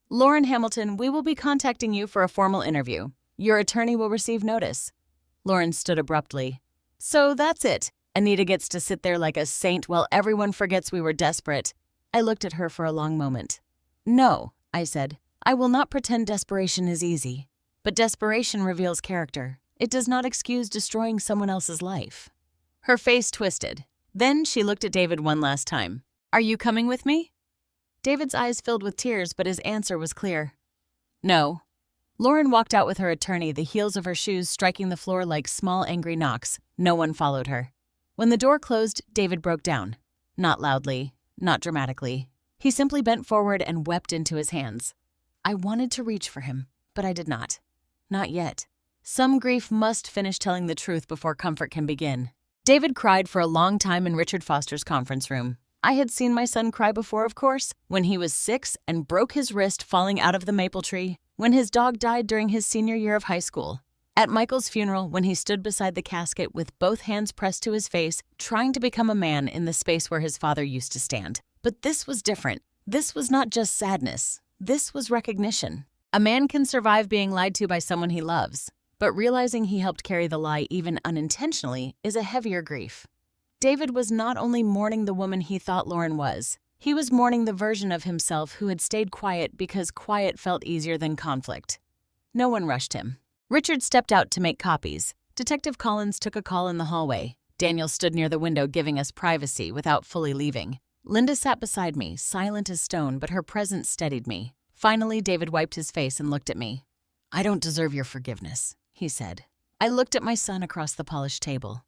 [SPEAKER 1] Lauren Hamilton, we will be contacting you for a formal interview. Your attorney will receive notice. Lauren stood abruptly. So that's it. Anita gets to sit there like a saint while everyone forgets we were desperate. I looked at her for a long moment. No, I said. I will not pretend desperation is easy. But desperation reveals character. It does not excuse destroying someone else's life. Her face twisted. Then she looked at David one last time. Are you coming with me? David's eyes filled with tears, but his answer was clear. No. Lauren walked out with her attorney, the heels of her shoes striking the floor like small angry knocks. No one followed her. When the door closed, David broke down. Not loudly, not dramatically. He simply bent forward and wept into his hands. I wanted to reach for him, but I did not. Not yet. Some grief must finish telling the truth before comfort can begin. David cried for a long time in Richard Foster's conference room. I had seen my son cry before, of course, when he was 6 and broke his wrist falling out of the maple tree, when his dog died during his senior year of high school, at Michael's funeral when he stood beside the casket with both hands pressed to his face, trying to become a man in the space where his father used to stand. But this was different. This was not just sadness. This was recognition. A man can survive being lied to by someone he loves, but realizing he helped carry the lie even unintentionally is a heavier grief. David was not only mourning the woman he thought Lauren was, he was mourning the version of himself who had stayed quiet because quiet felt easier than conflict. No one rushed him. Richard stepped out to make copies. Detective Collins took a call in the hallway. Daniel stood near the window giving us privacy without fully leaving. Linda sat beside me, silent as stone, but her presence steadied me. Finally, David wiped his face and looked at me. I don't deserve your forgiveness, he said. I looked at my son across the polished table.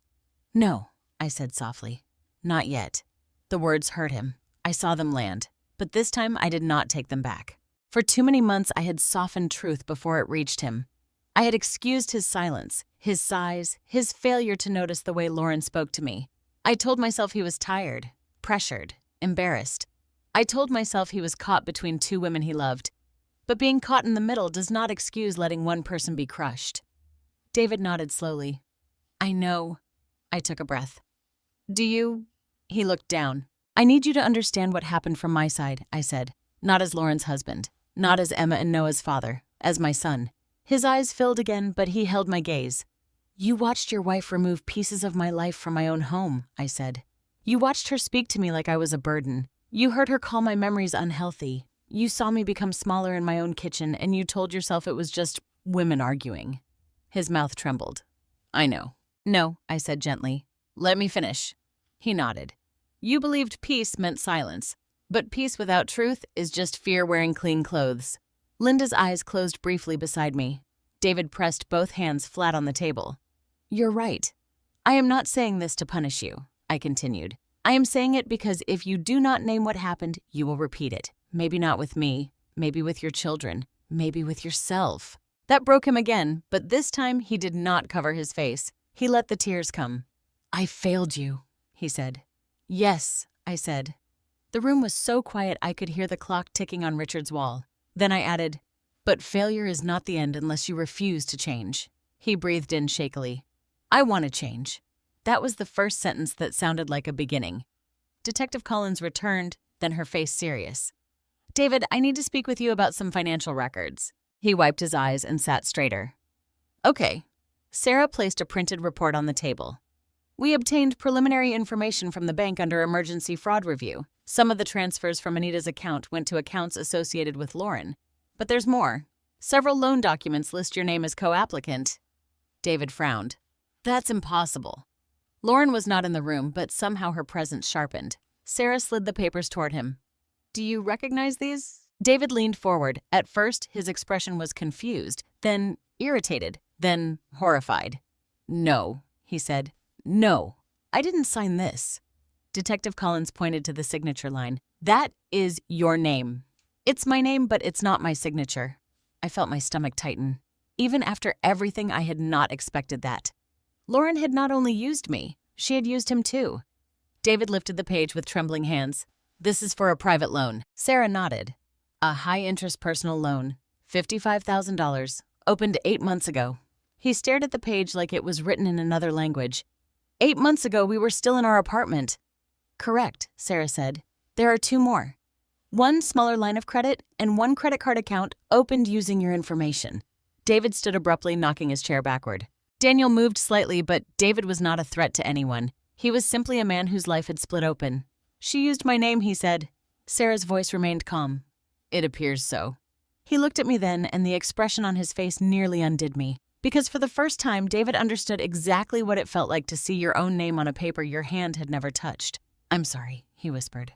[SPEAKER 1] No, I said softly. Not yet. The words hurt him. I saw them land, but this time I did not take them back. For too many months I had softened truth before it reached him. I had excused his silence, his sighs, his failure to notice the way Lauren spoke to me. I told myself he was tired, pressured, embarrassed. I told myself he was caught between two women he loved. But being caught in the middle does not excuse letting one person be crushed. David nodded slowly. I know. I took a breath. Do you? He looked down. I need you to understand what happened from my side, I said. Not as Lauren's husband, not as Emma and Noah's father, as my son. His eyes filled again, but he held my gaze. You watched your wife remove pieces of my life from my own home, I said. You watched her speak to me like I was a burden. You heard her call my memories unhealthy. You saw me become smaller in my own kitchen, and you told yourself it was just women arguing. His mouth trembled. I know. No, I said gently. Let me finish. He nodded. You believed peace meant silence, but peace without truth is just fear wearing clean clothes. Linda's eyes closed briefly beside me. David pressed both hands flat on the table. You're right. I am not saying this to punish you, I continued. I am saying it because if you do not name what happened, you will repeat it. Maybe not with me, maybe with your children, maybe with yourself. That broke him again, but this time he did not cover his face. He let the tears come. I failed you, he said. Yes, I said. The room was so quiet I could hear the clock ticking on Richard's wall. Then I added, but failure is not the end unless you refuse to change. He breathed in shakily. I want to change. That was the first sentence that sounded like a beginning. Detective Collins returned, then her face serious. David, I need to speak with you about some financial records. He wiped his eyes and sat straighter. Okay. Sarah placed a printed report on the table. We obtained preliminary information from the bank under emergency fraud review. Some of the transfers from Anita's account went to accounts associated with Lauren. But there's more. Several loan documents list your name as co-applicant. David frowned. That's impossible. Lauren was not in the room, but somehow her presence sharpened. Sarah slid the papers toward him. Do you recognize these? David leaned forward. At first, his expression was confused, then irritated, then horrified. No, he said. No, I didn't sign this. Detective Collins pointed to the signature line. That is your name. It's my name, but it's not my signature. I felt my stomach tighten. Even after everything, I had not expected that. Lauren had not only used me, she had used him too. David lifted the page with trembling hands. This is for a private loan. Sarah nodded. A high-interest personal loan, $55,000, opened 8 months ago. He stared at the page like it was written in another language. 8 months ago, we were still in our apartment. Correct, Sarah said. There are 2 more. 1 smaller line of credit and 1 credit card account opened using your information. David stood abruptly, knocking his chair backward. Daniel moved slightly, but David was not a threat to anyone. He was simply a man whose life had split open. She used my name, he said. Sarah's voice remained calm. It appears so. He looked at me then, and the expression on his face nearly undid me. Because for the first time, David understood exactly what it felt like to see your own name on a paper your hand had never touched. I'm sorry, he whispered.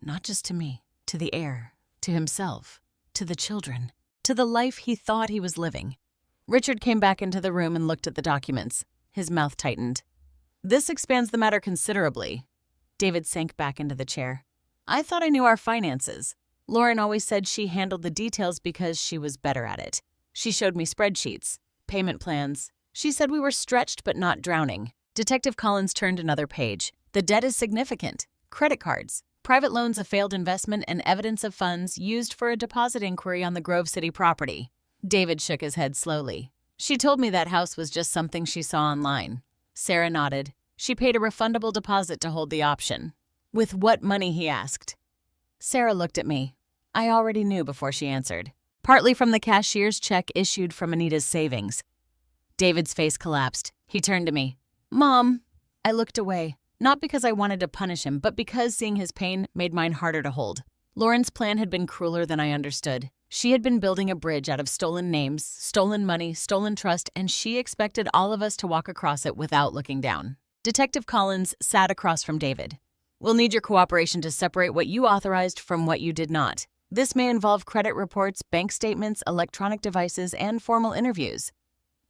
[SPEAKER 1] Not just to me, to the air, to himself, to the children, to the life he thought he was living. Richard came back into the room and looked at the documents. His mouth tightened. This expands the matter considerably. David sank back into the chair. I thought I knew our finances. Lauren always said she handled the details because she was better at it. She showed me spreadsheets, payment plans. She said we were stretched but not drowning. Detective Collins turned another page. The debt is significant. Credit cards, private loans, a failed investment, and evidence of funds used for a deposit inquiry on the Grove City property. David shook his head slowly. She told me that house was just something she saw online. Sarah nodded. She paid a refundable deposit to hold the option. With what money, he asked. Sarah looked at me. I already knew before she answered. Partly from the cashier's check issued from Anita's savings. David's face collapsed. He turned to me. Mom. I looked away, not because I wanted to punish him, but because seeing his pain made mine harder to hold. Lauren's plan had been crueler than I understood. She had been building a bridge out of stolen names, stolen money, stolen trust, and she expected all of us to walk across it without looking down. Detective Collins sat across from David. We'll need your cooperation to separate what you authorized from what you did not. This may involve credit reports, bank statements, electronic devices, and formal interviews.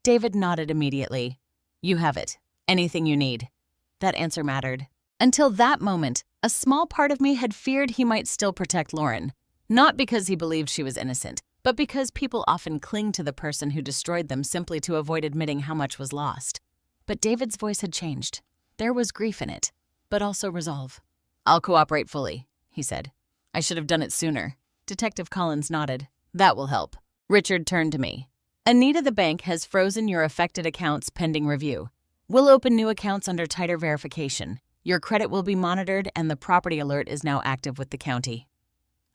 [SPEAKER 1] David nodded immediately. You have it. Anything you need. That answer mattered. Until that moment, a small part of me had feared he might still protect Lauren. Not because he believed she was innocent, but because people often cling to the person who destroyed them simply to avoid admitting how much was lost. But David's voice had changed. There was grief in it, but also resolve. I'll cooperate fully, he said. I should have done it sooner. Detective Collins nodded. That will help. Richard turned to me. Anita, the bank, has frozen your affected accounts pending review. We'll open new accounts under tighter verification. Your credit will be monitored, and the property alert is now active with the county.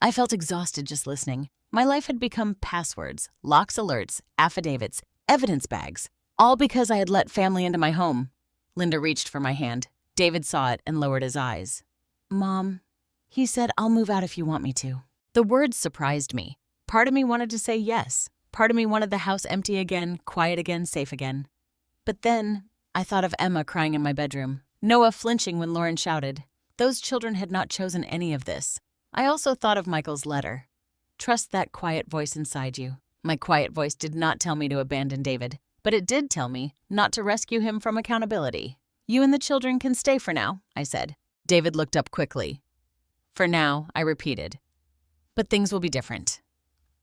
[SPEAKER 1] I felt exhausted just listening. My life had become passwords, locks, alerts, affidavits, evidence bags, all because I had let family into my home. Linda reached for my hand. David saw it and lowered his eyes. Mom, he said, I'll move out if you want me to. The words surprised me. Part of me wanted to say yes. Part of me wanted the house empty again, quiet again, safe again. But then I thought of Emma crying in my bedroom, Noah flinching when Lauren shouted. Those children had not chosen any of this. I also thought of Michael's letter. Trust that quiet voice inside you. My quiet voice did not tell me to abandon David, but it did tell me not to rescue him from accountability. You and the children can stay for now, I said. David looked up quickly. For now, I repeated. But things will be different.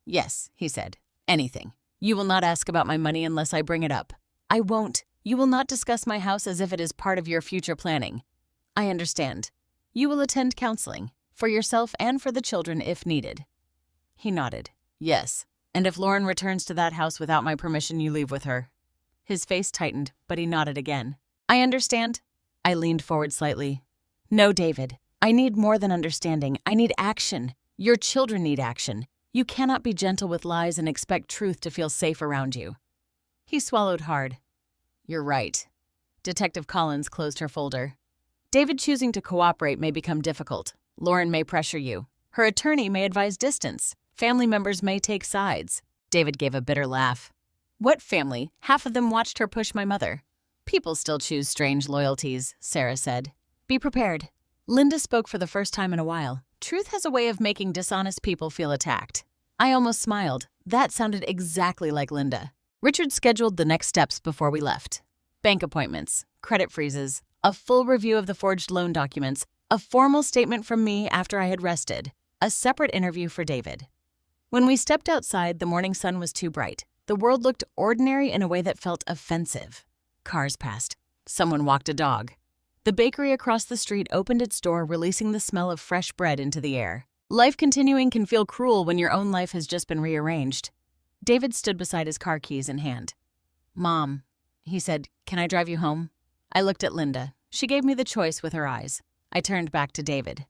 [SPEAKER 1] Yes, he said. Anything. You will not ask about my money unless I bring it up. I won't. You will not discuss my house as if it is part of your future planning. I understand. You will attend counseling, for yourself and for the children if needed. He nodded. Yes. And if Lauren returns to that house without my permission, you leave with her. His face tightened, but he nodded again. I understand. I leaned forward slightly. No, David. I need more than understanding. I need action. Your children need action. You cannot be gentle with lies and expect truth to feel safe around you. He swallowed hard. You're right. Detective Collins closed her folder. David choosing to cooperate may become difficult. Lauren may pressure you. Her attorney may advise distance. Family members may take sides. David gave a bitter laugh. What family? Half of them watched her push my mother. People still choose strange loyalties, Sarah said. Be prepared. Linda spoke for the first time in a while. Truth has a way of making dishonest people feel attacked. I almost smiled. That sounded exactly like Linda. Richard scheduled the next steps before we left. Bank appointments, credit freezes, a full review of the forged loan documents, a formal statement from me after I had rested, a separate interview for David. When we stepped outside, the morning sun was too bright. The world looked ordinary in a way that felt offensive. Cars passed. Someone walked a dog. The bakery across the street opened its door, releasing the smell of fresh bread into the air. Life continuing can feel cruel when your own life has just been rearranged. David stood beside his car keys in hand. Mom, he said, can I drive you home? I looked at Linda. She gave me the choice with her eyes. I turned back to David.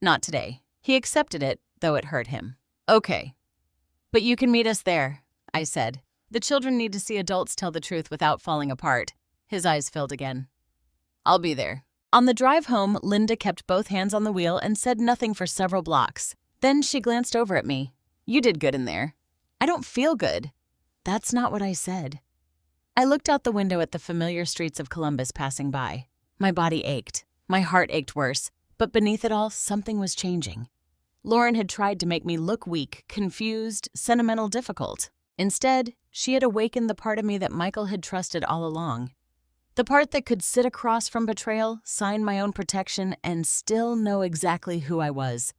[SPEAKER 1] Not today. He accepted it, though it hurt him. Okay. But you can meet us there, I said. The children need to see adults tell the truth without falling apart. His eyes filled again. I'll be there. On the drive home, Linda kept both hands on the wheel and said nothing for several blocks. Then she glanced over at me. You did good in there. I don't feel good. That's not what I said. I looked out the window at the familiar streets of Columbus passing by. My body ached. My heart ached worse. But beneath it all, something was changing. Lauren had tried to make me look weak, confused, sentimental, difficult. Instead, she had awakened the part of me that Michael had trusted all along. The part that could sit across from betrayal, sign my own protection, and still know exactly who I was.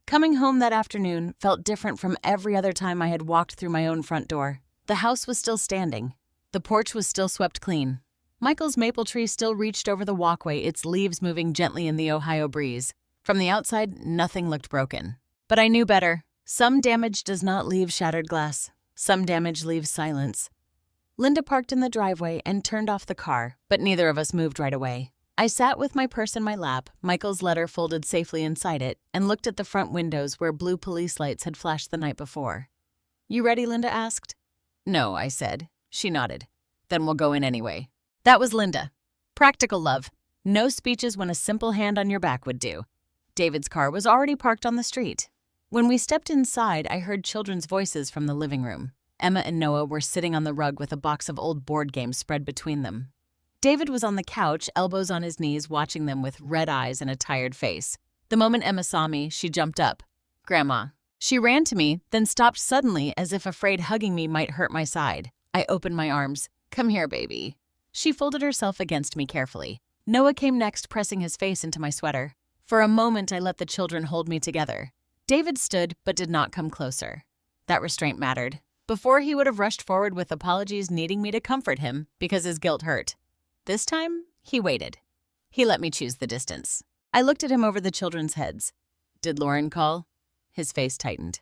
[SPEAKER 1] Coming home that afternoon felt different from every other time I had walked through my own front door. The house was still standing. The porch was still swept clean. Michael's maple tree still reached over the walkway, its leaves moving gently in the Ohio breeze. From the outside, nothing looked broken. But I knew better. Some damage does not leave shattered glass. Some damage leaves silence. Linda parked in the driveway and turned off the car, but neither of us moved right away. I sat with my purse in my lap, Michael's letter folded safely inside it, and looked at the front windows where blue police lights had flashed the night before. You ready? Linda asked. No, I said. She nodded. Then we'll go in anyway. That was Linda. Practical love. No speeches when a simple hand on your back would do. David's car was already parked on the street. When we stepped inside, I heard children's voices from the living room. Emma and Noah were sitting on the rug with a box of old board games spread between them. David was on the couch, elbows on his knees, watching them with red eyes and a tired face. The moment Emma saw me, she jumped up. Grandma. She ran to me, then stopped suddenly as if afraid hugging me might hurt my side. I opened my arms. Come here, baby. She folded herself against me carefully. Noah came next, pressing his face into my sweater. For a moment, I let the children hold me together. David stood, but did not come closer. That restraint mattered. Before, he would have rushed forward with apologies, needing me to comfort him because his guilt hurt. This time, he waited. He let me choose the distance. I looked at him over the children's heads. Did Lauren call? His face tightened.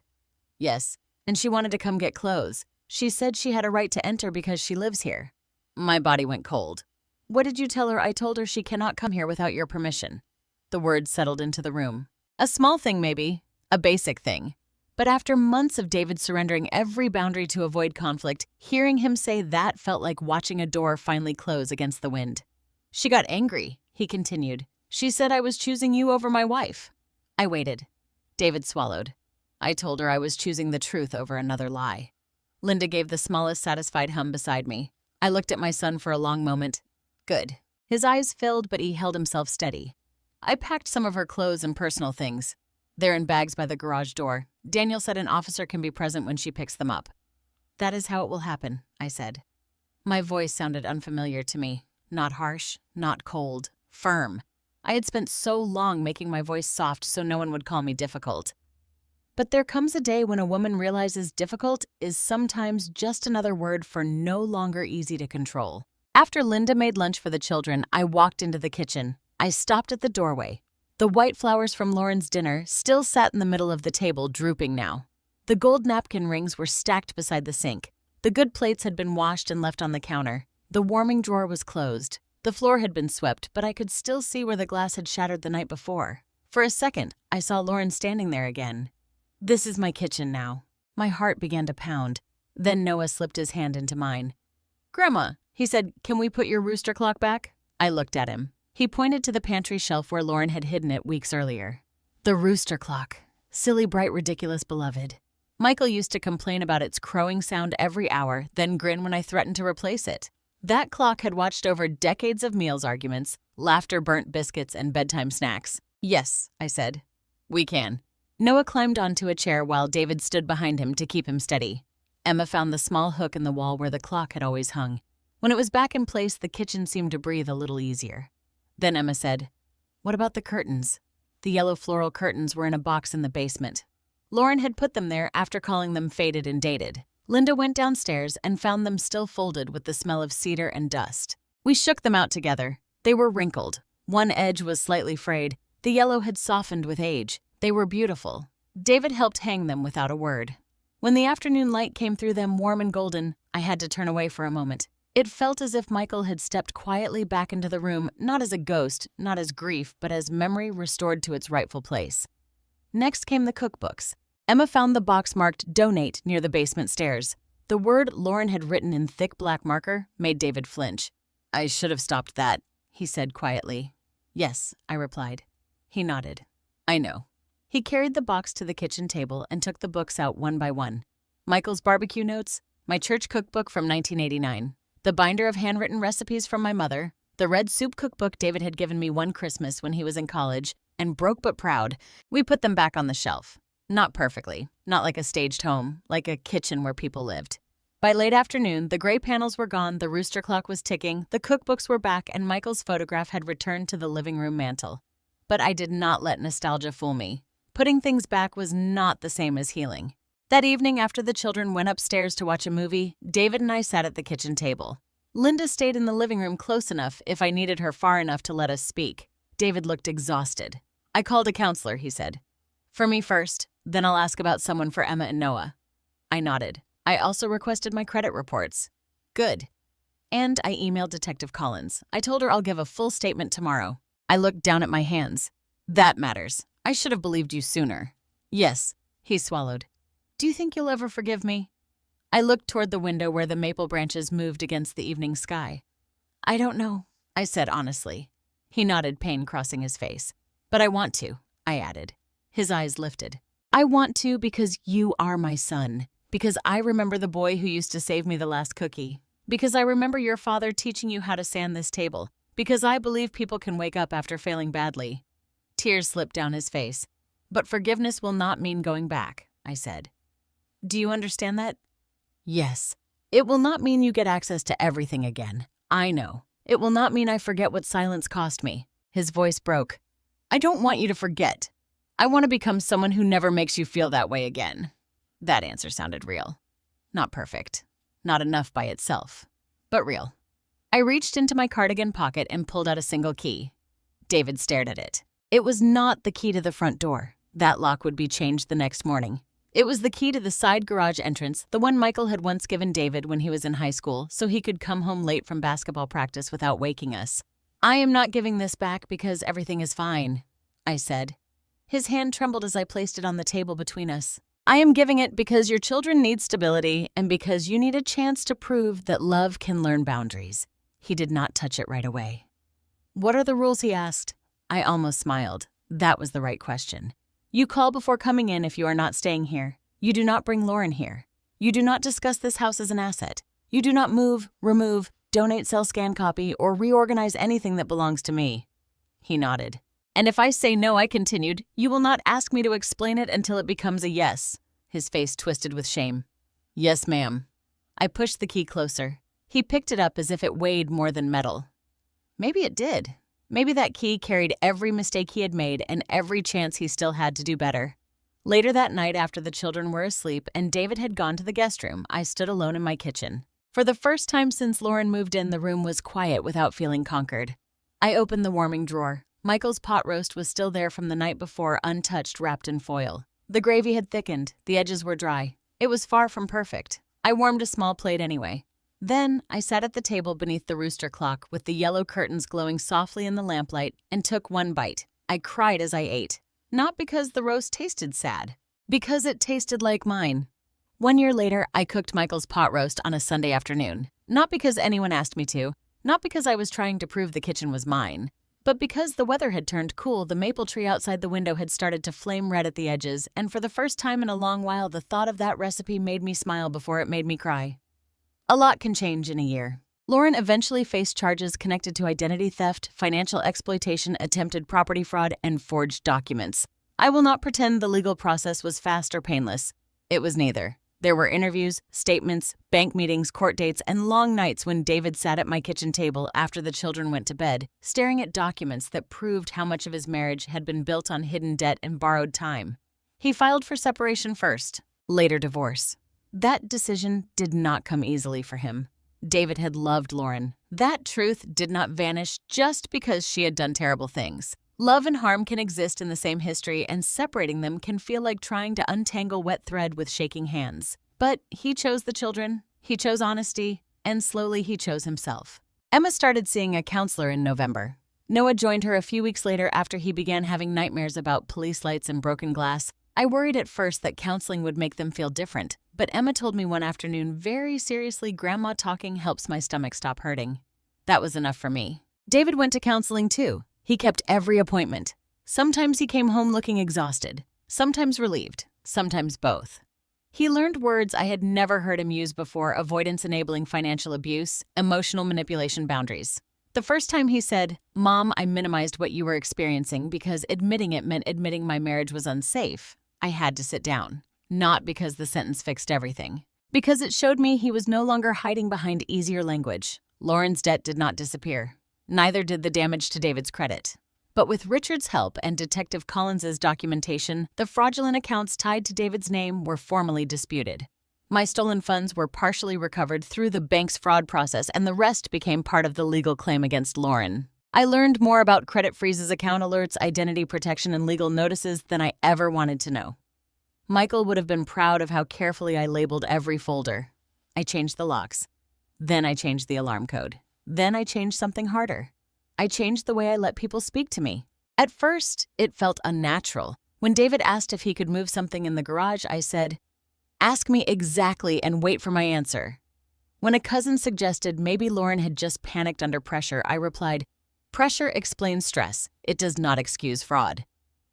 [SPEAKER 1] Yes, and she wanted to come get clothes. She said she had a right to enter because she lives here. My body went cold. What did you tell her? I told her she cannot come here without your permission. The words settled into the room. A small thing, maybe. A basic thing. But after months of David surrendering every boundary to avoid conflict, hearing him say that felt like watching a door finally close against the wind. She got angry, he continued. She said I was choosing you over my wife. I waited. David swallowed. I told her I was choosing the truth over another lie. Linda gave the smallest satisfied hum beside me. I looked at my son for a long moment. Good. His eyes filled, but he held himself steady. I packed some of her clothes and personal things. They're in bags by the garage door. Daniel said an officer can be present when she picks them up. That is how it will happen, I said. My voice sounded unfamiliar to me. Not harsh, not cold, firm. I had spent so long making my voice soft so no one would call me difficult. But there comes a day when a woman realizes difficult is sometimes just another word for no longer easy to control. After Linda made lunch for the children, I walked into the kitchen. I stopped at the doorway. The white flowers from Lauren's dinner still sat in the middle of the table, drooping now. The gold napkin rings were stacked beside the sink. The good plates had been washed and left on the counter. The warming drawer was closed. The floor had been swept, but I could still see where the glass had shattered the night before. For a second, I saw Lauren standing there again. This is my kitchen now. My heart began to pound. Then Noah slipped his hand into mine. Grandma, he said, can we put your rooster clock back? I looked at him. He pointed to the pantry shelf where Lauren had hidden it weeks earlier. The rooster clock. Silly, bright, ridiculous, beloved. Michael used to complain about its crowing sound every hour, then grin when I threatened to replace it. That clock had watched over decades of meals arguments, laughter, burnt biscuits, and bedtime snacks. Yes, I said. We can. Noah climbed onto a chair while David stood behind him to keep him steady. Emma found the small hook in the wall where the clock had always hung. When it was back in place, the kitchen seemed to breathe a little easier. Then Emma said, What about the curtains? The yellow floral curtains were in a box in the basement. Lauren had put them there after calling them faded and dated. Linda went downstairs and found them still folded with the smell of cedar and dust. We shook them out together. They were wrinkled. One edge was slightly frayed. The yellow had softened with age. They were beautiful. David helped hang them without a word. When the afternoon light came through them warm and golden, I had to turn away for a moment. It felt as if Michael had stepped quietly back into the room, not as a ghost, not as grief, but as memory restored to its rightful place. Next came the cookbooks. Emma found the box marked Donate near the basement stairs. The word Lauren had written in thick black marker made David flinch. "I should have stopped that," he said quietly. "Yes," I replied. He nodded. "I know." He carried the box to the kitchen table and took the books out one by one. Michael's barbecue notes, my church cookbook from 1989, the binder of handwritten recipes from my mother, the red soup cookbook David had given me one Christmas when he was in college, and broke but proud, we put them back on the shelf. Not perfectly, not like a staged home, like a kitchen where people lived. By late afternoon, the gray panels were gone, the rooster clock was ticking, the cookbooks were back, and Michael's photograph had returned to the living room mantel. But I did not let nostalgia fool me. Putting things back was not the same as healing. That evening, after the children went upstairs to watch a movie, David and I sat at the kitchen table. Linda stayed in the living room close enough if I needed her far enough to let us speak. David looked exhausted. "I called a counselor," he said. "For me first, then I'll ask about someone for Emma and Noah." I nodded. "I also requested my credit reports." "Good." "And I emailed Detective Collins. I told her I'll give a full statement tomorrow." I looked down at my hands. "That matters. I should have believed you sooner." "Yes," he swallowed. "Do you think you'll ever forgive me?" I looked toward the window where the maple branches moved against the evening sky. "I don't know," I said honestly. He nodded, pain crossing his face. "But I want to," I added. His eyes lifted. "I want to because you are my son. Because I remember the boy who used to save me the last cookie. Because I remember your father teaching you how to sand this table. Because I believe people can wake up after failing badly." Tears slipped down his face. "But forgiveness will not mean going back," I said. "Do you understand that?" "Yes. It will not mean you get access to everything again. I know. It will not mean I forget what silence cost me." His voice broke. "I don't want you to forget. I want to become someone who never makes you feel that way again." That answer sounded real. Not perfect. Not enough by itself. But real. I reached into my cardigan pocket and pulled out a single key. David stared at it. It was not the key to the front door. That lock would be changed the next morning. It was the key to the side garage entrance, the one Michael had once given David when he was in high school, so he could come home late from basketball practice without waking us. "I am not giving this back because everything is fine," I said. His hand trembled as I placed it on the table between us. "I am giving it because your children need stability and because you need a chance to prove that love can learn boundaries." He did not touch it right away. "What are the rules?" he asked. I almost smiled. That was the right question. "You call before coming in if you are not staying here. You do not bring Lauren here. You do not discuss this house as an asset. You do not move, remove, donate, sell, scan, copy, or reorganize anything that belongs to me." He nodded. "And if I say no," I continued, "you will not ask me to explain it until it becomes a yes." His face twisted with shame. "Yes, ma'am." I pushed the key closer. He picked it up as if it weighed more than metal. Maybe it did. Maybe that key carried every mistake he had made and every chance he still had to do better. Later that night, after the children were asleep and David had gone to the guest room, I stood alone in my kitchen. For the first time since Lauren moved in, the room was quiet without feeling conquered. I opened the warming drawer. Michael's pot roast was still there from the night before, untouched, wrapped in foil. The gravy had thickened. The edges were dry. It was far from perfect. I warmed a small plate anyway. Then I sat at the table beneath the rooster clock with the yellow curtains glowing softly in the lamplight and took one bite. I cried as I ate. Not because the roast tasted sad. Because it tasted like mine. 1 year later, I cooked Michael's pot roast on a Sunday afternoon. Not because anyone asked me to. Not because I was trying to prove the kitchen was mine. But because the weather had turned cool, the maple tree outside the window had started to flame red at the edges, and for the first time in a long while, the thought of that recipe made me smile before it made me cry. A lot can change in a year. Lauren eventually faced charges connected to identity theft, financial exploitation, attempted property fraud, and forged documents. I will not pretend the legal process was fast or painless. It was neither. There were interviews, statements, bank meetings, court dates, and long nights when David sat at my kitchen table after the children went to bed, staring at documents that proved how much of his marriage had been built on hidden debt and borrowed time. He filed for separation first, later divorce. That decision did not come easily for him. David had loved Lauren. That truth did not vanish just because she had done terrible things. Love and harm can exist in the same history, and separating them can feel like trying to untangle wet thread with shaking hands. But he chose the children, he chose honesty, and slowly he chose himself. Emma started seeing a counselor in November. Noah joined her a few weeks later after he began having nightmares about police lights and broken glass. I worried at first that counseling would make them feel different, but Emma told me one afternoon very seriously, "Grandma talking helps my stomach stop hurting." That was enough for me. David went to counseling too. He kept every appointment. Sometimes he came home looking exhausted, sometimes relieved, sometimes both. He learned words I had never heard him use before: avoidance enabling financial abuse, emotional manipulation boundaries. The first time he said, "Mom, I minimized what you were experiencing because admitting it meant admitting my marriage was unsafe," I had to sit down. Not because the sentence fixed everything, because it showed me he was no longer hiding behind easier language. Lauren's debt did not disappear. Neither did the damage to David's credit. But with Richard's help and Detective Collins's documentation, the fraudulent accounts tied to David's name were formally disputed. My stolen funds were partially recovered through the bank's fraud process, and the rest became part of the legal claim against Lauren. I learned more about credit freezes, account alerts, identity protection, and legal notices than I ever wanted to know. Michael would have been proud of how carefully I labeled every folder. I changed the locks. Then I changed the alarm code. Then I changed something harder. I changed the way I let people speak to me. At first, it felt unnatural. When David asked if he could move something in the garage, I said, "Ask me exactly and wait for my answer." When a cousin suggested maybe Lauren had just panicked under pressure, I replied, "Pressure explains stress. It does not excuse fraud."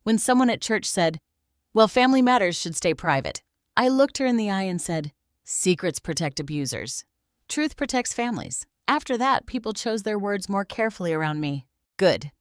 [SPEAKER 1] When someone at church said, "Well, family matters should stay private," I looked her in the eye and said, "Secrets protect abusers. Truth protects families." After that, people chose their words more carefully around me. Good.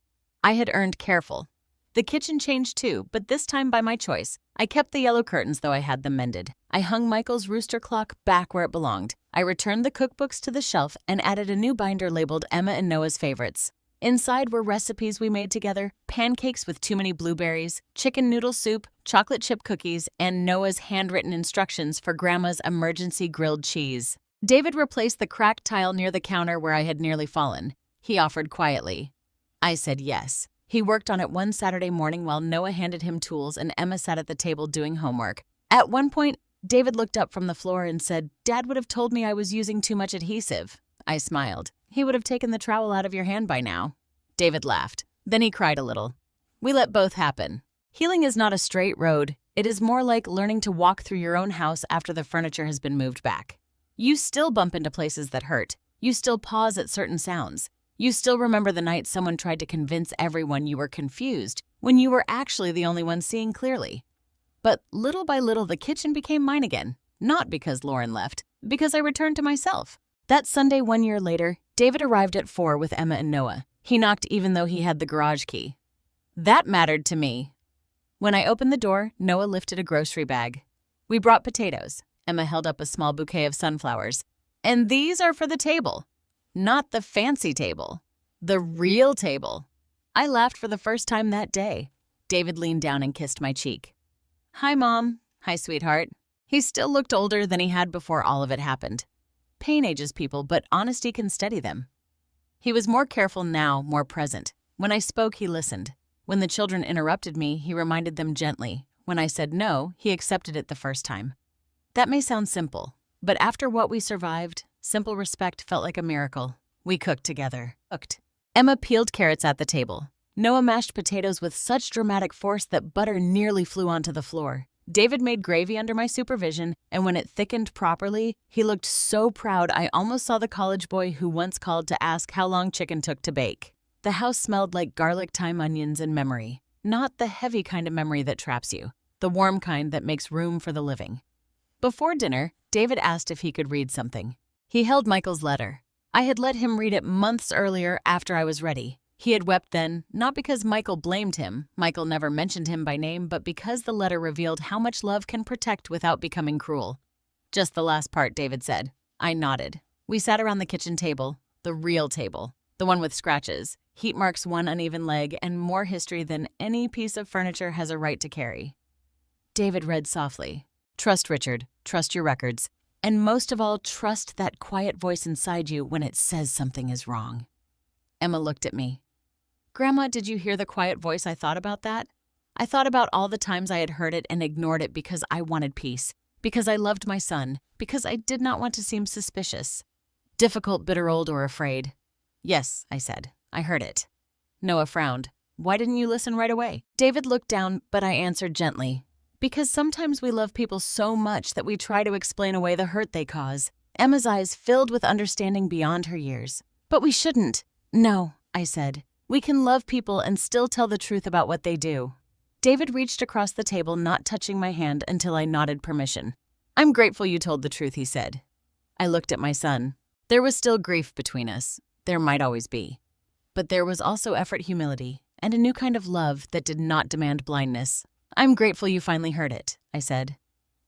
[SPEAKER 1] I had earned careful. The kitchen changed too, but this time by my choice. I kept the yellow curtains, though I had them mended. I hung Michael's rooster clock back where it belonged. I returned the cookbooks to the shelf and added a new binder labeled Emma and Noah's favorites. Inside were recipes we made together: pancakes with too many blueberries, chicken noodle soup, chocolate chip cookies, and Noah's handwritten instructions for Grandma's emergency grilled cheese. David replaced the cracked tile near the counter where I had nearly fallen. He offered quietly. I said yes. He worked on it one Saturday morning while Noah handed him tools and Emma sat at the table doing homework. At one point, David looked up from the floor and said, "Dad would have told me I was using too much adhesive." I smiled. "He would have taken the trowel out of your hand by now." David laughed. Then he cried a little. We let both happen. Healing is not a straight road. It is more like learning to walk through your own house after the furniture has been moved back. You still bump into places that hurt. You still pause at certain sounds. You still remember the night someone tried to convince everyone you were confused when you were actually the only one seeing clearly. But little by little, the kitchen became mine again. Not because Lauren left, because I returned to myself. That Sunday 1 year later, David arrived at 4 with Emma and Noah. He knocked even though he had the garage key. That mattered to me. When I opened the door, Noah lifted a grocery bag. "We brought potatoes." Emma held up a small bouquet of sunflowers. "And these are for the table." Not the fancy table. The real table. I laughed for the first time that day. David leaned down and kissed my cheek. "Hi, Mom." "Hi, sweetheart." He still looked older than he had before all of it happened. Pain ages people, but honesty can steady them. He was more careful now, more present. When I spoke, he listened. When the children interrupted me, he reminded them gently. When I said no, he accepted it the first time. That may sound simple, but after what we survived, simple respect felt like a miracle. We cooked together. Emma peeled carrots at the table. Noah mashed potatoes with such dramatic force that butter nearly flew onto the floor. David made gravy under my supervision, and when it thickened properly, he looked so proud I almost saw the college boy who once called to ask how long chicken took to bake. The house smelled like garlic, thyme, onions, and memory. Not the heavy kind of memory that traps you, the warm kind that makes room for the living. Before dinner, David asked if he could read something. He held Michael's letter. I had let him read it months earlier after I was ready. He had wept then, not because Michael blamed him. Michael never mentioned him by name, but because the letter revealed how much love can protect without becoming cruel. "Just the last part," David said. I nodded. We sat around the kitchen table, the real table, the one with scratches, heat marks, one uneven leg, and more history than any piece of furniture has a right to carry. David read softly. "Trust Richard, trust your records, and most of all, trust that quiet voice inside you when it says something is wrong." Emma looked at me. "Grandma, did you hear the quiet voice? I thought about that. I thought about all the times I had heard it and ignored it because I wanted peace, because I loved my son, because I did not want to seem suspicious. Difficult, bitter, old, or afraid." "Yes," I said. "I heard it." Noah frowned. "Why didn't you listen right away?" David looked down, but I answered gently. Because sometimes we love people so much that we try to explain away the hurt they cause. Emma's eyes filled with understanding beyond her years. But we shouldn't. No, I said. We can love people and still tell the truth about what they do. David reached across the table, not touching my hand until I nodded permission. I'm grateful you told the truth, he said. I looked at my son. There was still grief between us. There might always be. But there was also effort, humility, and a new kind of love that did not demand blindness. I'm grateful you finally heard it, I said.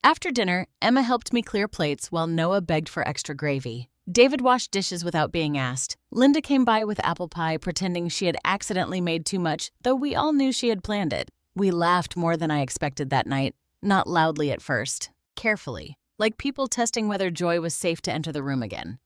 [SPEAKER 1] After dinner, Emma helped me clear plates while Noah begged for extra gravy. David washed dishes without being asked. Linda came by with apple pie, pretending she had accidentally made too much, though we all knew she had planned it. We laughed more than I expected that night, not loudly at first, carefully, like people testing whether Joy was safe to enter the room again.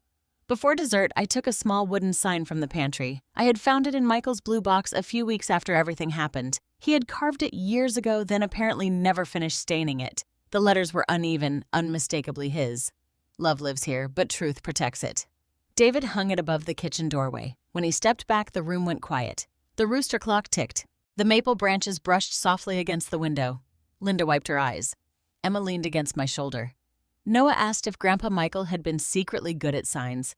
[SPEAKER 1] Before dessert, I took a small wooden sign from the pantry. I had found it in Michael's blue box a few weeks after everything happened. He had carved it years ago, then apparently never finished staining it. The letters were uneven, unmistakably his. Love lives here, but truth protects it. David hung it above the kitchen doorway. When he stepped back, the room went quiet. The rooster clock ticked. The maple branches brushed softly against the window. Linda wiped her eyes. Emma leaned against my shoulder. Noah asked if Grandpa Michael had been secretly good at signs.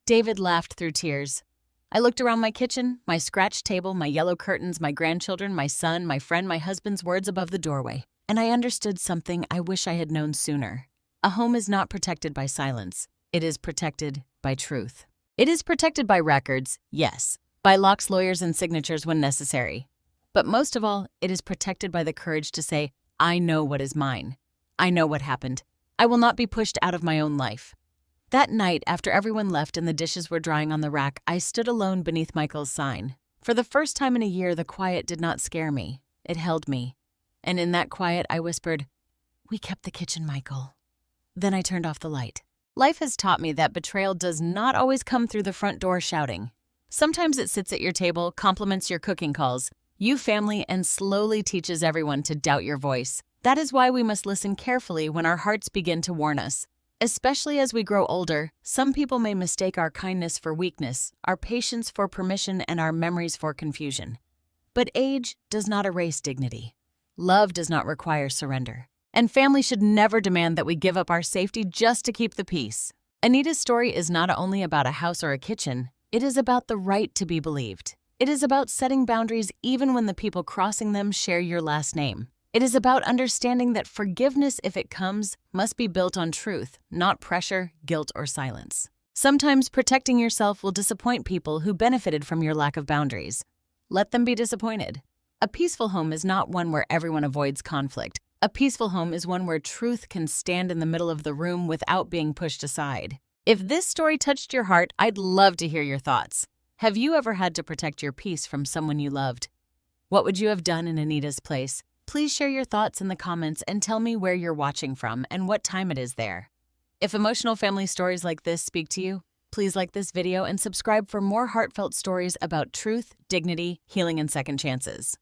[SPEAKER 1] David laughed through tears. I looked around my kitchen, my scratched table, my yellow curtains, my grandchildren, my son, my friend, my husband's words above the doorway, and I understood something I wish I had known sooner. A home is not protected by silence. It is protected by truth. It is protected by records, yes, by locks, lawyers, and signatures when necessary. But most of all, it is protected by the courage to say, I know what is mine. I know what happened. I will not be pushed out of my own life. That night, after everyone left and the dishes were drying on the rack, I stood alone beneath Michael's sign. For the first time in a year, the quiet did not scare me. It held me. And in that quiet, I whispered, "We kept the kitchen, Michael." Then I turned off the light. Life has taught me that betrayal does not always come through the front door shouting. Sometimes it sits at your table, compliments your cooking calls, you family, and slowly teaches everyone to doubt your voice. That is why we must listen carefully when our hearts begin to warn us. Especially as we grow older, some people may mistake our kindness for weakness, our patience for permission, and our memories for confusion. But age does not erase dignity. Love does not require surrender. And family should never demand that we give up our safety just to keep the peace. Anita's story is not only about a house or a kitchen, it is about the right to be believed. It is about setting boundaries even when the people crossing them share your last name. It is about understanding that forgiveness, if it comes, must be built on truth, not pressure, guilt, or silence. Sometimes protecting yourself will disappoint people who benefited from your lack of boundaries. Let them be disappointed. A peaceful home is not one where everyone avoids conflict. A peaceful home is one where truth can stand in the middle of the room without being pushed aside. If this story touched your heart, I'd love to hear your thoughts. Have you ever had to protect your peace from someone you loved? What would you have done in Anita's place? Please share your thoughts in the comments and tell me where you're watching from and what time it is there. If emotional family stories like this speak to you, please like this video and subscribe for more heartfelt stories about truth, dignity, healing, and second chances.